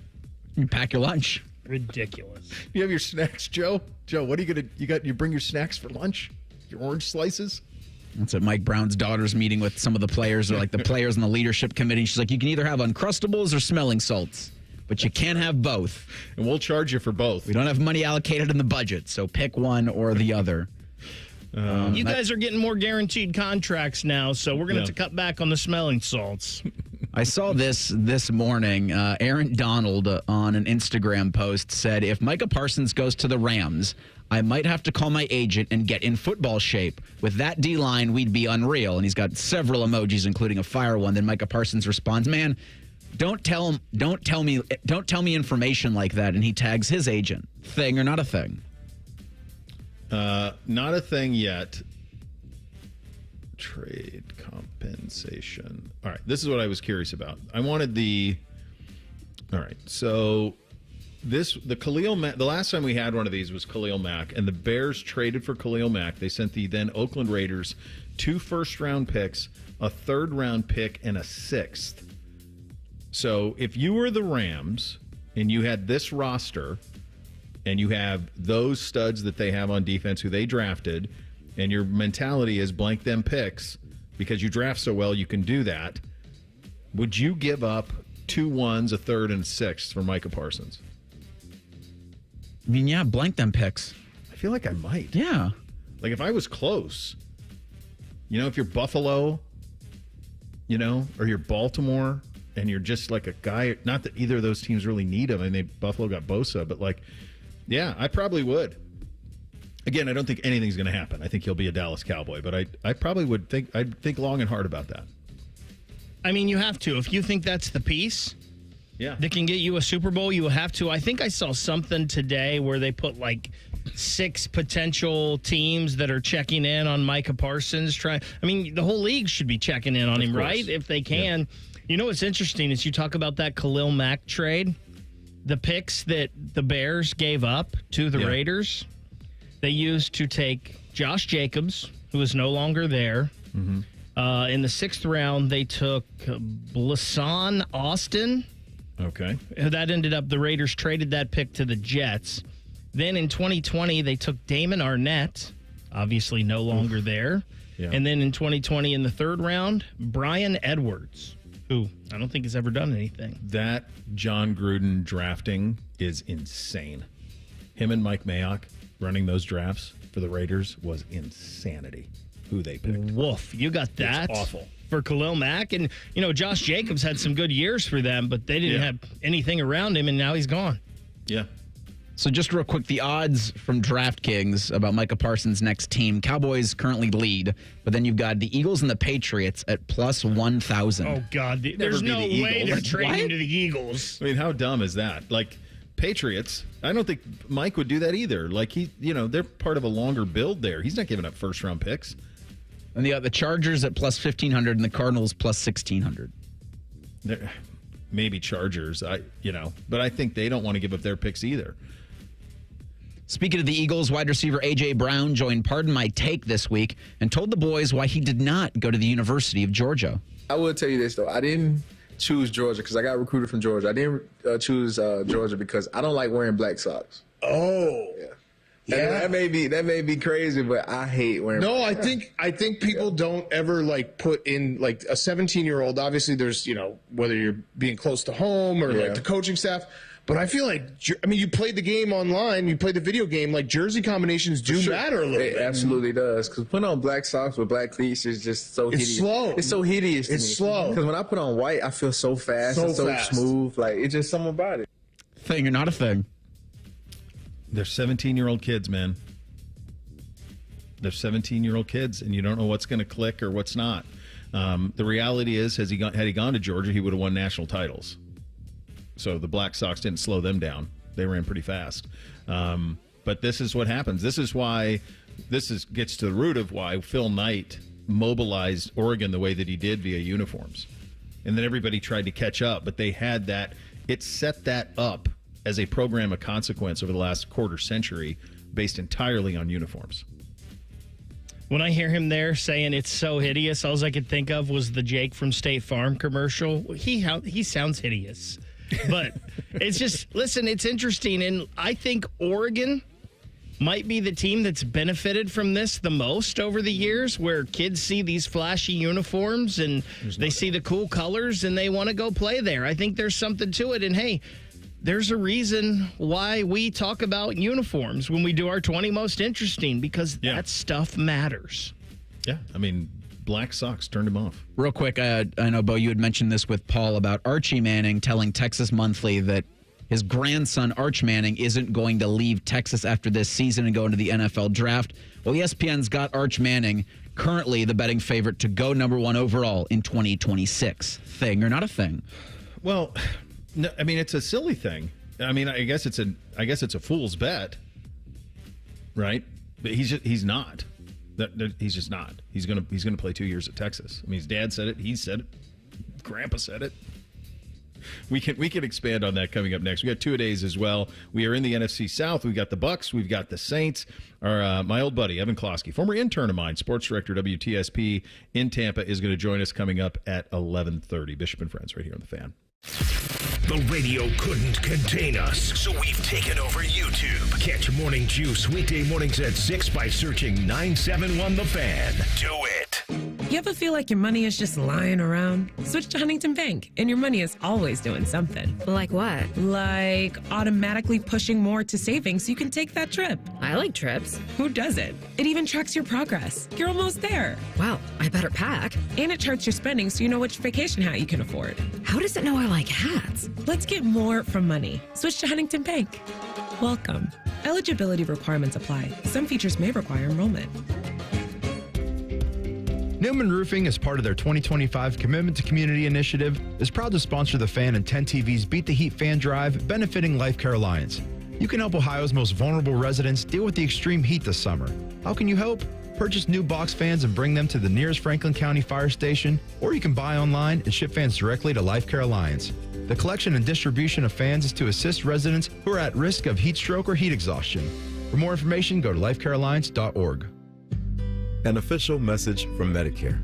Speaker 3: You pack your lunch.
Speaker 6: Ridiculous.
Speaker 2: You have your snacks, Joe? Joe, what are you going to, you bring your snacks for lunch? Your orange slices?
Speaker 3: That's at Mike Brown's daughter's meeting with some of the players, or like the players on the leadership committee. She's like, you can either have Uncrustables or smelling salts, but you can't have both.
Speaker 2: And we'll charge you for both.
Speaker 3: We don't have money allocated in the budget, so pick one or the other.
Speaker 6: You guys are getting more guaranteed contracts now, so we're going to have to cut back on the smelling salts.
Speaker 3: I saw this morning. Aaron Donald on an Instagram post said, if Micah Parsons goes to the Rams, I might have to call my agent and get in football shape. With that D-line, we'd be unreal. And he's got several emojis, including a fire one. Then Micah Parsons responds, man, don't tell me information like that. And he tags his agent. Thing or not a thing?
Speaker 2: Not a thing yet. trade compensation. All right, this is what I was curious about. I wanted the. All right, so the Khalil Mack. The last time we had one of these was Khalil Mack, and the Bears traded for Khalil Mack. They sent the then Oakland Raiders 2 first-round picks, a third-round pick, and a sixth. So if you were the Rams and you had this roster, and you have those studs that they have on defense who they drafted, and your mentality is blank them picks because you draft so well, you can do that. Would you give up 2 1s, a third, and a sixth for Micah Parsons?
Speaker 3: I mean, yeah, blank them picks.
Speaker 2: I feel like I might.
Speaker 3: Yeah.
Speaker 2: Like if I was close, if you're Buffalo, or you're Baltimore, and you're just like a guy, not that either of those teams really need him. I mean, Buffalo got Bosa, but yeah, I probably would. Again, I don't think anything's going to happen. I think he'll be a Dallas Cowboy, but I probably would think. I'd think long and hard about that.
Speaker 6: I mean, you have to. If you think that's the piece that can get you a Super Bowl, you have to. I think I saw something today where they put 6 potential teams that are checking in on Micah Parsons. I mean, the whole league should be checking in on him, right? If they can. Yeah. You know what's interesting is you talk about that Khalil Mack trade, the picks that the Bears gave up to the Raiders. They used to take Josh Jacobs, who is no longer there. Mm-hmm. In the 6th round, they took Blasson Austin.
Speaker 2: Okay.
Speaker 6: That ended up, the Raiders traded that pick to the Jets. Then in 2020, they took Damon Arnett, obviously no longer there. Yeah. And then in 2020, in the 3rd round, Brian Edwards, who I don't think has ever done anything.
Speaker 2: That John Gruden drafting is insane. Him and Mike Mayock running those drafts for the Raiders was insanity. Who they picked.
Speaker 6: Woof. You got that.
Speaker 2: It's awful.
Speaker 6: For Khalil Mack. And, Josh Jacobs had some good years for them, but they didn't have anything around him, and now he's gone.
Speaker 2: Yeah.
Speaker 3: So just real quick, the odds from DraftKings about Micah Parsons' next team. Cowboys currently lead, but then you've got the Eagles and the Patriots at plus 1,000.
Speaker 6: Oh, God. There's no way they're trading to the Eagles.
Speaker 2: I mean, how dumb is that? Patriots, I don't think Mike would do that either. They're part of a longer build there. He's not giving up first-round picks.
Speaker 3: And the Chargers at plus 1,500 and the Cardinals plus 1,600.
Speaker 2: Maybe Chargers, but I think they don't want to give up their picks either.
Speaker 3: Speaking of the Eagles, wide receiver A.J. Brown joined Pardon My Take this week and told the boys why he did not go to the University of Georgia.
Speaker 8: I will tell you this, though. I didn't choose Georgia because I got recruited from Georgia. I didn't choose Georgia because I don't like wearing black socks.
Speaker 17: Oh.
Speaker 8: Yeah. Yeah. That may be crazy, but I hate wearing.
Speaker 17: No, I think people don't ever put in a 17-year-old. Obviously, there's whether you're being close to home or the coaching staff. But I feel you played the game online, you played the video game. Jersey combinations do matter a little bit.
Speaker 8: It absolutely does. Because putting on black socks with black cleats is just so hideous.
Speaker 17: It's slow.
Speaker 8: It's so hideous.
Speaker 17: It's slow.
Speaker 8: Because when I put on white, I feel so fast and so smooth. It's just something about it.
Speaker 3: Thing or not a thing.
Speaker 2: They're 17-year-old kids, man. They're 17-year-old kids, and you don't know what's going to click or what's not. The reality is, had he gone to Georgia, he would have won national titles. So the Black Sox didn't slow them down. They ran pretty fast. But this is what happens. This gets to the root of why Phil Knight mobilized Oregon the way that he did via uniforms. And then everybody tried to catch up, but they had that. It set that up as a program of consequence over the last quarter century based entirely on uniforms.
Speaker 6: When I hear him there saying it's so hideous, all I could think of was the Jake from State Farm commercial. He sounds hideous. But it's just, listen, it's interesting. And I think Oregon might be the team that's benefited from this the most over the years, where kids see these flashy uniforms and they see the cool colors and they want to go play there. I think there's something to it. And, hey, there's a reason why we talk about uniforms when we do our 20 most interesting, because that stuff matters.
Speaker 2: Yeah, I mean, black socks turned him off.
Speaker 3: Real quick, I know, Bo, you had mentioned this with Paul about Archie Manning telling Texas Monthly that his grandson, Arch Manning, isn't going to leave Texas after this season and go into the NFL draft. Well, ESPN's got Arch Manning currently the betting favorite to go number 1 overall in 2026. Thing or not a thing?
Speaker 2: Well, no, I mean, it's a silly thing. I mean, I guess it's a fool's bet, right? But he's not. He's just not. He's gonna play 2 years at Texas. I mean, his dad said it. He said it. Grandpa said it. We can expand on that coming up next. We got two-a-days as well. We are in the NFC South. We've got the Bucs. We've got the Saints. My old buddy, Evan Closky, former intern of mine, sports director, WTSP in Tampa, is going to join us coming up at 11:30. Bishop and Friends right here on The Fan.
Speaker 1: The radio couldn't contain us, so we've taken over YouTube. Catch Morning Juice weekday mornings at 6 by searching 971 The Fan. Do it.
Speaker 18: You ever feel like your money is just lying around? Switch to Huntington Bank, and your money is always doing something.
Speaker 20: Like what?
Speaker 18: Like automatically pushing more to savings so you can take that trip.
Speaker 20: I like trips.
Speaker 18: Who doesn't? It even tracks your progress. You're almost there.
Speaker 20: Wow, I better pack.
Speaker 18: And it charts your spending so you know which vacation hat you can afford.
Speaker 20: How does it know I like hats?
Speaker 18: Let's get more from money. Switch to Huntington Bank. Welcome. Eligibility requirements apply. Some features may require enrollment.
Speaker 21: Newman Roofing, as part of their 2025 Commitment to Community initiative, is proud to sponsor The Fan and 10 TV's Beat the Heat fan drive, benefiting Life Care Alliance. You can help Ohio's most vulnerable residents deal with the extreme heat this summer. How can you help? Purchase new box fans and bring them to the nearest Franklin County Fire Station, or you can buy online and ship fans directly to Life Care Alliance. The collection and distribution of fans is to assist residents who are at risk of heat stroke or heat exhaustion. For more information, go to lifecarealliance.org.
Speaker 22: An official message from Medicare.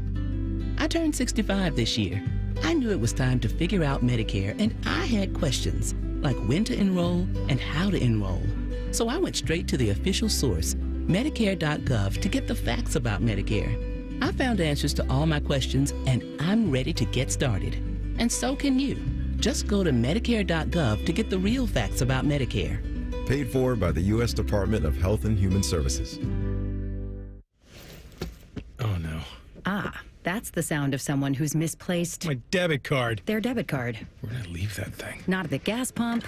Speaker 24: I turned 65 this year. I knew it was time to figure out Medicare, and I had questions, like when to enroll and how to enroll. So I went straight to the official source, Medicare.gov, to get the facts about Medicare. I found answers to all my questions, and I'm ready to get started. And so can you. Just go to Medicare.gov to get the real facts about Medicare.
Speaker 22: Paid for by the U.S. Department of Health and Human Services.
Speaker 10: Oh, no.
Speaker 20: Ah, that's the sound of someone who's misplaced
Speaker 10: My debit card.
Speaker 20: their debit card.
Speaker 10: Where did I leave that thing?
Speaker 20: Not at the gas pump,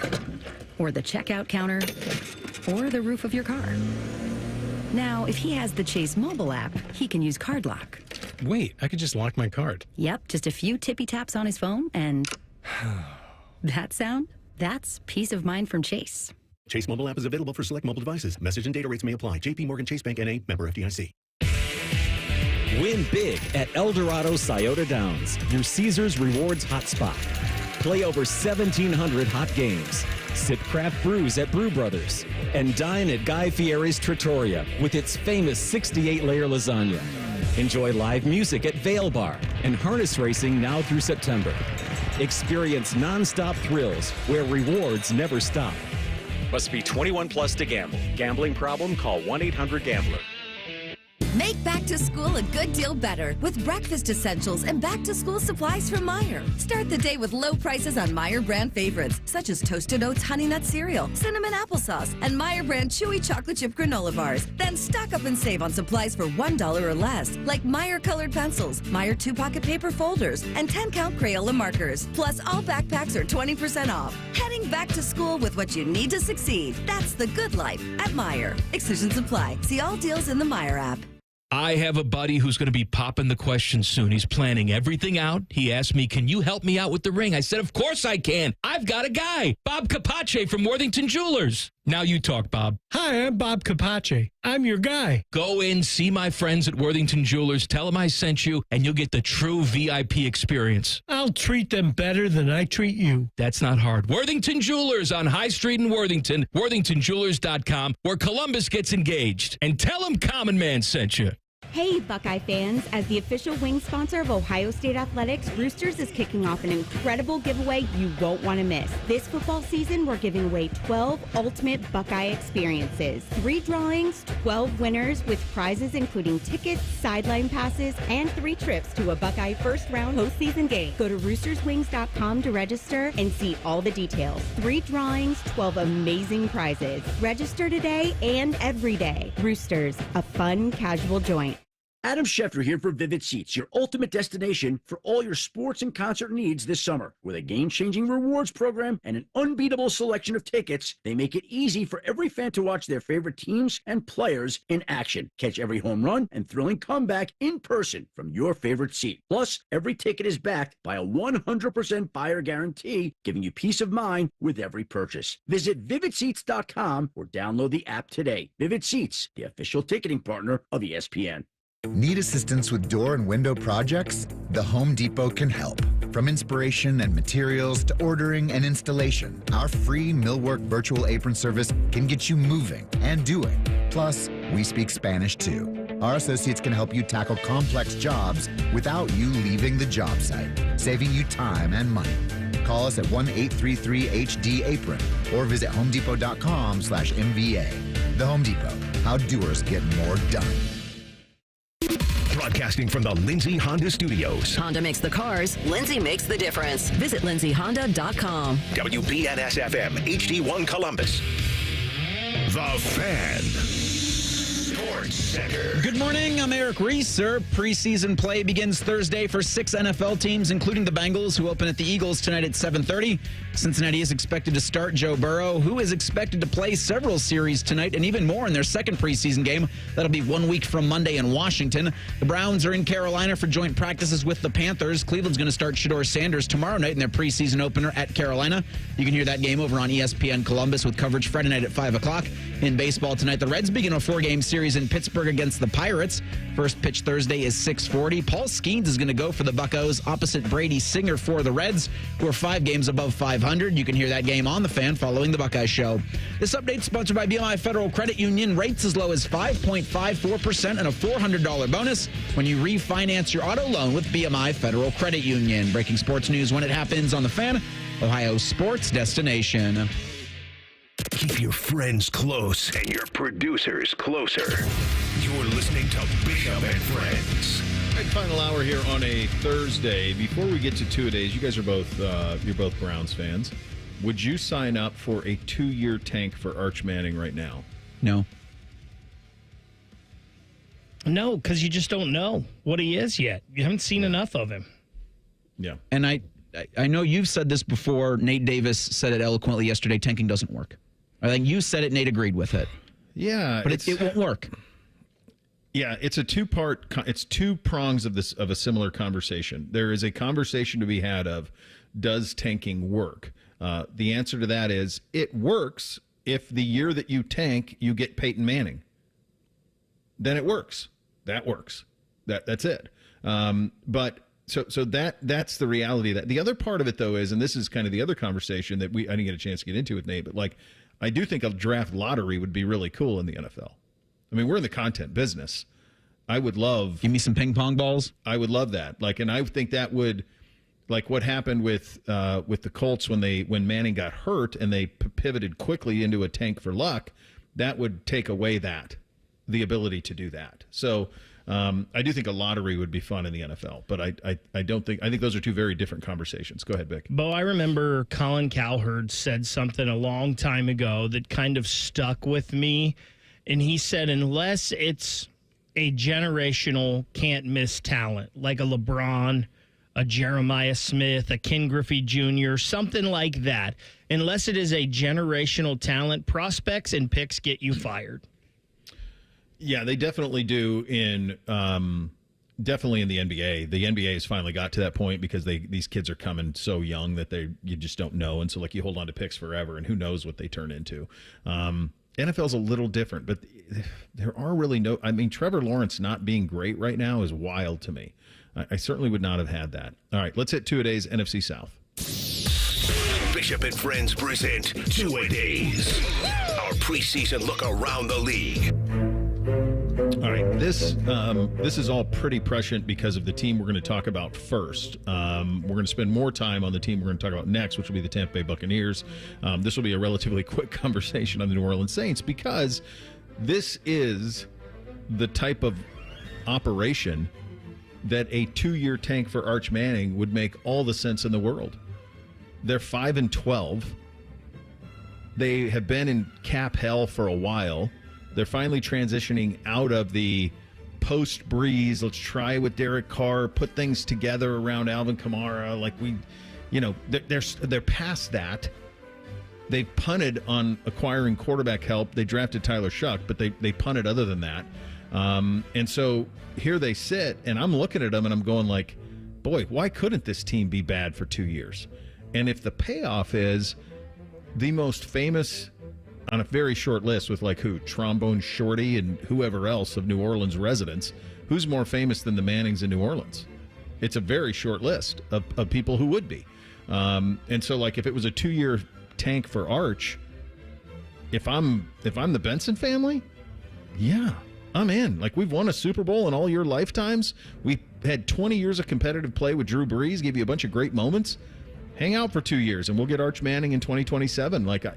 Speaker 20: or the checkout counter, or the roof of your car. Now, if he has the Chase mobile app, he can use Card Lock.
Speaker 10: Wait, I could just lock my card.
Speaker 20: Yep, just a few tippy taps on his phone, and that sound, that's peace of mind from Chase.
Speaker 27: Chase mobile app is available for select mobile devices. Message and data rates may apply. JP Morgan Chase Bank N.A. member FDIC.
Speaker 12: Win big at El Dorado Scioto Downs, your Caesars Rewards hotspot. Play over 1,700 hot games. Sip craft brews at Brew Brothers. And dine at Guy Fieri's Trattoria with its famous 68-layer lasagna. Enjoy live music at Vail Bar and harness racing now through September. Experience nonstop thrills where rewards never stop. Must be 21 plus to gamble. Gambling problem? Call 1-800-GAMBLER.
Speaker 25: Make back to school a good deal better with breakfast essentials and back to school supplies from Meijer. Start the day with low prices on Meijer brand favorites such as Toasted Oats Honey Nut Cereal, Cinnamon Applesauce, and Meijer brand Chewy Chocolate Chip Granola Bars. Then stock up and save on supplies for $1 or less, like Meijer colored pencils, Meijer 2-pocket paper folders, and 10-count Crayola markers. Plus, all backpacks are 20% off. Heading back to school with what you need to succeed. That's the good life at Meijer. Exclusions apply. See all deals in the Meijer app.
Speaker 26: I have a buddy who's going to be popping the question soon. He's planning everything out. He asked me, can you help me out with the ring? I said, of course I can. I've got a guy, Bob Capace from Worthington Jewelers. Now you talk, Bob.
Speaker 10: Hi, I'm Bob Capace. I'm your guy.
Speaker 26: Go in, see my friends at Worthington Jewelers. Tell them I sent you, and you'll get the true VIP experience.
Speaker 10: I'll treat them better than I treat you.
Speaker 26: That's not hard. Worthington Jewelers on High Street in Worthington, worthingtonjewelers.com, where Columbus gets engaged. And tell them Common Man sent you.
Speaker 28: Hey, Buckeye fans. As the official wing sponsor of Ohio State Athletics, Roosters is kicking off an incredible giveaway you won't want to miss. This football season, we're giving away 12 ultimate Buckeye experiences. 3 drawings, 12 winners with prizes including tickets, sideline passes, and 3 trips to a Buckeye first-round postseason game. Go to roosterswings.com to register and see all the details. 3 drawings, 12 amazing prizes. Register today and every day. Roosters, a fun, casual joint.
Speaker 29: Adam Schefter here for Vivid Seats, your ultimate destination for all your sports and concert needs this summer. With a game-changing rewards program and an unbeatable selection of tickets, they make it easy for every fan to watch their favorite teams and players in action. Catch every home run and thrilling comeback in person from your favorite seat. Plus, every ticket is backed by a 100% buyer guarantee, giving you peace of mind with every purchase. Visit VividSeats.com or download the app today. Vivid Seats, the official ticketing partner of ESPN.
Speaker 4: Need assistance with door and window projects? The Home Depot can help. From inspiration and materials to ordering and installation, our free millwork virtual apron service can get you moving and doing. Plus, we speak Spanish too. Our associates can help you tackle complex jobs without you leaving the job site, saving you time and money. Call us at 1-833-HD-APRON or visit homedepot.com/MVA. The Home Depot, how doers get more done.
Speaker 1: Broadcasting from the Lindsay Honda Studios.
Speaker 5: Honda makes the cars. Lindsay makes the difference. Visit lindsayhonda.com.
Speaker 1: WBNS-FM, HD1 Columbus. The Fan. Sports Center.
Speaker 3: Good morning. I'm Eric Reeser. Preseason play begins Thursday for 6 NFL teams, including the Bengals, who open at the Eagles tonight at 7:30. Cincinnati is expected to start Joe Burrow, who is expected to play several series tonight and even more in their second preseason game. That'll be 1 week from Monday in Washington. The Browns are in Carolina for joint practices with the Panthers. Cleveland's going to start Shedeur Sanders tomorrow night in their preseason opener at Carolina. You can hear that game over on ESPN Columbus with coverage Friday night at 5 o'clock. In baseball tonight, the Reds begin a 4-game series in Pittsburgh against the Pirates. First pitch Thursday is 6:40. Paul Skeens is going to go for the Buccos opposite Brady Singer for the Reds, who are 5 games above 500. You can hear that game on The Fan following the Buckeye Show. This update sponsored by BMI Federal Credit Union. Rates as low as 5.54% and a $400 bonus when you refinance your auto loan with BMI Federal Credit Union. Breaking sports news when it happens on The Fan, Ohio sports destination.
Speaker 1: Keep your friends close and your producers closer. You're listening to Bishop and Friends.
Speaker 2: All right, final hour here on a Thursday. Before we get to two-a-days, you guys are both you're both Browns fans. Would you sign up for a 2-year tank for Arch Manning right now?
Speaker 3: No.
Speaker 6: No, because you just don't know what he is yet. You haven't seen enough of him.
Speaker 2: Yeah.
Speaker 3: And I know you've said this before. Nate Davis said it eloquently yesterday. Tanking doesn't work. I think you said it. Nate agreed with it.
Speaker 2: Yeah.
Speaker 3: But it won't work.
Speaker 2: Yeah, it's a two-part. It's two prongs of a similar conversation. There is a conversation to be had of, does tanking work? The answer to that is it works if the year that you tank, you get Peyton Manning. Then it works. That works. That's it. But so that's the reality of that. The other part of it, though, is, and this is kind of the other conversation that I didn't get a chance to get into with Nate, but like I do think a draft lottery would be really cool in the NFL. I mean, we're in the content business. I would love...
Speaker 3: Give me some ping pong balls.
Speaker 2: I would love that. Like, and I think that would... Like what happened with the Colts when Manning got hurt and they pivoted quickly into a tank for luck, that would take away the ability to do that. So I do think a lottery would be fun in the NFL, but I don't think... I think those are two very different conversations. Go ahead, Vic.
Speaker 6: Bo, I remember Colin Cowherd said something a long time ago that kind of stuck with me. And he said, unless it's a generational can't-miss talent, like a LeBron, a Jeremiah Smith, a Ken Griffey Jr., something like that, unless it is a generational talent, prospects and picks get you fired.
Speaker 2: Yeah, they definitely do definitely in the NBA. The NBA has finally got to that point because these kids are coming so young that you just don't know. And so, like, you hold on to picks forever, and who knows what they turn into. NFL's a little different, but there are really no... I mean, Trevor Lawrence not being great right now is wild to me. I certainly would not have had that. All right, let's hit two-a-days NFC South.
Speaker 1: Bishop and Friends present two-a-days. Our preseason look around the league.
Speaker 2: All right, this is all pretty prescient because of the team we're going to talk about first. We're going to spend more time on the team we're going to talk about next, which will be the Tampa Bay Buccaneers. This will be a relatively quick conversation on the New Orleans Saints because this is the type of operation that a 2-year tank for Arch Manning would make all the sense in the world. They're 5-12. They have been in cap hell for a while. They're finally transitioning out of the post-Breeze, let's try with Derek Carr, put things together around Alvin Kamara. Like they're past that. They've punted on acquiring quarterback help. They drafted Tyler Shuck, but they punted other than that. And so here they sit, and I'm looking at them, and I'm going like, boy, why couldn't this team be bad for 2 years? And if the payoff is the most famous on a very short list with like who? Trombone Shorty and whoever else of New Orleans residents. Who's more famous than the Mannings in New Orleans? It's a very short list of people who would be. And so, like, if it was a 2-year tank for Arch, if I'm the Benson family, yeah, I'm in. Like, we've won a Super Bowl in all your lifetimes. We had 20 years of competitive play with Drew Brees, gave you a bunch of great moments. Hang out for 2 years, and we'll get Arch Manning in 2027. Like,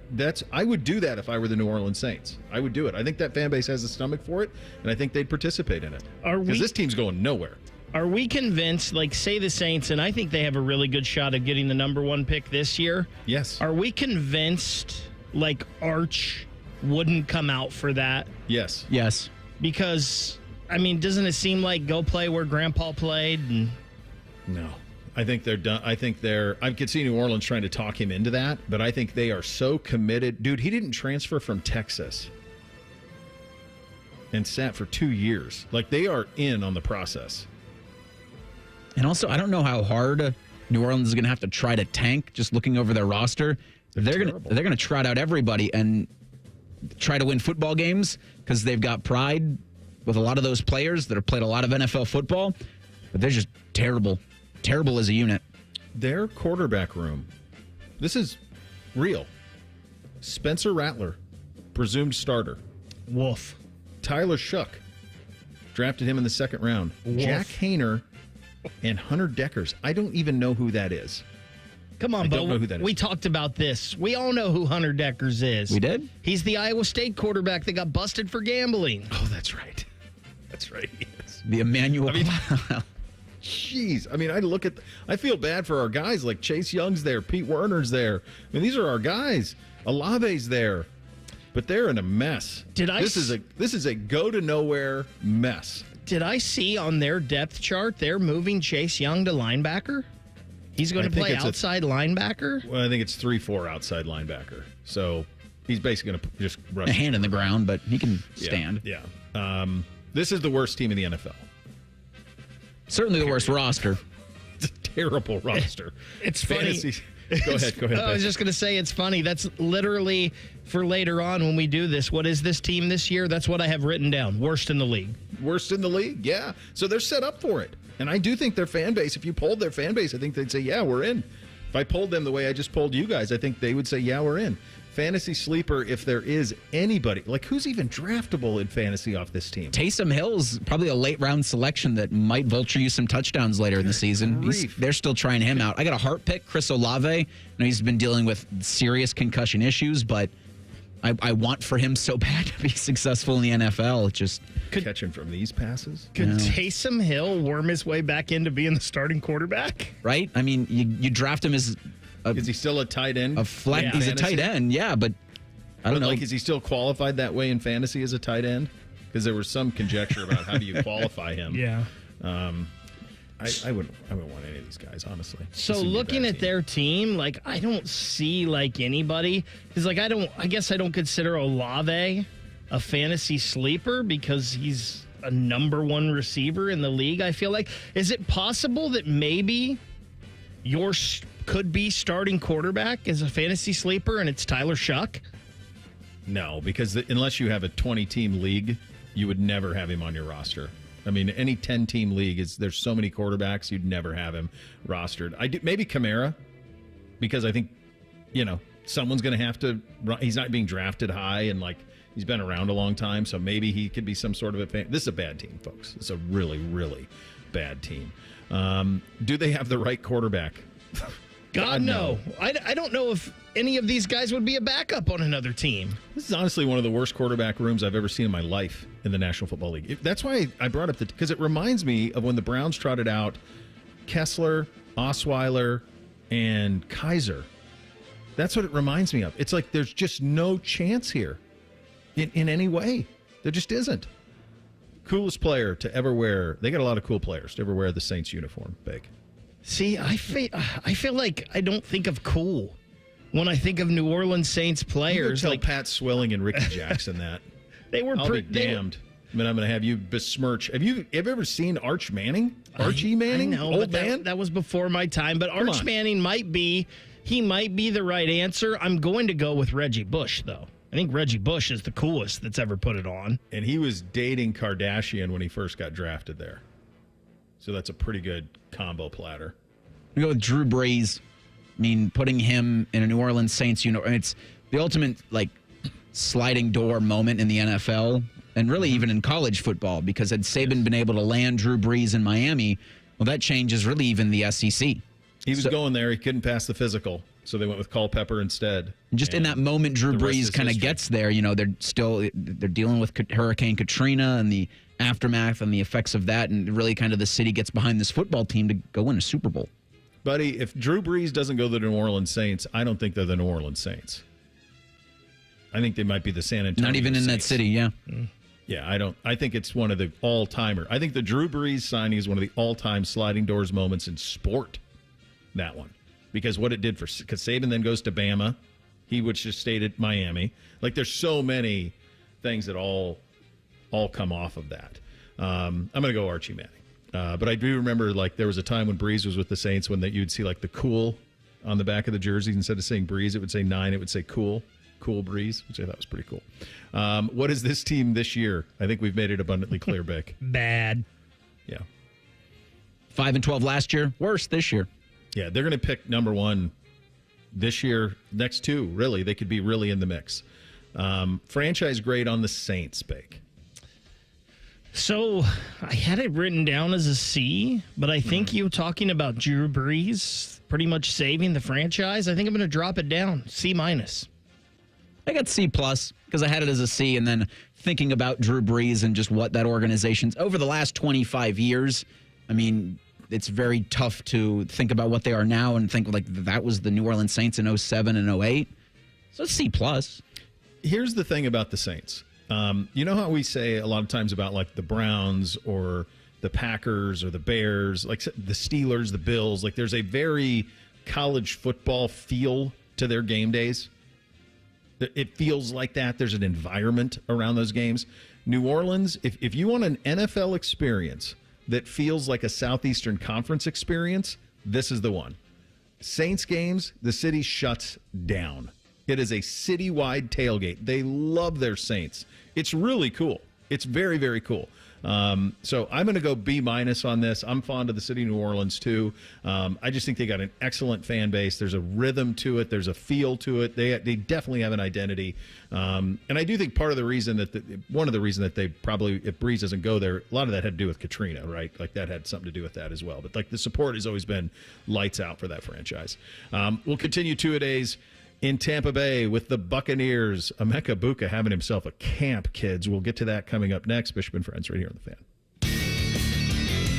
Speaker 2: I would do that if I were the New Orleans Saints. I would do it. I think that fan base has the stomach for it, and I think they'd participate in it. Because this team's going nowhere.
Speaker 6: Are we convinced, like, say the Saints, and I think they have a really good shot of getting the number 1 pick this year?
Speaker 2: Yes.
Speaker 6: Are we convinced, like, Arch wouldn't come out for that?
Speaker 2: Yes.
Speaker 3: Yes.
Speaker 6: Because, I mean, doesn't it seem like go play where Grandpa played? And...
Speaker 2: No. I think they're done. I could see New Orleans trying to talk him into that, but I think they are so committed. Dude, he didn't transfer from Texas and sat for 2 years. Like, they are in on the process.
Speaker 3: And also, I don't know how hard New Orleans is going to have to try to tank. Just looking over their roster, they're going to trot out everybody and try to win football games because they've got pride with a lot of those players that have played a lot of NFL football, but they're just terrible as a unit.
Speaker 2: Their quarterback room. This is real. Spencer Rattler, presumed starter.
Speaker 6: Woof.
Speaker 2: Tyler Shook, drafted him in the 2nd round.
Speaker 6: Woof.
Speaker 2: Jack Hayner and Hunter Deckers. I don't even know who that is.
Speaker 6: Come on, Bo. We talked about this. We all know who Hunter Deckers is.
Speaker 3: We did?
Speaker 6: He's the Iowa State quarterback that got busted for gambling.
Speaker 2: Oh, that's right. That's right. Yes.
Speaker 3: The Emmanuel.
Speaker 2: Jeez. I mean, I feel bad for our guys. Like Chase Young's there. Pete Werner's there. I mean, these are our guys. Olave's there. But they're in a mess. This is a go to nowhere mess.
Speaker 6: Did I see on their depth chart they're moving Chase Young to linebacker? He's going to play outside linebacker?
Speaker 2: Well, I think it's 3-4 outside linebacker. So he's basically going to just rush.
Speaker 3: A hand in the ground, but he can stand.
Speaker 2: Yeah. This is the worst team in the NFL.
Speaker 3: Certainly the worst roster.
Speaker 2: It's a terrible roster.
Speaker 6: It's funny.
Speaker 2: Go ahead.
Speaker 6: I was just going to say it's funny. That's literally for later on when we do this. What is this team this year? That's what I have written down. Worst in the league.
Speaker 2: Worst in the league? Yeah. So they're set up for it. And I do think their fan base, if you polled their fan base, I think they'd say, yeah, we're in. If I polled them the way I just polled you guys, I think they would say, yeah, we're in. Fantasy sleeper, if there is anybody. Like, who's even draftable in fantasy off this team?
Speaker 3: Taysom Hill's probably a late round selection that might vulture you some touchdowns later in the season. They're still trying him out. I got a heart pick, Chris Olave. I know he's been dealing with serious concussion issues, but I want for him so bad to be successful in the NFL. Just
Speaker 2: catching from these passes.
Speaker 6: Could Taysom Hill worm his way back into being the starting quarterback?
Speaker 3: Right? I mean, you draft him as
Speaker 2: is he still a tight end?
Speaker 3: He's a tight end, yeah, but I don't know.
Speaker 2: Like, is he still qualified that way in fantasy as a tight end? Because there was some conjecture about how do you qualify him.
Speaker 6: Yeah.
Speaker 2: I wouldn't want any of these guys, honestly.
Speaker 6: So looking at their team, like, I don't see like anybody because like I guess I don't consider Olave a fantasy sleeper because he's a number 1 receiver in the league. I feel like, is it possible that maybe yours could be starting quarterback as a fantasy sleeper and it's Tyler Shough?
Speaker 2: No, because unless you have a 20-team league, you would never have him on your roster. I mean, any 10-team league there's so many quarterbacks, you'd never have him rostered. Maybe Kamara, because I think, someone's going to have to run. He's not being drafted high and like he's been around a long time, so maybe he could be some sort of this is a bad team, folks. It's a really, really bad team. Do they have the right quarterback?
Speaker 6: God, no. I don't know if any of these guys would be a backup on another team.
Speaker 2: This is honestly one of the worst quarterback rooms I've ever seen in my life in the National Football League. That's why I brought up because it reminds me of when the Browns trotted out Kessler, Osweiler, and Kaiser. That's what it reminds me of. It's like there's just no chance here in any way. There just isn't. Coolest player to ever wear. They got a lot of cool players to ever wear the Saints uniform. Big.
Speaker 6: See, I feel like I don't think of cool when I think of New Orleans Saints players.
Speaker 2: You like Pat Swilling and Ricky Jackson that.
Speaker 6: They were
Speaker 2: I'll be damned. I mean, I'm going to have you besmirch. Have you ever seen Arch Manning? Archie Manning?
Speaker 6: I know,
Speaker 2: old
Speaker 6: but
Speaker 2: man?
Speaker 6: That was before my time. But Arch Manning might be the right answer. I'm going to go with Reggie Bush, though. I think Reggie Bush is the coolest that's ever put it on.
Speaker 2: And he was dating Kardashian when he first got drafted there. So that's a pretty good combo platter.
Speaker 3: We go with Drew Brees. I mean, putting him in a New Orleans Saints uniform, it's the ultimate, like, sliding door moment in the NFL and really even in college football, because had Saban been able to land Drew Brees in Miami, well, that changes really even the SEC.
Speaker 2: He was going there. He couldn't pass the physical, so they went with Culpepper instead.
Speaker 3: Just in that moment, Drew Brees kind of gets there. You know, they're dealing with Hurricane Katrina and the aftermath and the effects of that, and really kind of the city gets behind this football team to go win a Super Bowl.
Speaker 2: Buddy, if Drew Brees doesn't go to the New Orleans Saints, I don't think they're the New Orleans Saints. I think they might be the San Antonio
Speaker 3: Not even in
Speaker 2: Saints.
Speaker 3: that city, yeah.
Speaker 2: Yeah, I think it's one of the all-timer. I think the Drew Brees signing is one of the all-time sliding doors moments in sport. That one. Because what it did because Saban then goes to Bama. He would just stayed at Miami. Like, there's so many things that all come off of that. I'm going to go Archie Manning. But I do remember, like, there was a time when Brees was with the Saints when you'd see, like, the cool on the back of the jerseys. Instead of saying Brees, it would say 9. It would say cool. Cool Breeze, which I thought was pretty cool. What is this team this year? I think we've made it abundantly clear, Bick.
Speaker 6: Bad.
Speaker 2: Yeah.
Speaker 3: 5-12 last year. Worse this year.
Speaker 2: Yeah, they're going to pick number one this year. Next two, really. They could be really in the mix. Franchise grade on the Saints, Bick.
Speaker 6: So I had it written down as a C, but I think you talking about Drew Brees pretty much saving the franchise. I think I'm going to drop it down. C-.
Speaker 3: I got C+ because I had it as a C, and then thinking about Drew Brees and just what that organization's over the last 25 years. I mean, it's very tough to think about what they are now and think like that was the New Orleans Saints in 07 and 08. So C+.
Speaker 2: Here's the thing about the Saints. You know how we say a lot of times about like the Browns or the Packers or the Bears, like the Steelers, the Bills, like there's a very college football feel to their game days. It feels like that. There's an environment around those games. New Orleans, if you want an NFL experience that feels like a Southeastern Conference experience, this is the one. Saints games, the city shuts down. It is a citywide tailgate. They love their Saints. It's really cool. It's very, very cool. So I'm going to go B- on this. I'm fond of the city of New Orleans, too. I just think they got an excellent fan base. There's a rhythm to it. There's a feel to it. They definitely have an identity. And I do think part of the reason one of the reasons that they probably, if Brees doesn't go there, a lot of that had to do with Katrina, right? Like that had something to do with that as well. But like the support has always been lights out for that franchise. We'll continue two-a-days in Tampa Bay with the Buccaneers. Emeka Buka having himself a camp, kids. We'll get to that coming up next. Bishop and Friends right here on The Fan.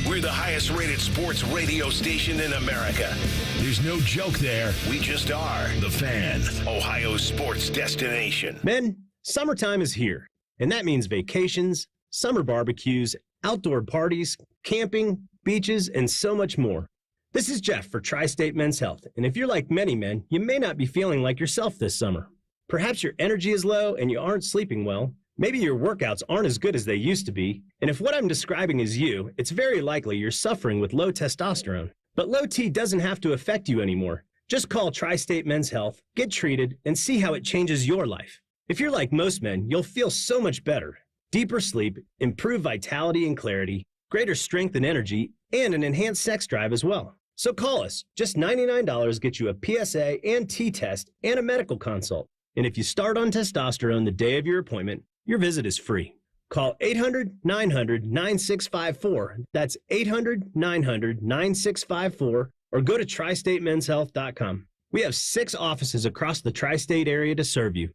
Speaker 1: We're the highest rated sports radio station in America. There's no joke there. We just are. The Fan, Ohio's sports destination.
Speaker 7: Men, summertime is here, and that means vacations, summer barbecues, outdoor parties, camping, beaches, and so much more. This is Jeff for Tri-State Men's Health, and if you're like many men, you may not be feeling like yourself this summer. Perhaps your energy is low and you aren't sleeping well. Maybe your workouts aren't as good as they used to be. And if what I'm describing is you, it's very likely you're suffering with low testosterone. But low T doesn't have to affect you anymore. Just call Tri-State Men's Health, get treated, and see how it changes your life. If you're like most men, you'll feel so much better. Deeper sleep, improved vitality and clarity, greater strength and energy, and an enhanced sex drive as well. So call us. Just $99 gets you a PSA and T-test and a medical consult. And if you start on testosterone the day of your appointment, your visit is free. Call 800-900-9654. That's 800-900-9654. Or go to tristatemenshealth.com. We have 6 offices across the tri-state area to serve you.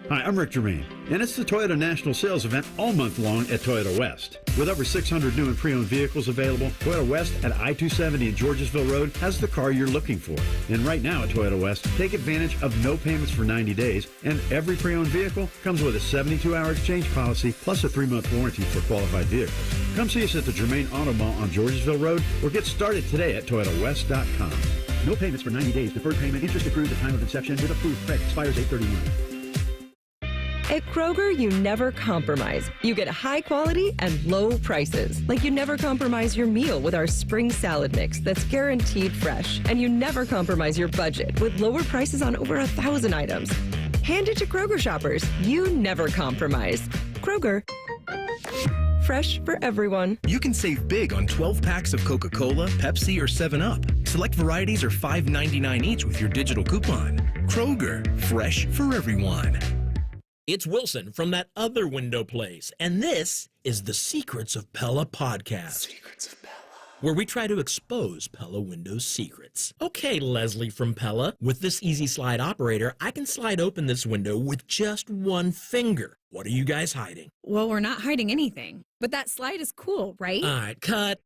Speaker 9: Hi, I'm Rick Germain, and it's the Toyota National Sales Event all month long at Toyota West. With over 600 new and pre-owned vehicles available, Toyota West at I-270 and Georgesville Road has the car you're looking for. And right now at Toyota West, take advantage of no payments for 90 days, and every pre-owned vehicle comes with a 72-hour exchange policy plus a 3-month warranty for qualified vehicles. Come see us at the Germain Auto Mall on Georgesville Road or get started today at ToyotaWest.com. No payments for 90 days. Deferred payment. Interest accrued at time of inception with approved credit. Expires 8/31.
Speaker 11: At Kroger, you never compromise. You get high quality and low prices. Like you never compromise your meal with our spring salad mix that's guaranteed fresh. And you never compromise your budget with lower prices on over 1,000 items. Hand it to Kroger shoppers. You never compromise. Kroger. Fresh for everyone.
Speaker 8: You can save big on 12 packs of Coca-Cola, Pepsi, or 7-Up. Select varieties are $5.99 each with your digital coupon. Kroger, fresh for everyone.
Speaker 13: It's Wilson from That Other Window Place, and this is the Secrets of Pella podcast. Secrets of Pella. Where we try to expose Pella Windows secrets. Okay, Leslie from Pella, with this easy slide operator, I can slide open this window with just one finger. What are you guys hiding?
Speaker 14: Well, we're not hiding anything, but that slide is cool, right?
Speaker 13: All right, cut.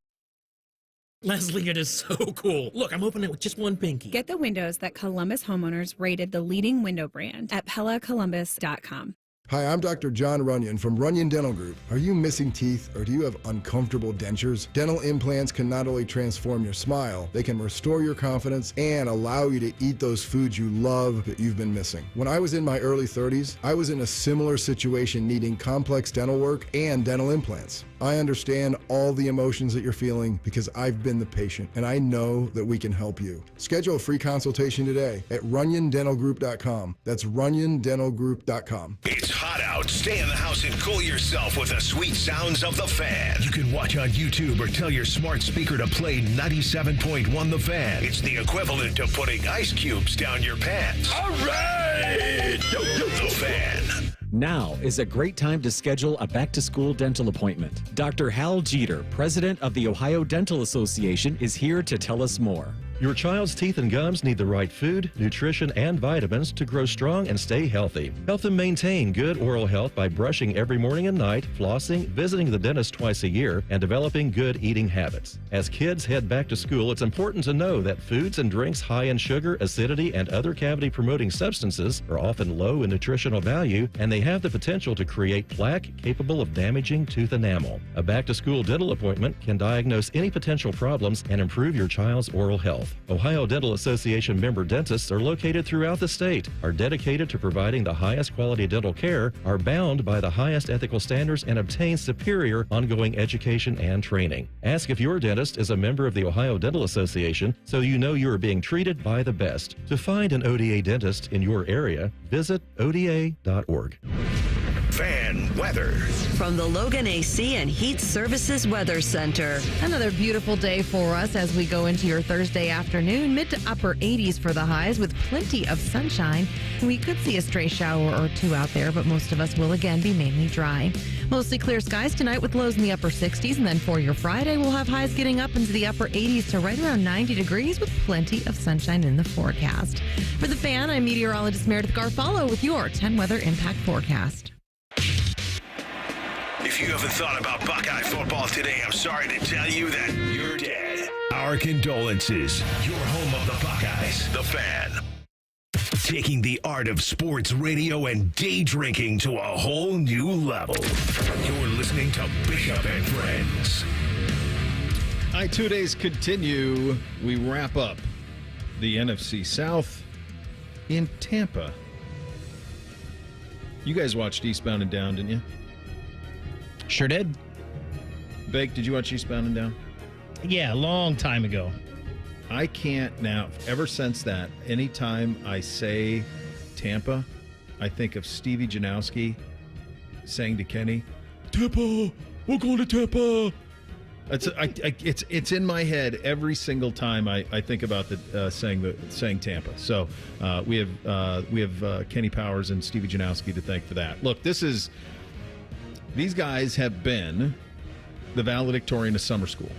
Speaker 13: Leslie, it is so cool. Look, I'm opening it with just one pinky.
Speaker 14: Get the windows that Columbus homeowners rated the leading window brand at PellaColumbus.com.
Speaker 15: Hi, I'm Dr. John Runyon from Runyon Dental Group. Are you missing teeth or do you have uncomfortable dentures? Dental implants can not only transform your smile, they can restore your confidence and allow you to eat those foods you love that you've been missing. When I was in my early 30s, I was in a similar situation needing complex dental work and dental implants. I understand all the emotions that you're feeling because I've been the patient and I know that we can help you. Schedule a free consultation today at RunyonDentalGroup.com. That's RunyonDentalGroup.com.
Speaker 1: It's hot out. Stay in the house and cool yourself with the sweet sounds of The Fan. You can watch on YouTube or tell your smart speaker to play 97.1 The Fan. It's the equivalent to putting ice cubes down your pants. All right! The Fan.
Speaker 12: Now is a great time to schedule a back-to-school dental appointment. Dr. Hal Jeter, president of the Ohio Dental Association, is here to tell us more.
Speaker 16: Your child's teeth and gums need the right food, nutrition, and vitamins to grow strong and stay healthy. Help them maintain good oral health by brushing every morning and night, flossing, visiting the dentist twice a year, and developing good eating habits. As kids head back to school, it's important to know that foods and drinks high in sugar, acidity, and other cavity-promoting substances are often low in nutritional value, and they have the potential to create plaque capable of damaging tooth enamel. A back-to-school dental appointment can diagnose any potential problems and improve your child's oral health. Ohio Dental Association member dentists are located throughout the state, are dedicated to providing the highest quality dental care, are bound by the highest ethical standards, and obtain superior ongoing education and training. Ask if your dentist is a member of the Ohio Dental Association so you know you are being treated by the best. To find an ODA dentist in your area, visit ODA.org.
Speaker 1: Fan weather.
Speaker 5: From the Logan AC and Heat Services Weather Center.
Speaker 17: Another beautiful day for us as we go into your Thursday afternoon. Mid to upper 80s for the highs with plenty of sunshine. We could see a stray shower or two out there, but most of us will again be mainly dry. Mostly clear skies tonight with lows in the upper 60s. And then for your Friday, we'll have highs getting up into the upper 80s to right around 90 degrees with plenty of sunshine in the forecast. For the Fan, I'm meteorologist Meredith Garfalo with your 10 weather impact forecast.
Speaker 1: If you haven't thought about Buckeye football today, I'm sorry to tell you that you're dead. Our condolences. Your home of the Buckeyes, The Fan. Taking the art of sports radio and day drinking to a whole new level. You're listening to Bishop and Friends.
Speaker 2: All right, 2 days continue. We wrap up the NFC South in Tampa. You guys watched Eastbound and Down, didn't you?
Speaker 3: Sure did.
Speaker 2: Bake, did you watch Eastbound and Down?
Speaker 6: Yeah, a long time ago.
Speaker 2: I can't now, ever since that, anytime I say Tampa, I think of Stevie Janowski saying to Kenny, Tampa, we're going to Tampa. It's in my head every single time I think about saying Tampa. So we have Kenny Powers and Stevie Janowski to thank for that. Look, these guys have been the valedictorian of summer school.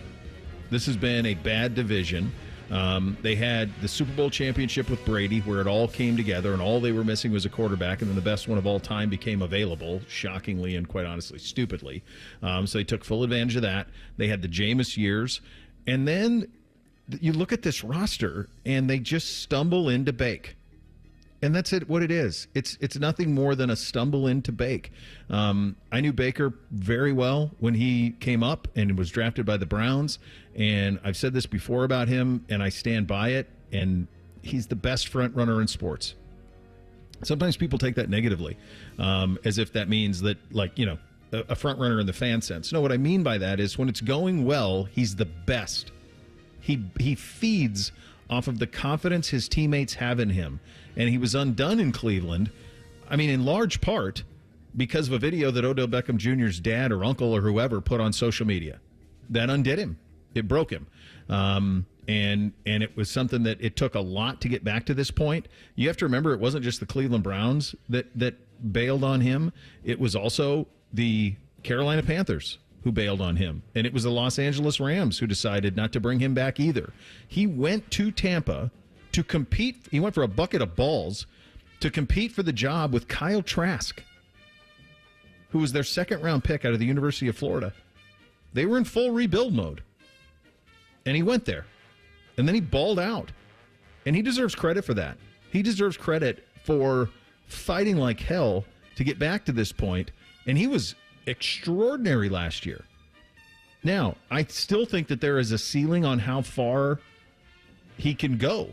Speaker 2: This has been a bad division. They had the Super Bowl championship with Brady where it all came together and all they were missing was a quarterback, and then the best one of all time became available, shockingly and quite honestly, stupidly. So they took full advantage of that. They had the Jameis years. And then you look at this roster and they just stumble into bake. And that's what it is. It's nothing more than a stumble into bake. I knew Baker very well when he came up and was drafted by the Browns. And I've said this before about him, and I stand by it. And he's the best front runner in sports. Sometimes people take that negatively, as if that means that, a front runner in the fan sense. No, what I mean by that is when it's going well, he's the best. He feeds off of the confidence his teammates have in him. And he was undone in Cleveland I mean, in large part because of a video that Odell Beckham Jr.'s dad or uncle or whoever put on social media. That undid him. It broke him. And it was something that it took a lot to get back to this point. You have to remember it wasn't just the Cleveland Browns that bailed on him. It was also the Carolina Panthers who bailed on him. And it was the Los Angeles Rams who decided not to bring him back either. He went to Tampa to compete. He went for a bucket of balls to compete for the job with Kyle Trask, who was their second-round pick out of the University of Florida. They were in full rebuild mode. And he went there. And then he balled out. And he deserves credit for that. He deserves credit for fighting like hell to get back to this point. And he was extraordinary last year. Now, I still think that there is a ceiling on how far he can go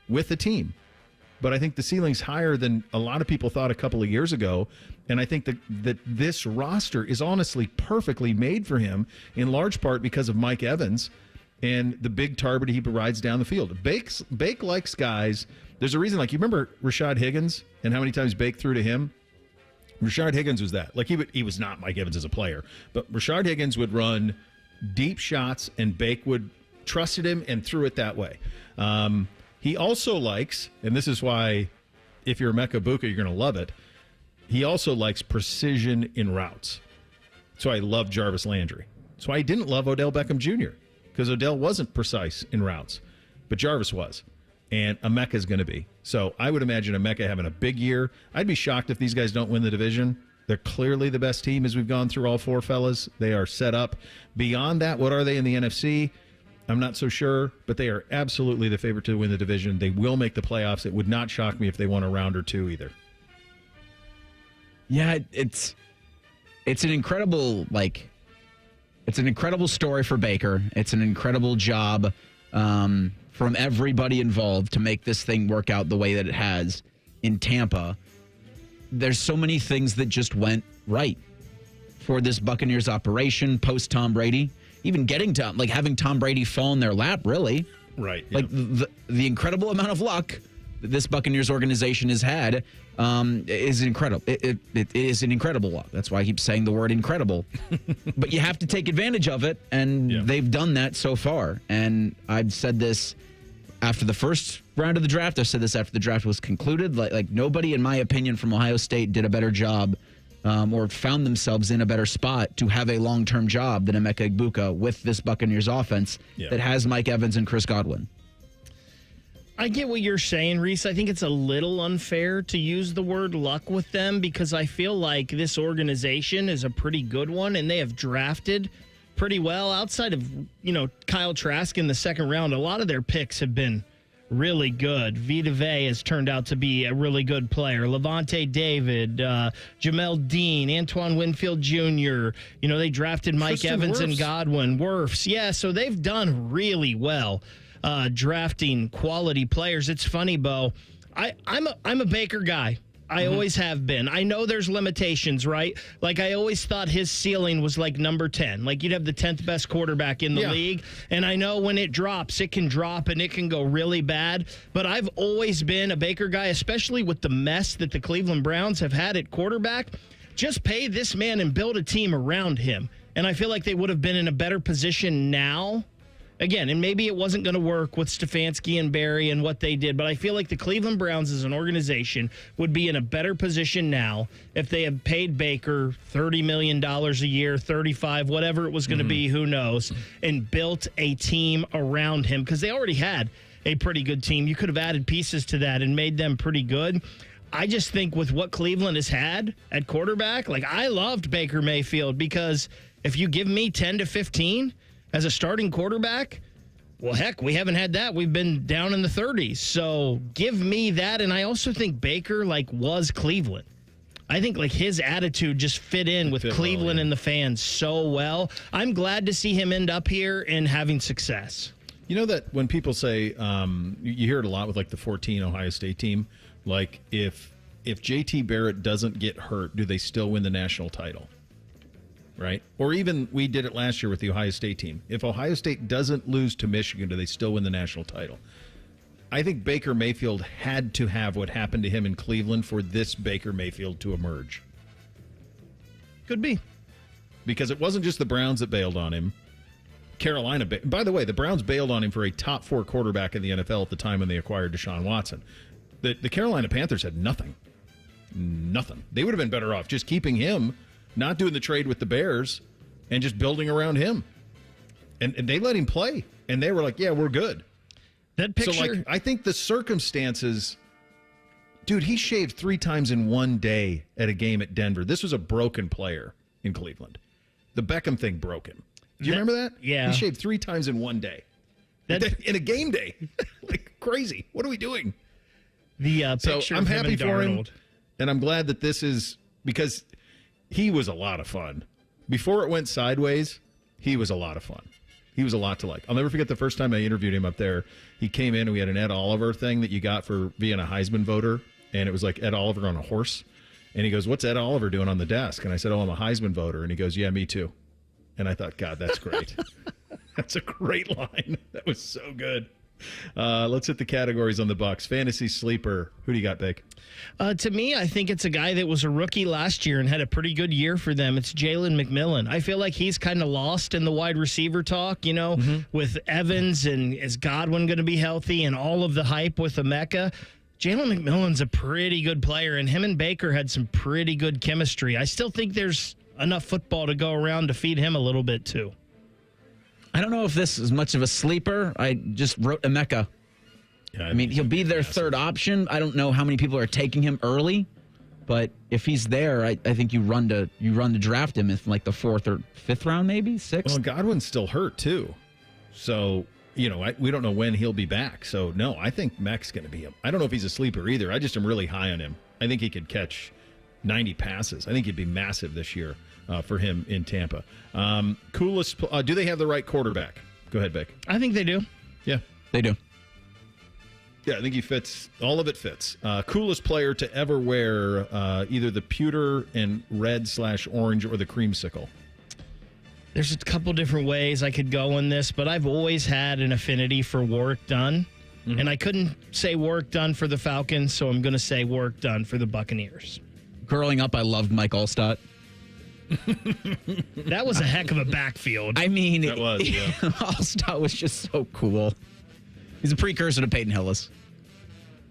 Speaker 2: with the team. But I think the ceiling's higher than a lot of people thought a couple of years ago. And I think that this roster is honestly perfectly made for him, in large part because of Mike Evans and the big target he provides down the field. Bake likes guys. There's a reason, like, you remember Rashad Higgins and how many times Bake threw to him? Rashad Higgins was that. Like, he was not Mike Evans as a player, but Rashad Higgins would run deep shots, and Bake would trusted him and threw it that way. He also likes, and this is why if you're a Mecca Buka, you're going to love it, he also likes precision in routes. So I love Jarvis Landry. So I didn't love Odell Beckham Jr. because Odell wasn't precise in routes, but Jarvis was. And Emeka is going to be. So I would imagine Emeka having a big year. I'd be shocked if these guys don't win the division. They're clearly the best team as we've gone through all four fellas. They are set up. Beyond that, what are they in the NFC? I'm not so sure, but they are absolutely the favorite to win the division. They will make the playoffs. It would not shock me if they won a round or two either.
Speaker 3: Yeah, it's an incredible, it's an incredible story for Baker. It's an incredible job from everybody involved to make this thing work out the way that it has in Tampa. There's so many things that just went right for this Buccaneers operation post Tom Brady. Even getting to, having Tom Brady fall in their lap, really.
Speaker 2: Right.
Speaker 3: Like, the incredible amount of luck that this Buccaneers organization has had is incredible. It is an incredible luck. That's why I keep saying the word incredible. But you have to take advantage of it, and they've done that so far. And I've said this after the first round of the draft. I've said this after the draft was concluded. Like nobody, in my opinion, from Ohio State did a better job or found themselves in a better spot to have a long-term job than Emeka Egbuka with this Buccaneers offense that has Mike Evans and Chris Godwin.
Speaker 6: I get what you're saying, Reese. I think it's a little unfair to use the word luck with them because I feel like this organization is a pretty good one, and they have drafted pretty well. Outside of, Kyle Trask in the second round, a lot of their picks have been really good. Vita Vea has turned out to be a really good player. Levante David, Jamel Dean, Antoine Winfield Jr. They drafted Mike
Speaker 2: Tristan
Speaker 6: Evans
Speaker 2: Wirfs.
Speaker 6: and Godwin. Wirfs. Yeah, so they've done really well drafting quality players. It's funny, Bo. I'm a Baker guy. I always have been. I know there's limitations, right? Like, I always thought his ceiling was like number 10. Like, you'd have the 10th best quarterback in the league. And I know when it drops, it can drop and it can go really bad. But I've always been a Baker guy, especially with the mess that the Cleveland Browns have had at quarterback. Just pay this man and build a team around him. And I feel like they would have been in a better position now. Again, and maybe it wasn't going to work with Stefanski and Barry and what they did, but I feel like the Cleveland Browns as an organization would be in a better position now if they had paid Baker $30 million a year, 35, whatever it was going to be, who knows, and built a team around him because they already had a pretty good team. You could have added pieces to that and made them pretty good. I just think with what Cleveland has had at quarterback, I loved Baker Mayfield because if you give me 10 to 15 as a starting quarterback, well, heck, we haven't had that. We've been down in the 30s. So give me that. And I also think Baker, was Cleveland. I think, his attitude just fit in with Cleveland and the fans so well. I'm glad to see him end up here and having success.
Speaker 2: You know that when people say, you hear it a lot with, the 14 Ohio State team, if JT Barrett doesn't get hurt, do they still win the national title? Right? Or even we did it last year with the Ohio State team. If Ohio State doesn't lose to Michigan, do they still win the national title? I think Baker Mayfield had to have what happened to him in Cleveland for this Baker Mayfield to emerge.
Speaker 6: Could be.
Speaker 2: Because it wasn't just the Browns that bailed on him. Carolina, by the way, the Browns bailed on him for a top 4 quarterback in the NFL at the time when they acquired Deshaun Watson. The Carolina Panthers had nothing. Nothing. They would have been better off just keeping him, not doing the trade with the Bears, and just building around him. And they let him play. And they were like, yeah, we're good.
Speaker 6: That picture.
Speaker 2: So, like, I think the circumstances. Dude, he shaved 3 times in one day at a game at Denver. This was a broken player in Cleveland. The Beckham thing broke him. Do you remember that?
Speaker 6: Yeah.
Speaker 2: He shaved 3 times in one day. In a game day. Like, crazy. What are we doing?
Speaker 6: The
Speaker 2: so
Speaker 6: picture
Speaker 2: I'm
Speaker 6: of
Speaker 2: happy
Speaker 6: him
Speaker 2: for
Speaker 6: and
Speaker 2: him.
Speaker 6: Darnold.
Speaker 2: And I'm glad that this is, because he was a lot of fun. Before it went sideways, he was a lot of fun. He was a lot to like. I'll never forget the first time I interviewed him up there. He came in and we had an Ed Oliver thing that you got for being a Heisman voter. And it was like Ed Oliver on a horse. And he goes, what's Ed Oliver doing on the desk? And I said, oh, I'm a Heisman voter. And he goes, yeah, me too. And I thought, God, that's great. That's a great line. That was so good. Let's hit the categories on the Bucs. Fantasy sleeper. Who do you got, Bake?
Speaker 6: To me, I think it's a guy that was a rookie last year and had a pretty good year for them. It's Jalen McMillan. I feel like he's kind of lost in the wide receiver talk, with Evans and is Godwin going to be healthy and all of the hype with Emeka. Jalen McMillan's a pretty good player, and him and Baker had some pretty good chemistry. I still think there's enough football to go around to feed him a little bit, too.
Speaker 3: I don't know if this is much of a sleeper. I just wrote Emeka.
Speaker 2: Yeah,
Speaker 3: I mean, he'll be their third option. I don't know how many people are taking him early, but if he's there, I think you run to draft him in like the 4th or 5th round, maybe 6th.
Speaker 2: Well, Godwin's still hurt too, so we don't know when he'll be back. So no, I think Mac's going to be him. I don't know if he's a sleeper either. I just am really high on him. I think he could catch 90 passes. I think he'd be massive this year for him in Tampa. Coolest. Do they have the right quarterback? Go ahead, Beck.
Speaker 6: I think they do.
Speaker 2: Yeah,
Speaker 3: they do.
Speaker 2: Yeah, I think he fits. All of it fits. Coolest player to ever wear either the pewter and red/orange or the creamsicle.
Speaker 6: There's a couple different ways I could go in this, but I've always had an affinity for Warrick Dunn. Mm-hmm. And I couldn't say Warrick Dunn for the Falcons, so I'm going to say Warrick Dunn for the Buccaneers.
Speaker 3: Growing up, I loved Mike Allstott.
Speaker 6: That was a heck of a backfield.
Speaker 3: I mean,
Speaker 2: that was, yeah.
Speaker 3: Allstott was just so cool. He's a precursor to Peyton Hillis.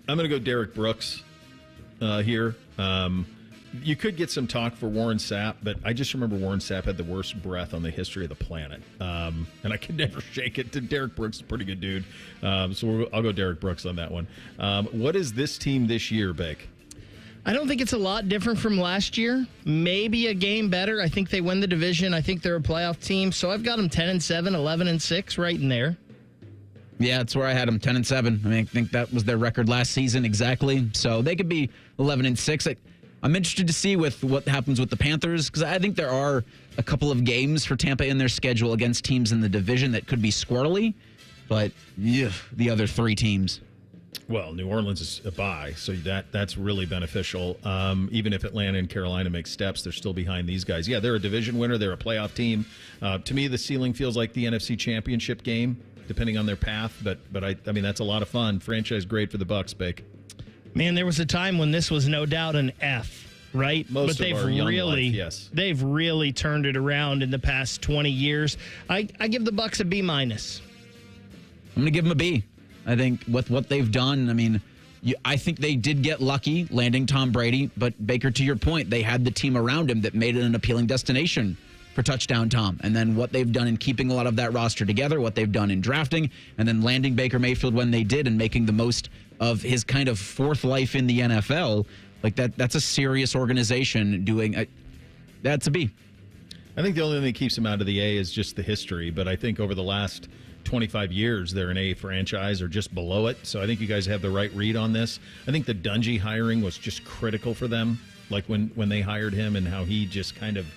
Speaker 2: I'm going to go Derek Brooks here. You could get some talk for Warren Sapp, but I just remember Warren Sapp had the worst breath on the history of the planet. And I could never shake it. Derek Brooks is a pretty good dude. So I'll go Derek Brooks on that one. What is this team this year, Bake?
Speaker 6: I don't think it's a lot different from last year. Maybe a game better. I think they win the division. I think they're a playoff team. So I've got them 10-7, 11-6, right in there.
Speaker 3: Yeah, that's where I had them, 10-7. I mean, I think that was their record last season exactly. So they could be 11-6. I'm interested to see with what happens with the Panthers, because I think there are a couple of games for Tampa in their schedule against teams in the division that could be squirrely, but the other 3 teams.
Speaker 2: Well, New Orleans is a bye, so that's really beneficial. Even if Atlanta and Carolina make steps, they're still behind these guys. Yeah, they're a division winner. They're a playoff team. To me, the ceiling feels like the NFC Championship game, depending on their path. But I mean, that's a lot of fun. Franchise grade for the Bucs, Bake.
Speaker 6: Man, there was a time when this was no doubt an F, right?
Speaker 2: Most
Speaker 6: but
Speaker 2: of our young life, yes.
Speaker 6: They've really turned it around in the past 20 years. I give the Bucs a B-. I'm
Speaker 3: going to give them a B. I think with what they've done, I mean, I think they did get lucky landing Tom Brady, but Baker, to your point, they had the team around him that made it an appealing destination for touchdown Tom. And then what they've done in keeping a lot of that roster together, what they've done in drafting, and then landing Baker Mayfield when they did and making the most of his kind of fourth life in the NFL, like that's a serious organization doing that's a B.
Speaker 2: I think the only thing that keeps them out of the A is just the history, but I think over the last 25 years, they're an A franchise or just below it. So I think you guys have the right read on this. I think the Dungy hiring was just critical for them, like when they hired him and how he just kind of,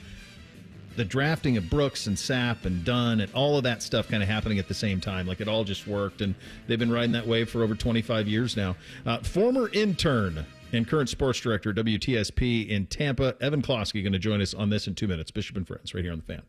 Speaker 2: the drafting of Brooks and Sapp and Dunn and all of that stuff kind of happening at the same time. Like it all just worked, and they've been riding that wave for over 25 years now. Former intern and current sports director, WTSP in Tampa, Evan Closky, going to join us on this in 2 minutes. Bishop and Friends, right here on The Fan.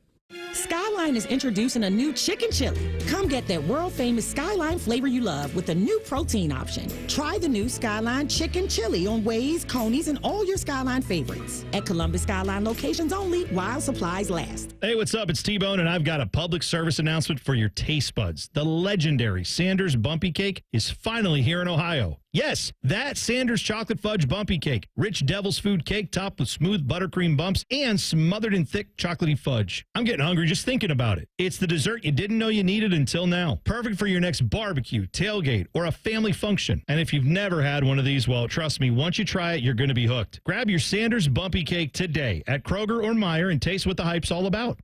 Speaker 18: Skyline Skyline is introducing a new chicken chili. Come get that world-famous Skyline flavor you love with a new protein option. Try the new Skyline chicken chili on Waze, Coney's, and all your Skyline favorites. At Columbus Skyline locations only while supplies last.
Speaker 19: Hey, what's up? It's T-Bone, and I've got a public service announcement for your taste buds. The legendary Sanders Bumpy Cake is finally here in Ohio. Yes, that Sanders Chocolate Fudge Bumpy Cake. Rich devil's food cake topped with smooth buttercream bumps and smothered in thick chocolatey fudge. I'm getting hungry just thinking about it. It's the dessert you didn't know you needed until now. Perfect for your next barbecue, tailgate, or a family function. And if you've never had one of these, well, trust me, once you try it, you're going to be hooked. Grab your Sanders Bumpy Cake today at Kroger or Meijer and taste what the hype's all about.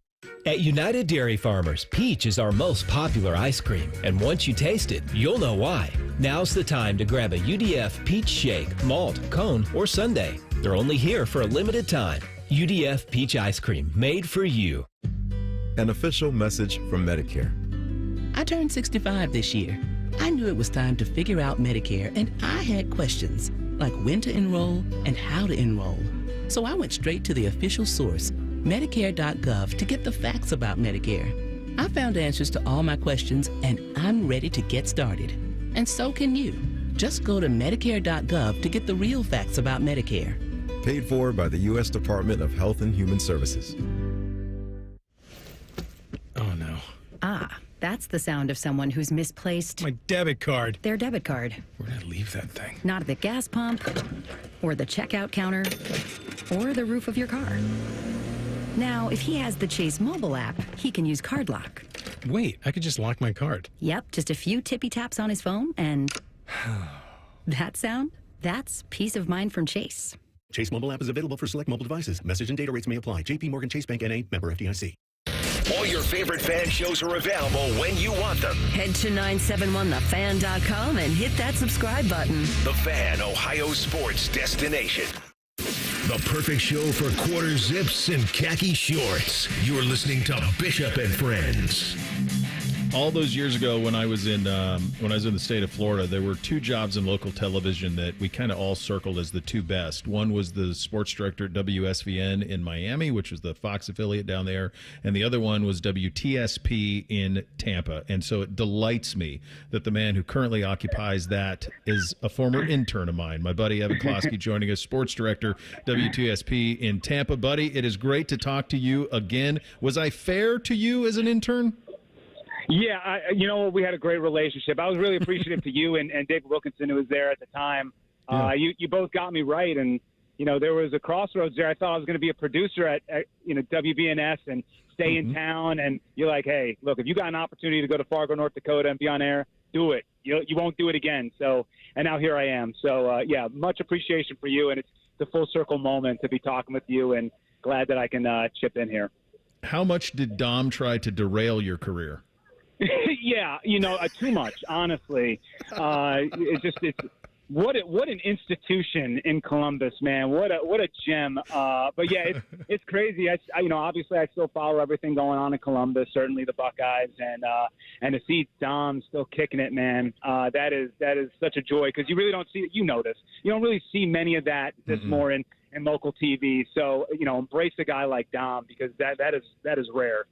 Speaker 20: At United Dairy Farmers, peach is our most popular ice cream, and once you taste it, you'll know why. Now's the time to grab a UDF peach shake, malt, cone, or sundae. They're only here for a limited time. UDF peach ice cream, made for you.
Speaker 21: An official message from Medicare.
Speaker 22: I turned 65 this year. I knew it was time to figure out Medicare, and I had questions, like when to enroll and how to enroll. So I went straight to the official source, Medicare.gov, to get the facts about Medicare. I found answers to all my questions, and I'm ready to get started. And so can you. Just go to Medicare.gov to get the real facts about Medicare.
Speaker 21: Paid for by the U.S. Department of Health and Human Services.
Speaker 10: Oh, no.
Speaker 23: Ah, that's the sound of someone who's misplaced
Speaker 10: My debit card.
Speaker 23: their debit card.
Speaker 10: Where did I leave that thing?
Speaker 23: Not at the gas pump, or the checkout counter, or the roof of your car. Now, if he has the Chase mobile app, he can use Card Lock.
Speaker 10: Wait, I could just lock my card.
Speaker 23: Yep, just a few tippy taps on his phone, and that sound? That's peace of mind from Chase.
Speaker 24: Chase mobile app is available for select mobile devices. Message and data rates may apply. JP Morgan Chase Bank N.A. Member FDIC.
Speaker 1: All your favorite fan shows are available when you want them.
Speaker 5: Head to 971thefan.com and hit that subscribe button.
Speaker 1: The Fan, Ohio sports destination. The perfect show for quarter zips and khaki shorts. You're listening to Bishop and Friends.
Speaker 2: All those years ago, when I was in the state of Florida, there were two jobs in local television that we kind of all circled as the two best. One was the sports director at WSVN in Miami, which was the Fox affiliate down there, and the other one was WTSP in Tampa. And so it delights me that the man who currently occupies that is a former intern of mine, my buddy Evan Closky, joining us, sports director, WTSP in Tampa. Buddy, it is great to talk to you again. Was I fair to you as an intern?
Speaker 25: Yeah, we had a great relationship. I was really appreciative to you and David Wilkinson, who was there at the time.
Speaker 2: Yeah.
Speaker 25: You both got me right, and there was a crossroads there. I thought I was going to be a producer at WBNS and stay in town. And you're like, hey, look, if you got an opportunity to go to Fargo, North Dakota, and be on air, do it. You won't do it again. So, and now here I am. So, much appreciation for you, and it's the full circle moment to be talking with you, and glad that I can chip in here.
Speaker 2: How much did Dom try to derail your career?
Speaker 25: Yeah, too much, honestly. It's what an institution in Columbus, man. What a gem. But yeah, it's crazy. Obviously I still follow everything going on in Columbus, certainly the Buckeyes, and to see Dom still kicking it, man. That is such a joy, because you really don't see it. You know this. You don't really see many of that more in local TV. So, embrace a guy like Dom, because that is rare.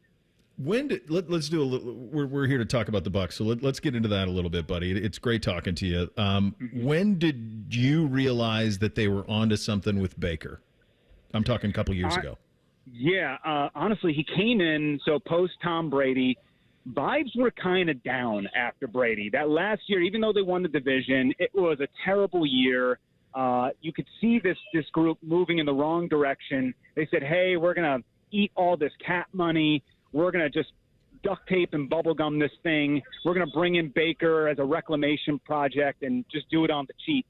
Speaker 2: Let's do a little. We're here to talk about the Bucs, so let's get into that a little bit, buddy. It's great talking to you. When did you realize that they were onto something with Baker? I'm talking a couple years ago.
Speaker 25: Yeah, honestly, he came in, so post Tom Brady, vibes were kind of down after Brady. That last year, even though they won the division, it was a terrible year. You could see this group moving in the wrong direction. They said, hey, we're going to eat all this cap money. We're going to just duct tape and bubblegum this thing. We're going to bring in Baker as a reclamation project and just do it on the cheap.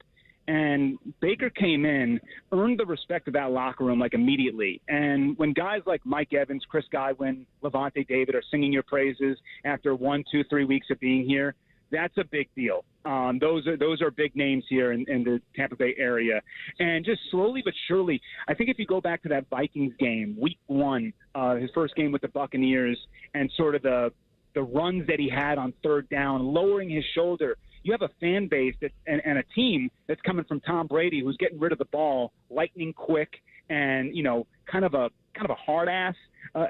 Speaker 25: And Baker came in, earned the respect of that locker room like immediately. And when guys like Mike Evans, Chris Godwin, Levante David are singing your praises after 1, 2, 3 weeks of being here, that's a big deal. Those are big names here in the Tampa Bay area. And just slowly but surely, I think if you go back to that Vikings game, week 1, his first game with the Buccaneers, and sort of the runs that he had on third down, lowering his shoulder, you have a fan base and a team that's coming from Tom Brady, who's getting rid of the ball lightning quick and, kind of a hard ass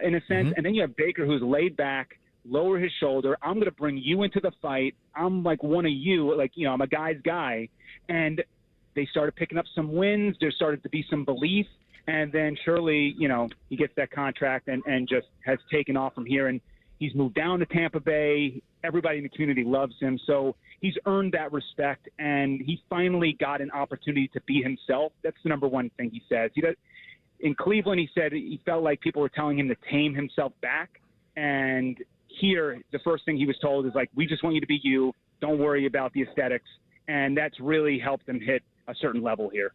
Speaker 25: in a sense. And then you have Baker, who's laid back, lower his shoulder. I'm going to bring you into the fight. I'm like one of you, like, I'm a guy's guy. And they started picking up some wins. There started to be some belief. And then surely, he gets that contract and just has taken off from here. And he's moved down to Tampa Bay. Everybody in the community loves him. So he's earned that respect. And he finally got an opportunity to be himself. That's the number one thing he says. In Cleveland, he said he felt like people were telling him to tame himself back. And here, the first thing he was told is like, we just want you to be you. Don't worry about the aesthetics. And that's really helped him hit a certain level here.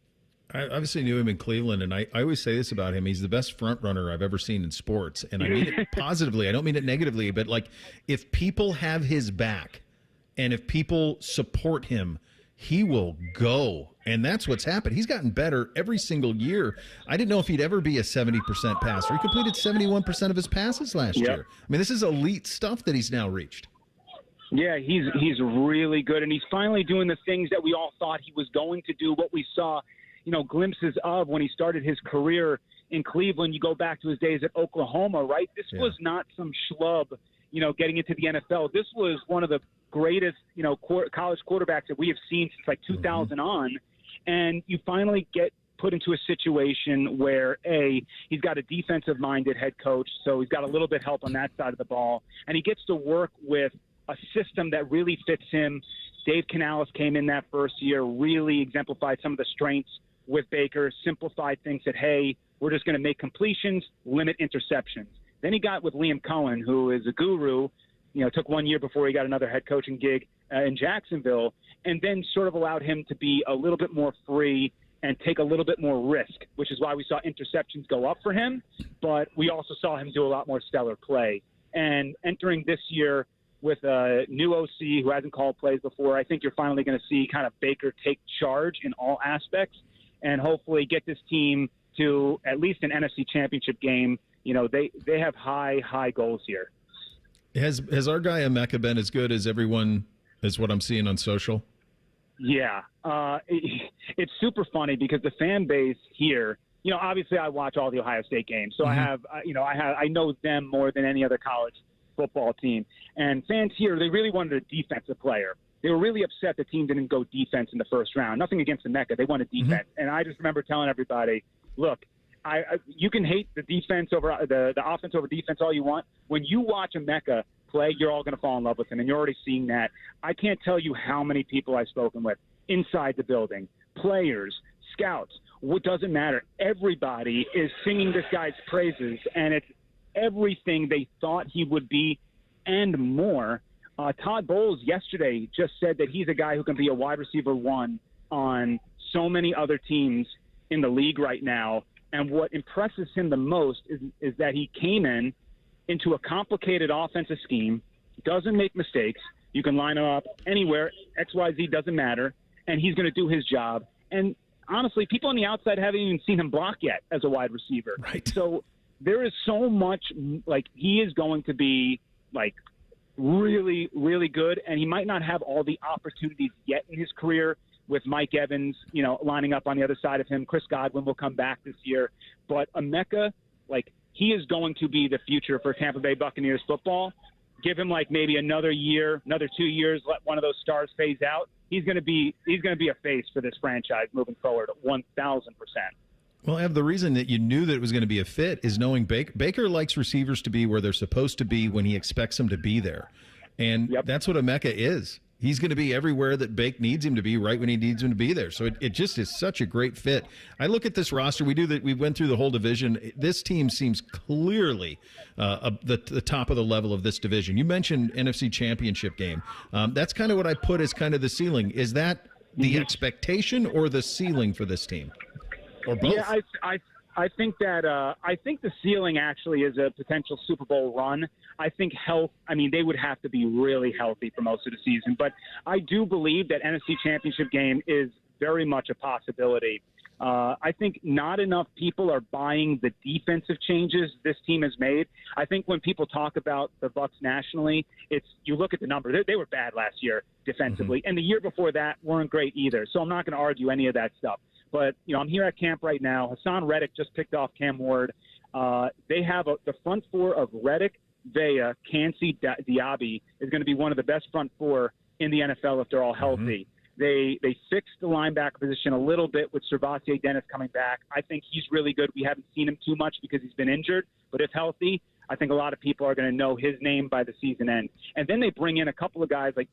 Speaker 2: I obviously knew him in Cleveland, and I always say this about him. He's the best front runner I've ever seen in sports. And I mean it positively. I don't mean it negatively, but like if people have his back and if people support him, he will go. And that's what's happened. He's gotten better every single year. I didn't know if he'd ever be a 70% passer. He completed 71% of his passes last year. I mean, this is elite stuff that he's now reached.
Speaker 25: Yeah, he's really good, and he's finally doing the things that we all thought he was going to do, what we saw glimpses of when he started his career in Cleveland. You go back to his days at Oklahoma, right? This was not some schlub, getting into the NFL. This was one of the greatest, college quarterbacks that we have seen since like 2000 on. And you finally get put into a situation where, he's got a defensive-minded head coach, so he's got a little bit help on that side of the ball. And he gets to work with a system that really fits him. Dave Canales came in that first year, really exemplified some of the strengths with Baker, simplified things, said, hey, we're just going to make completions, limit interceptions. Then he got with Liam Cohen, who is a guru, took 1 year before he got another head coaching gig in Jacksonville, and then sort of allowed him to be a little bit more free and take a little bit more risk, which is why we saw interceptions go up for him, but we also saw him do a lot more stellar play. And entering this year with a new OC who hasn't called plays before, I think you're finally going to see kind of Baker take charge in all aspects and hopefully get this team to at least an NFC championship game. They have high goals here.
Speaker 2: Has our guy Emeka been as good as everyone is what I'm seeing on social?
Speaker 25: Yeah. It's super funny because the fan base here, obviously I watch all the Ohio State games. So I know them more than any other college football team. And fans here, they really wanted a defensive player. They were really upset the team didn't go defense in the first round. Nothing against Emeka. They wanted defense. And I just remember telling everybody, look, you can hate the defense over the offense over defense all you want. When you watch Emeka play, you're all going to fall in love with him, and you're already seeing that. I can't tell you how many people I've spoken with inside the building, players, scouts. What doesn't matter. Everybody is singing this guy's praises, and it's everything they thought he would be and more. Todd Bowles yesterday just said that he's a guy who can be a wide receiver one on so many other teams in the league right now. And what impresses him the most is that he came into a complicated offensive scheme, doesn't make mistakes. You can line him up anywhere, XYZ doesn't matter, and he's going to do his job. And honestly, people on the outside haven't even seen him block yet as a wide receiver.
Speaker 2: Right.
Speaker 25: So there is so much, he is going to be, really, really good, and he might not have all the opportunities yet in his career with Mike Evans, lining up on the other side of him. Chris Godwin will come back this year. But Emeka, he is going to be the future for Tampa Bay Buccaneers football. Give him maybe another year, another 2 years, let one of those stars phase out. He's going to be a face for this franchise moving forward, 1,000%.
Speaker 2: Well, Ev, the reason that you knew that it was going to be a fit is knowing Baker likes receivers to be where they're supposed to be when he expects them to be there. And that's what Emeka is. He's going to be everywhere that Bake needs him to be right when he needs him to be there. So it just is such a great fit. I look at this roster. We went through the whole division. This team seems clearly the top of the level of this division. You mentioned NFC Championship game. That's kind of what I put as kind of the ceiling. Is that the expectation or the ceiling for this team? Or both?
Speaker 25: Yeah, I think that I think the ceiling actually is a potential Super Bowl run. I think they would have to be really healthy for most of the season. But I do believe that NFC Championship game is very much a possibility. I think not enough people are buying the defensive changes this team has made. I think when people talk about the Bucs nationally, you look at the number. They were bad last year defensively, and the year before that weren't great either. So I'm not going to argue any of that stuff. But, I'm here at camp right now. Hassan Reddick just picked off Cam Ward. They have the front four of Reddick, Vea, Cansey, Diaby is going to be one of the best front four in the NFL if they're all healthy. They fixed the linebacker position a little bit with Servassier Dennis coming back. I think he's really good. We haven't seen him too much because he's been injured, but if healthy, I think a lot of people are going to know his name by the season end. And then they bring in a couple of guys like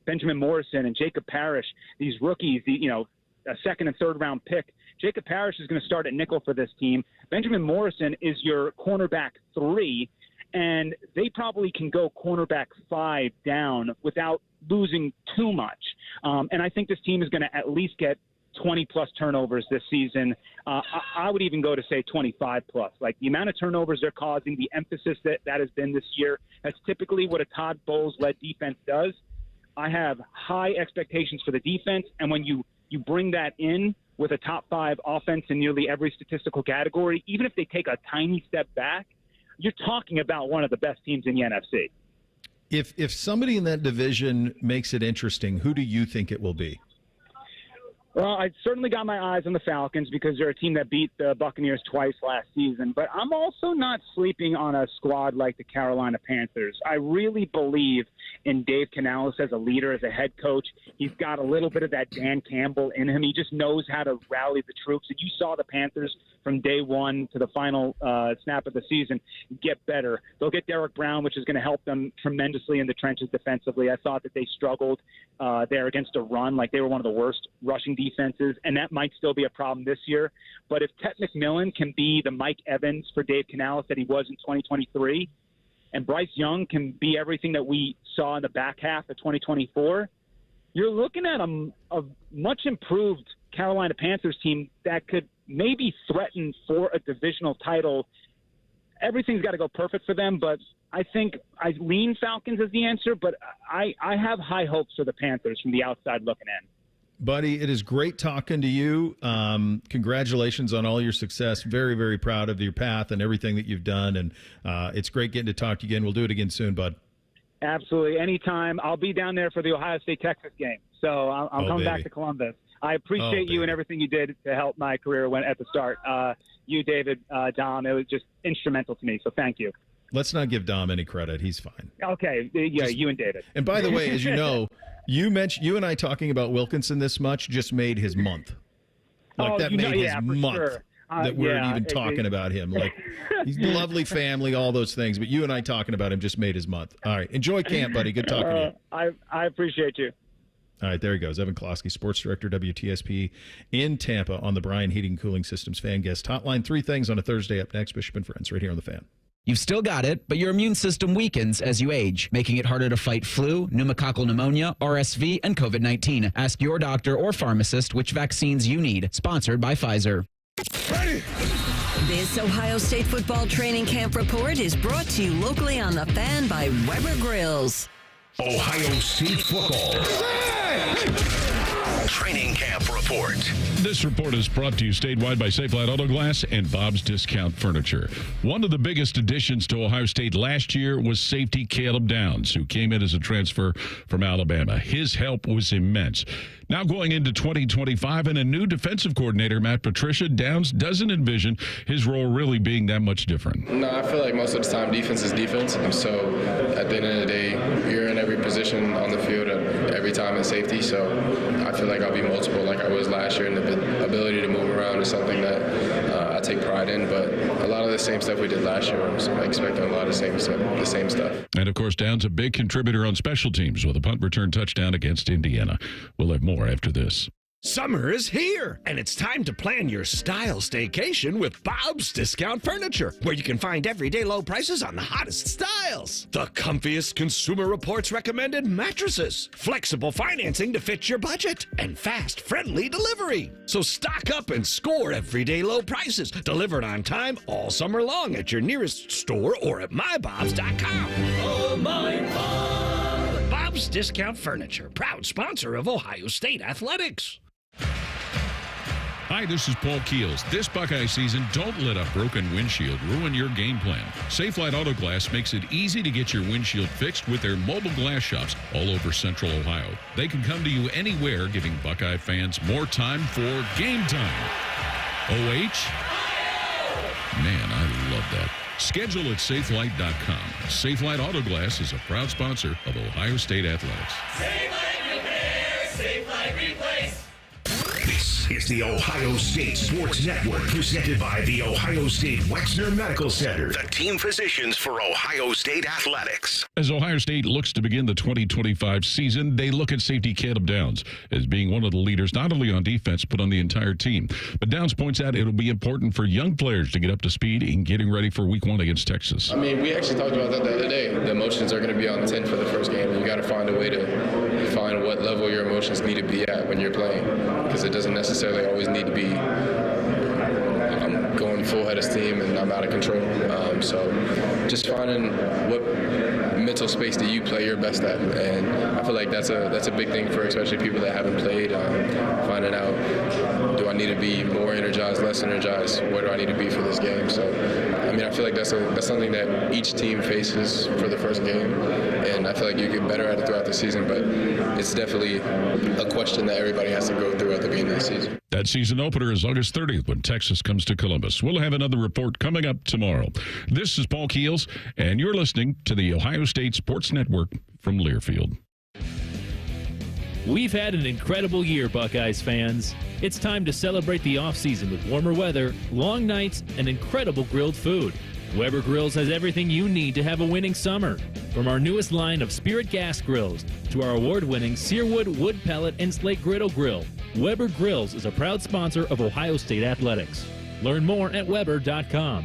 Speaker 25: Benjamin Morrison and Jacob Parrish, these rookies, a second and third round pick. Jacob Parrish is going to start at nickel for this team. Benjamin Morrison is your cornerback 3, and they probably can go cornerback 5 down without losing too much. And I think this team is going to at least get 20-plus turnovers this season. I would even go to say 25-plus. Like the amount of turnovers they're causing, the emphasis that has been this year, that's typically what a Todd Bowles-led defense does. I have high expectations for the defense, and when you bring that in with a top 5 offense in nearly every statistical category, even if they take a tiny step back, you're talking about one of the best teams in the NFC.
Speaker 2: If somebody in that division makes it interesting, who do you think it will be?
Speaker 25: Well, I certainly got my eyes on the Falcons because they're a team that beat the Buccaneers twice last season. But I'm also not sleeping on a squad like the Carolina Panthers. I really believe in Dave Canales as a leader, as a head coach. He's got a little bit of that Dan Campbell in him. He just knows how to rally the troops. And you saw the Panthers from day one to the final snap of the season get better. They'll get Derek Brown, which is going to help them tremendously in the trenches defensively. I thought that they struggled there against a run. Like they were one of the worst rushing defenses, and that might still be a problem this year. But if Ted McMillan can be the Mike Evans for Dave Canales that he was in 2023, and Bryce Young can be everything that we saw in the back half of 2024, you're looking at a much improved Carolina Panthers team that could maybe threaten for a divisional title. Everything's got to go perfect for them, but I think I lean Falcons as the answer, but I have high hopes for the Panthers from the outside looking in.
Speaker 2: Buddy, it is great talking to you. Congratulations on all your success. Very, very proud of your path and everything that you've done. And it's great getting to talk to you again. We'll do it again soon, bud.
Speaker 25: Absolutely. Anytime. I'll be down there for the Ohio State-Texas game. So I'm coming back to Columbus. I appreciate you and everything you did to help my career at the start. You, David, Dom, it was just instrumental to me. So thank you.
Speaker 2: Let's not give Dom any credit. He's fine.
Speaker 25: Okay. Yeah, you and David.
Speaker 2: And by the way, as you know, you and I talking about Wilkinson this much just made his month. Like that made his month. Sure. That we're even talking about him. Like he's a lovely family, all those things. But you and I talking about him just made his month. All right. Enjoy camp, buddy. Good talking to
Speaker 25: you. I appreciate you.
Speaker 2: All right, there he goes. Evan Closky, Sports Director, WTSP in Tampa on the Bryan Heating Cooling Systems Fan Guest Hotline. 3 things on a Thursday up next. Bishop and Friends right here on the Fan.
Speaker 3: You've still got it, but your immune system weakens as you age, making it harder to fight flu, pneumococcal pneumonia, RSV, and COVID-19. Ask your doctor or pharmacist which vaccines you need. Sponsored by Pfizer.
Speaker 5: Ready. This Ohio State football training camp report is brought to you locally on the Fan by Weber Grills.
Speaker 1: Ohio State football training camp report.
Speaker 4: This report is brought to you statewide by Safelite Auto Glass and Bob's Discount Furniture. One of the biggest additions to Ohio State last year was safety Caleb Downs, who came in as a transfer from Alabama. His help was immense. Now going into 2025 and a new defensive coordinator, Matt Patricia, Downs doesn't envision his role really being that much different.
Speaker 7: No, I feel like most of the time defense is defense. So at the end of the day, you're in every position on the field every time at safety. So I feel like I'll be multiple like I was last year, and the ability to move around is something that I take pride in. But a lot of the same stuff we did last year, I'm expecting a lot of the same stuff.
Speaker 4: And of course, Downs a big contributor on special teams with a punt return touchdown against Indiana. We'll have more after this.
Speaker 8: Summer is here, and it's time to plan your style staycation with Bob's Discount Furniture, where you can find everyday low prices on the hottest styles. The comfiest Consumer Reports recommended mattresses, flexible financing to fit your budget, and fast, friendly delivery. So stock up and score everyday low prices, delivered on time all summer long at your nearest store or at mybobs.com. Oh, my Bob! Bob's Discount Furniture, proud sponsor of Ohio State Athletics.
Speaker 4: Hi, this is Paul Keels. This Buckeye season, don't let a broken windshield ruin your game plan. Safelite Auto Glass makes it easy to get your windshield fixed with their mobile glass shops all over Central Ohio. They can come to you anywhere, giving Buckeye fans more time for game time. OH Man, I love that. Schedule at safelight.com. Safelight Auto Glass is a proud sponsor of Ohio State Athletics.
Speaker 1: Safe-Light Repair, Safe-Light Replace. This is the Ohio State Sports Network, presented by the Ohio State Wexner Medical Center, the team physicians for Ohio State Athletics.
Speaker 4: As Ohio State looks to begin the 2025 season, they look at safety Caleb Downs as being one of the leaders, not only on defense, but on the entire team. But Downs points out it'll be important for young players to get up to speed in getting ready for Week 1 against Texas.
Speaker 7: I mean, we actually talked about that the other day. The emotions are going to be on 10 for the first game, and you got to find a way to find what level your emotions need to be at when you're playing, because it doesn't necessarily always need to be I'm going full head of steam and I'm out of control. So just finding what mental space do you play your best at, and I feel like that's a big thing for especially people that haven't played. Finding out, do I need to be more energized, less energized? Where do I need to be for this game? So I mean, I feel like that's something that each team faces for the first game, and I feel like you get better at it throughout the season, but it's definitely a question that everybody has to go through at the beginning of the season.
Speaker 4: That season opener is August 30th when Texas comes to Columbus. We'll have another report coming up tomorrow. This is Paul Keels, and you're listening to the Ohio State Sports Network from Learfield.
Speaker 9: We've had an incredible year, Buckeyes fans. It's time to celebrate the offseason with warmer weather, long nights, and incredible grilled food. Weber Grills has everything you need to have a winning summer. From our newest line of Spirit Gas Grills to our award-winning Searwood Wood Pellet and Slate Griddle Grill, Weber Grills is a proud sponsor of Ohio State Athletics. Learn more at Weber.com.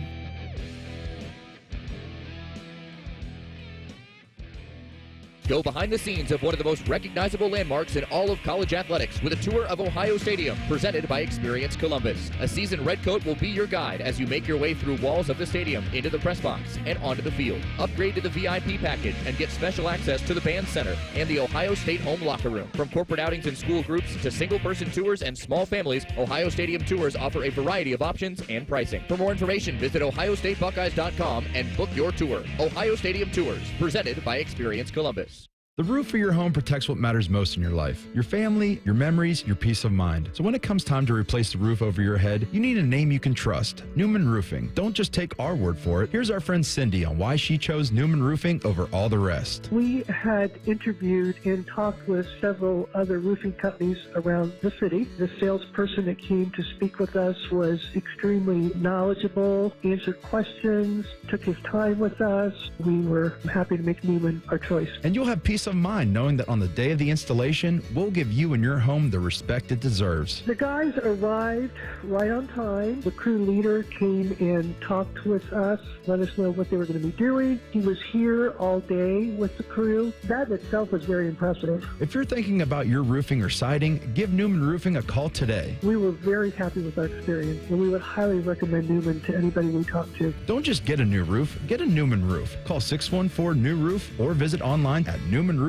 Speaker 11: Go behind the scenes of one of the most recognizable landmarks in all of college athletics with a tour of Ohio Stadium presented by Experience Columbus. A seasoned redcoat will be your guide as you make your way through walls of the stadium, into the press box, and onto the field. Upgrade to the VIP package and get special access to the band center and the Ohio State home locker room. From corporate outings and school groups to single-person tours and small families, Ohio Stadium tours offer a variety of options and pricing. For more information, visit ohiostatebuckeyes.com and book your tour. Ohio Stadium Tours, presented by Experience Columbus.
Speaker 13: The roof of your home protects what matters most in your life. Your family, your memories, your peace of mind. So when it comes time to replace the roof over your head, you need a name you can trust. Newman Roofing. Don't just take our word for it. Here's our friend Cindy on why she chose Newman Roofing over all the rest.
Speaker 14: We had interviewed and talked with several other roofing companies around the city. The salesperson that came to speak with us was extremely knowledgeable, answered questions, took his time with us. We were happy to make Newman our choice.
Speaker 13: And you'll have peace of mind knowing that on the day of the installation, we'll give you and your home the respect it deserves.
Speaker 14: The guys arrived right on time. The crew leader came and talked with us, let us know what they were going to be doing. He was here all day with the crew. That in itself was very impressive.
Speaker 13: If you're thinking about your roofing or siding, give Newman Roofing a call today.
Speaker 14: We were very happy with our experience, and we would highly recommend Newman to anybody we talk to.
Speaker 13: Don't just get a new roof, get a Newman roof. Call 614-NEW-ROOF or visit online at newmanroofing.com.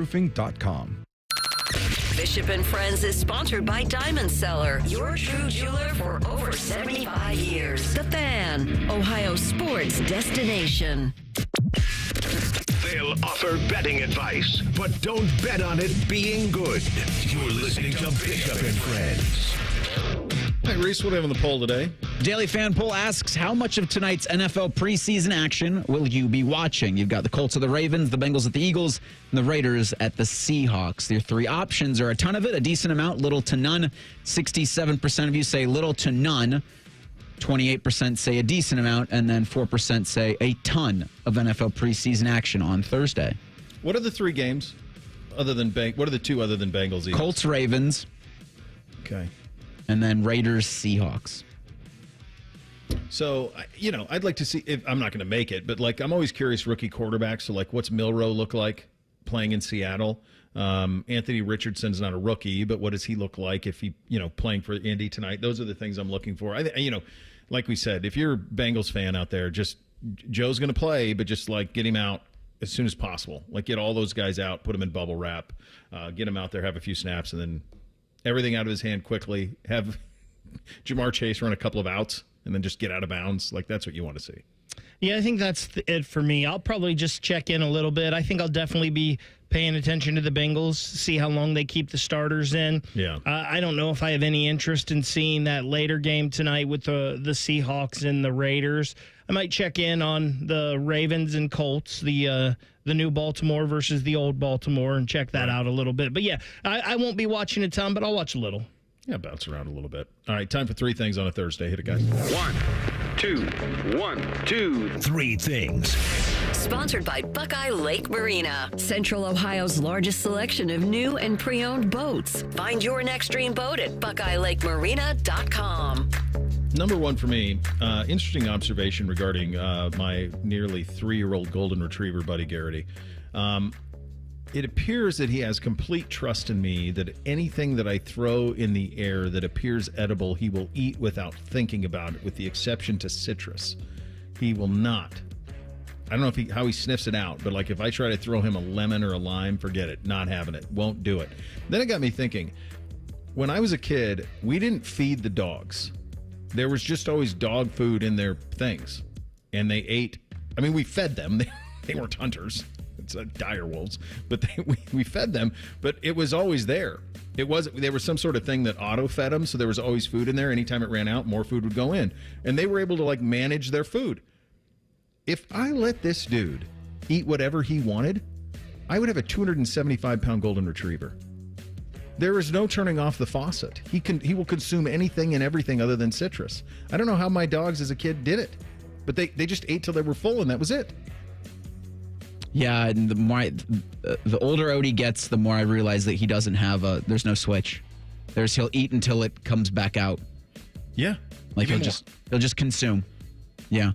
Speaker 5: Bishop and Friends is sponsored by Diamond Seller, your true jeweler for over 75 years. The Fan, Ohio sports destination.
Speaker 1: They'll offer betting advice, but don't bet on it being good. You're listening to Bishop and Friends.
Speaker 2: Hey, Reese, what do we have on the poll today?
Speaker 3: Daily Fan Poll asks, how much of tonight's NFL preseason action will you be watching? You've got the Colts at the Ravens, the Bengals at the Eagles, and the Raiders at the Seahawks. Your three options are a ton of it, a decent amount, little to none. 67% of you say little to none. 28% say a decent amount, and then 4% say a ton of NFL preseason action on Thursday.
Speaker 2: What are the three games other than what are the two other than Bengals? Eagles?
Speaker 3: Colts, Ravens.
Speaker 2: Okay.
Speaker 3: And then Raiders, Seahawks.
Speaker 2: So, I'd like to see if I'm not going to make it, but I'm always curious rookie quarterbacks. So what's Milroe look like playing in Seattle? Anthony Richardson's not a rookie, but what does he look like if he, playing for Indy tonight? Those are the things I'm looking for. Like we said, if you're a Bengals fan out there, just Joe's going to play, but just get him out as soon as possible. Get all those guys out, put them in bubble wrap, get him out there, have a few snaps, and then everything out of his hand quickly. Have Jamar Chase run a couple of outs, and then just get out of bounds. That's what you want to see.
Speaker 6: Yeah, I think that's it for me. I'll probably just check in a little bit. I think I'll definitely be paying attention to the Bengals, see how long they keep the starters in.
Speaker 2: Yeah.
Speaker 6: I don't know if I have any interest in seeing that later game tonight with the Seahawks and the Raiders. I might check in on the Ravens and Colts, the new Baltimore versus the old Baltimore, and check that out a little bit. But, yeah, I won't be watching a ton, but I'll watch a little.
Speaker 2: Yeah, bounce around a little bit. All right, time for 3 things on a Thursday. Hit it, guys.
Speaker 1: 1, 2, 1, 2, 3 things.
Speaker 5: Sponsored by Buckeye Lake Marina, Central Ohio's largest selection of new and pre-owned boats. Find your next dream boat at BuckeyeLakeMarina.com.
Speaker 2: Number 1 for me, interesting observation regarding my nearly 3-year-old golden retriever, Buddy Garrity. It appears that he has complete trust in me that anything that I throw in the air that appears edible, he will eat without thinking about it, with the exception to citrus. He will not. I don't know how he sniffs it out, but like if I try to throw him a lemon or a lime, forget it. Not having it. Won't do it. Then it got me thinking, when I was a kid, we didn't feed the dogs. There was just always dog food in their things. And they ate. I mean, we fed them. They weren't hunters. It's dire wolves, but we fed them, but it was always there. There was some sort of thing that auto fed them, so there was always food in there. Anytime it ran out, more food would go in, and they were able to like manage their food. If I let this dude eat whatever he wanted, I would have a 275-pound golden retriever. There is no turning off the faucet. He will consume anything and everything other than citrus. I don't know how my dogs as a kid did it, but they just ate till they were full, and that was it.
Speaker 3: Yeah, and the older Odie gets, the more I realize that he doesn't have there's no switch. He'll eat until it comes back out.
Speaker 2: Yeah.
Speaker 3: Like he'll just consume. Yeah.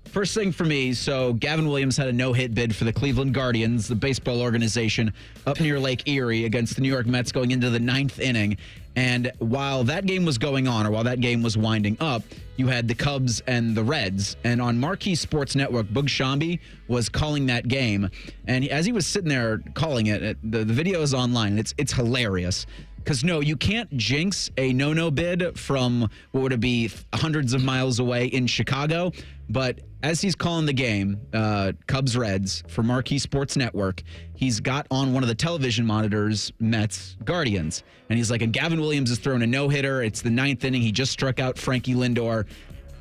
Speaker 3: First thing for me, so Gavin Williams had a no-hit bid for the Cleveland Guardians, the baseball organization, up near Lake Erie against the New York Mets going into the 9th inning. And while that game was going on, or while that game was winding up, you had the Cubs and the Reds. And on Marquee Sports Network, Boog Shambi was calling that game. And as he was sitting there calling it, the video is online. It's hilarious. Because, no, you can't jinx a no-no bid from what would it be hundreds of miles away in Chicago. But as he's calling the game, Cubs-Reds for Marquee Sports Network, he's got on one of the television monitors Mets Guardians. And he's like, and Gavin Williams is throwing a no-hitter. It's the 9th inning. He just struck out Frankie Lindor.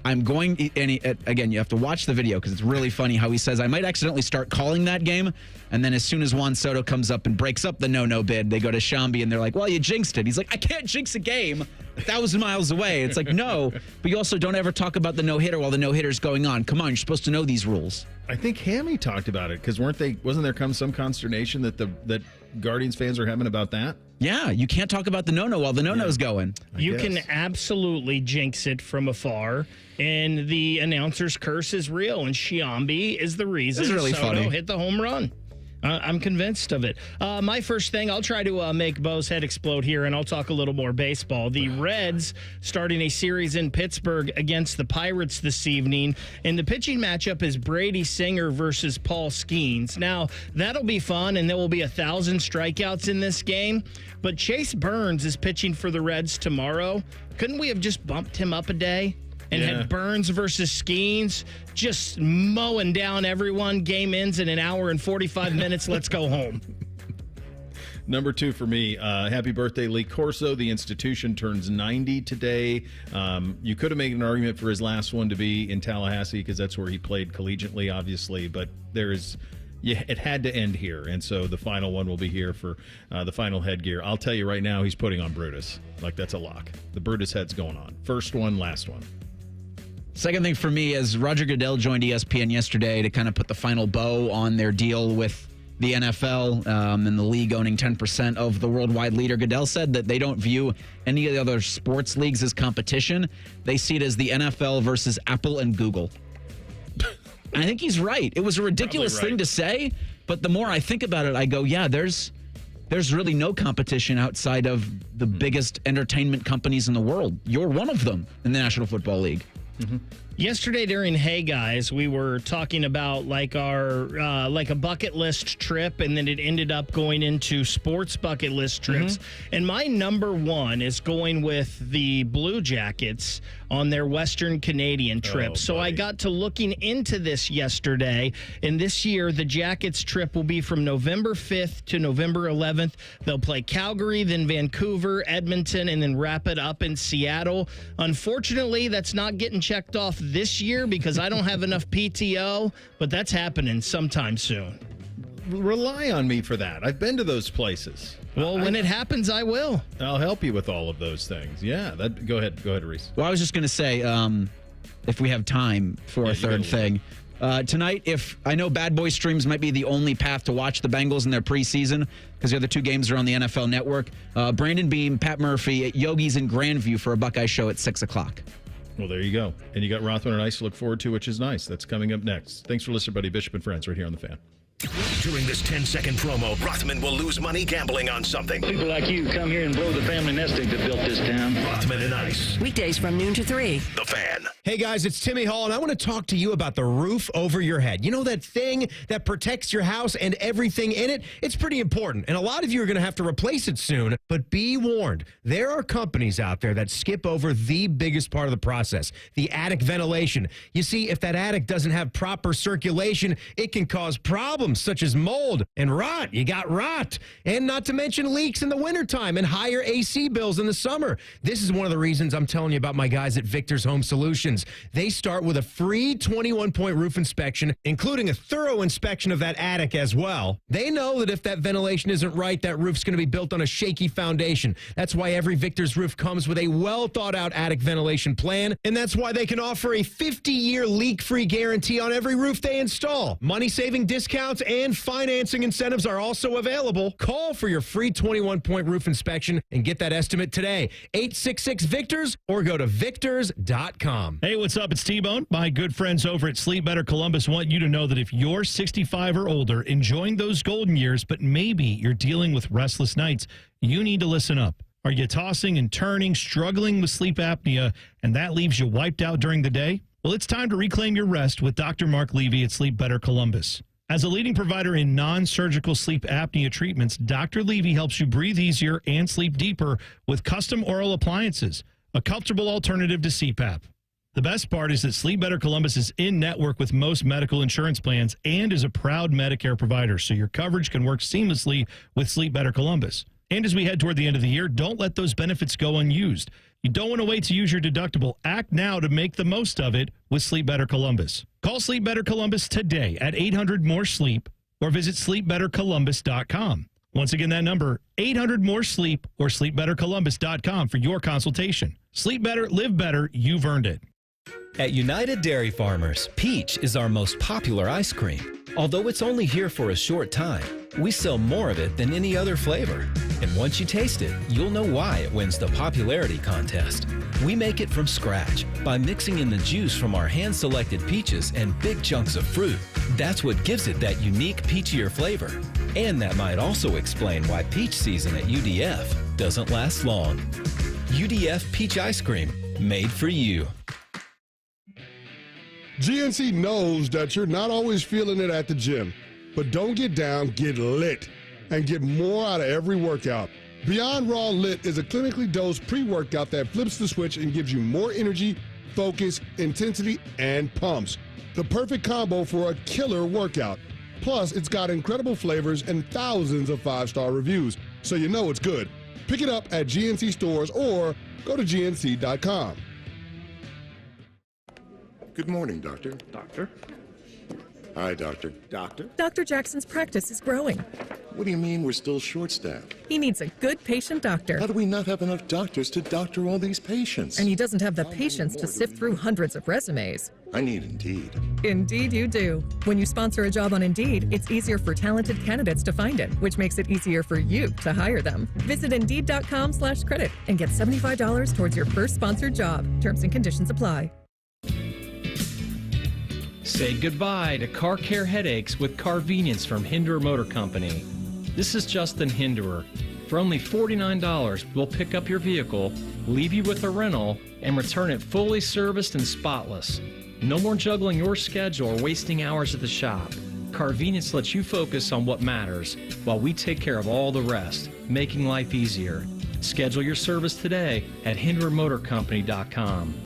Speaker 3: Again, you have to watch the video because it's really funny how he says, I might accidentally start calling that game. And then as soon as Juan Soto comes up and breaks up the no-no bid, they go to Shambi and they're like, well, you jinxed it. He's like, I can't jinx a game 1,000 miles away. It's like, no, but you also don't ever talk about the no-hitter while the no-hitter's going on. Come on, you're supposed to know these rules.
Speaker 2: I think Hammy talked about it because wasn't there some consternation that Guardians fans are having about that?
Speaker 3: Yeah, you can't talk about the no-no while the no-no's going.
Speaker 6: You can absolutely jinx it from afar, and the announcer's curse is real, and Shambi is the reason
Speaker 3: really
Speaker 6: Soto
Speaker 3: funny.
Speaker 6: hit the home run. I'm convinced of it. My first thing, I'll try to make Bo's head explode here, and I'll talk a little more baseball. The Reds starting a series in Pittsburgh against the Pirates this evening, and the pitching matchup is Brady Singer versus Paul Skeens. Now, that'll be fun, and there will be 1,000 strikeouts in this game, but Chase Burns is pitching for the Reds tomorrow. Couldn't we have just bumped him up a day? And had Burns versus Skeens just mowing down everyone. Game ends in an hour and 45 minutes. Let's go home.
Speaker 2: Number 2 for me, happy birthday, Lee Corso. The institution turns 90 today. You could have made an argument for his last one to be in Tallahassee because that's where he played collegiately, obviously. But it had to end here. And so the final one will be here for the final headgear. I'll tell you right now, he's putting on Brutus. Like, that's a lock. The Brutus head's going on. First one, last one.
Speaker 3: Second thing for me is Roger Goodell joined ESPN yesterday to kind of put the final bow on their deal with the NFL and the league owning 10% of the worldwide leader. Goodell said that they don't view any of the other sports leagues as competition. They see it as the NFL versus Apple and Google. And I think he's right. It was a ridiculous thing to say, but the more I think about it, I go, yeah, there's really no competition outside of the biggest entertainment companies in the world. You're one of them in the National Football League.
Speaker 2: Mm-hmm.
Speaker 6: Yesterday during Hey Guys, we were talking about like our like a bucket list trip, and then it ended up going into sports bucket list trips. And my number one is going with the Blue Jackets on their Western Canadian trip. So I got to looking into this yesterday, and this year the Jackets trip will be from November 5th to November 11th. They'll play Calgary, then Vancouver, Edmonton, and then wrap it up in Seattle. Unfortunately, that's not getting checked off this year because I don't have enough PTO, but that's happening sometime soon.
Speaker 2: Rely on me for that. I've been to those places.
Speaker 6: Well, when it happens, I will.
Speaker 2: I'll help you with all of those things. Yeah. Go ahead, Reese.
Speaker 3: Well, I was just going to say, if we have time for a third thing. Tonight, if I know Bad Boy Streams might be the only path to watch the Bengals in their preseason because the other two games are on the NFL Network. Brandon Beam, Pat Murphy at Yogi's in Grandview for a Buckeye show at 6 o'clock.
Speaker 2: Well, there you go. And you got Rothman and Ice to look forward to, which is nice. That's coming up next. Thanks for listening, buddy. Bishop and Friends right here on The Fan.
Speaker 1: During this 10-second promo, Rothman will lose money gambling on something.
Speaker 12: People like you come here and blow the family nest egg that built this town.
Speaker 1: Rothman and Ice.
Speaker 5: Weekdays from noon to 3.
Speaker 1: The Fan.
Speaker 15: Hey guys, it's Timmy Hall, and I want to talk to you about the roof over your head. You know that thing that protects your house and everything in it? It's pretty important, and a lot of you are going to have to replace it soon, but be warned. There are companies out there that skip over the biggest part of the process, the attic ventilation. You see, if that attic doesn't have proper circulation, it can cause problems such as mold and rot. You got rot. And not to mention leaks in the wintertime and higher AC bills in the summer. This is one of the reasons I'm telling you about my guys at Victor's Home Solutions. They start with a free 21-point roof inspection, including a thorough inspection of that attic as well. They know that if that ventilation isn't right, that roof's going to be built on a shaky foundation. That's why every Victor's roof comes with a well-thought-out attic ventilation plan, and that's why they can offer a 50-year leak-free guarantee on every roof they install. Money-saving discounts and financing incentives are also available. Call for your free 21-point roof inspection and get that estimate today. 866-VICTORS or go to victors.com.
Speaker 19: Hey, what's up? It's T-Bone. My good friends over at Sleep Better Columbus want you to know that if you're 65 or older, enjoying those golden years, but maybe you're dealing with restless nights, you need to listen up. Are you tossing and turning, struggling with sleep apnea, and that leaves you wiped out during the day? Well, it's time to reclaim your rest with Dr. Mark Levy at Sleep Better Columbus. As a leading provider in non-surgical sleep apnea treatments, Dr. Levy helps you breathe easier and sleep deeper with custom oral appliances, a comfortable alternative to CPAP. The best part is that Sleep Better Columbus is in network with most medical insurance plans and is a proud Medicare provider, so your coverage can work seamlessly with Sleep Better Columbus. And as we head toward the end of the year, don't let those benefits go unused. You don't want to wait to use your deductible. Act now to make the most of it with Sleep Better Columbus. Call Sleep Better Columbus today at 800-MORE-SLEEP or visit sleepbettercolumbus.com. Once again, that number, 800-MORE-SLEEP or sleepbettercolumbus.com for your consultation. Sleep better, live better, you've earned it.
Speaker 20: At United Dairy Farmers, Peach is our most popular ice cream. Although it's only here for a short time, we sell more of it than any other flavor. And once you taste it, you'll know why it wins the popularity contest. We make it from scratch by mixing in the juice from our hand-selected peaches and big chunks of fruit. That's what gives it that unique peachier flavor. And that might also explain why peach season at UDF doesn't last long. UDF Peach Ice Cream, made for you.
Speaker 16: GNC knows that you're not always feeling it at the gym, but don't get down, get lit, and get more out of every workout. Beyond Raw Lit is a clinically dosed pre-workout that flips the switch and gives you more energy, focus, intensity, and pumps. The perfect combo for a killer workout. Plus, it's got incredible flavors and thousands of 5-star reviews, so you know it's good. Pick it up at GNC stores or go to gnc.com.
Speaker 17: Good morning, Doctor.
Speaker 16: Doctor?
Speaker 17: Hi, Doctor.
Speaker 16: Doctor?
Speaker 18: Dr. Jackson's practice is growing.
Speaker 17: What do you mean we're still short-staffed?
Speaker 18: He needs a good patient doctor.
Speaker 17: How do we not have enough doctors to doctor all these patients?
Speaker 18: And he doesn't have the patience to sift through hundreds of resumes.
Speaker 17: I need Indeed.
Speaker 18: Indeed you do. When you sponsor a job on Indeed, it's easier for talented candidates to find it, which makes it easier for you to hire them. Visit Indeed.com/credit and get $75 towards your first sponsored job. Terms and conditions apply.
Speaker 26: Say goodbye to car care headaches with Carvenience from Hinderer Motor Company. This is Justin Hinderer. For only $49, we'll pick up your vehicle, leave you with a rental, and return it fully serviced and spotless. No more juggling your schedule or wasting hours at the shop. Carvenience lets you focus on what matters while we take care of all the rest, making life easier. Schedule your service today at HinderMotorCompany.com.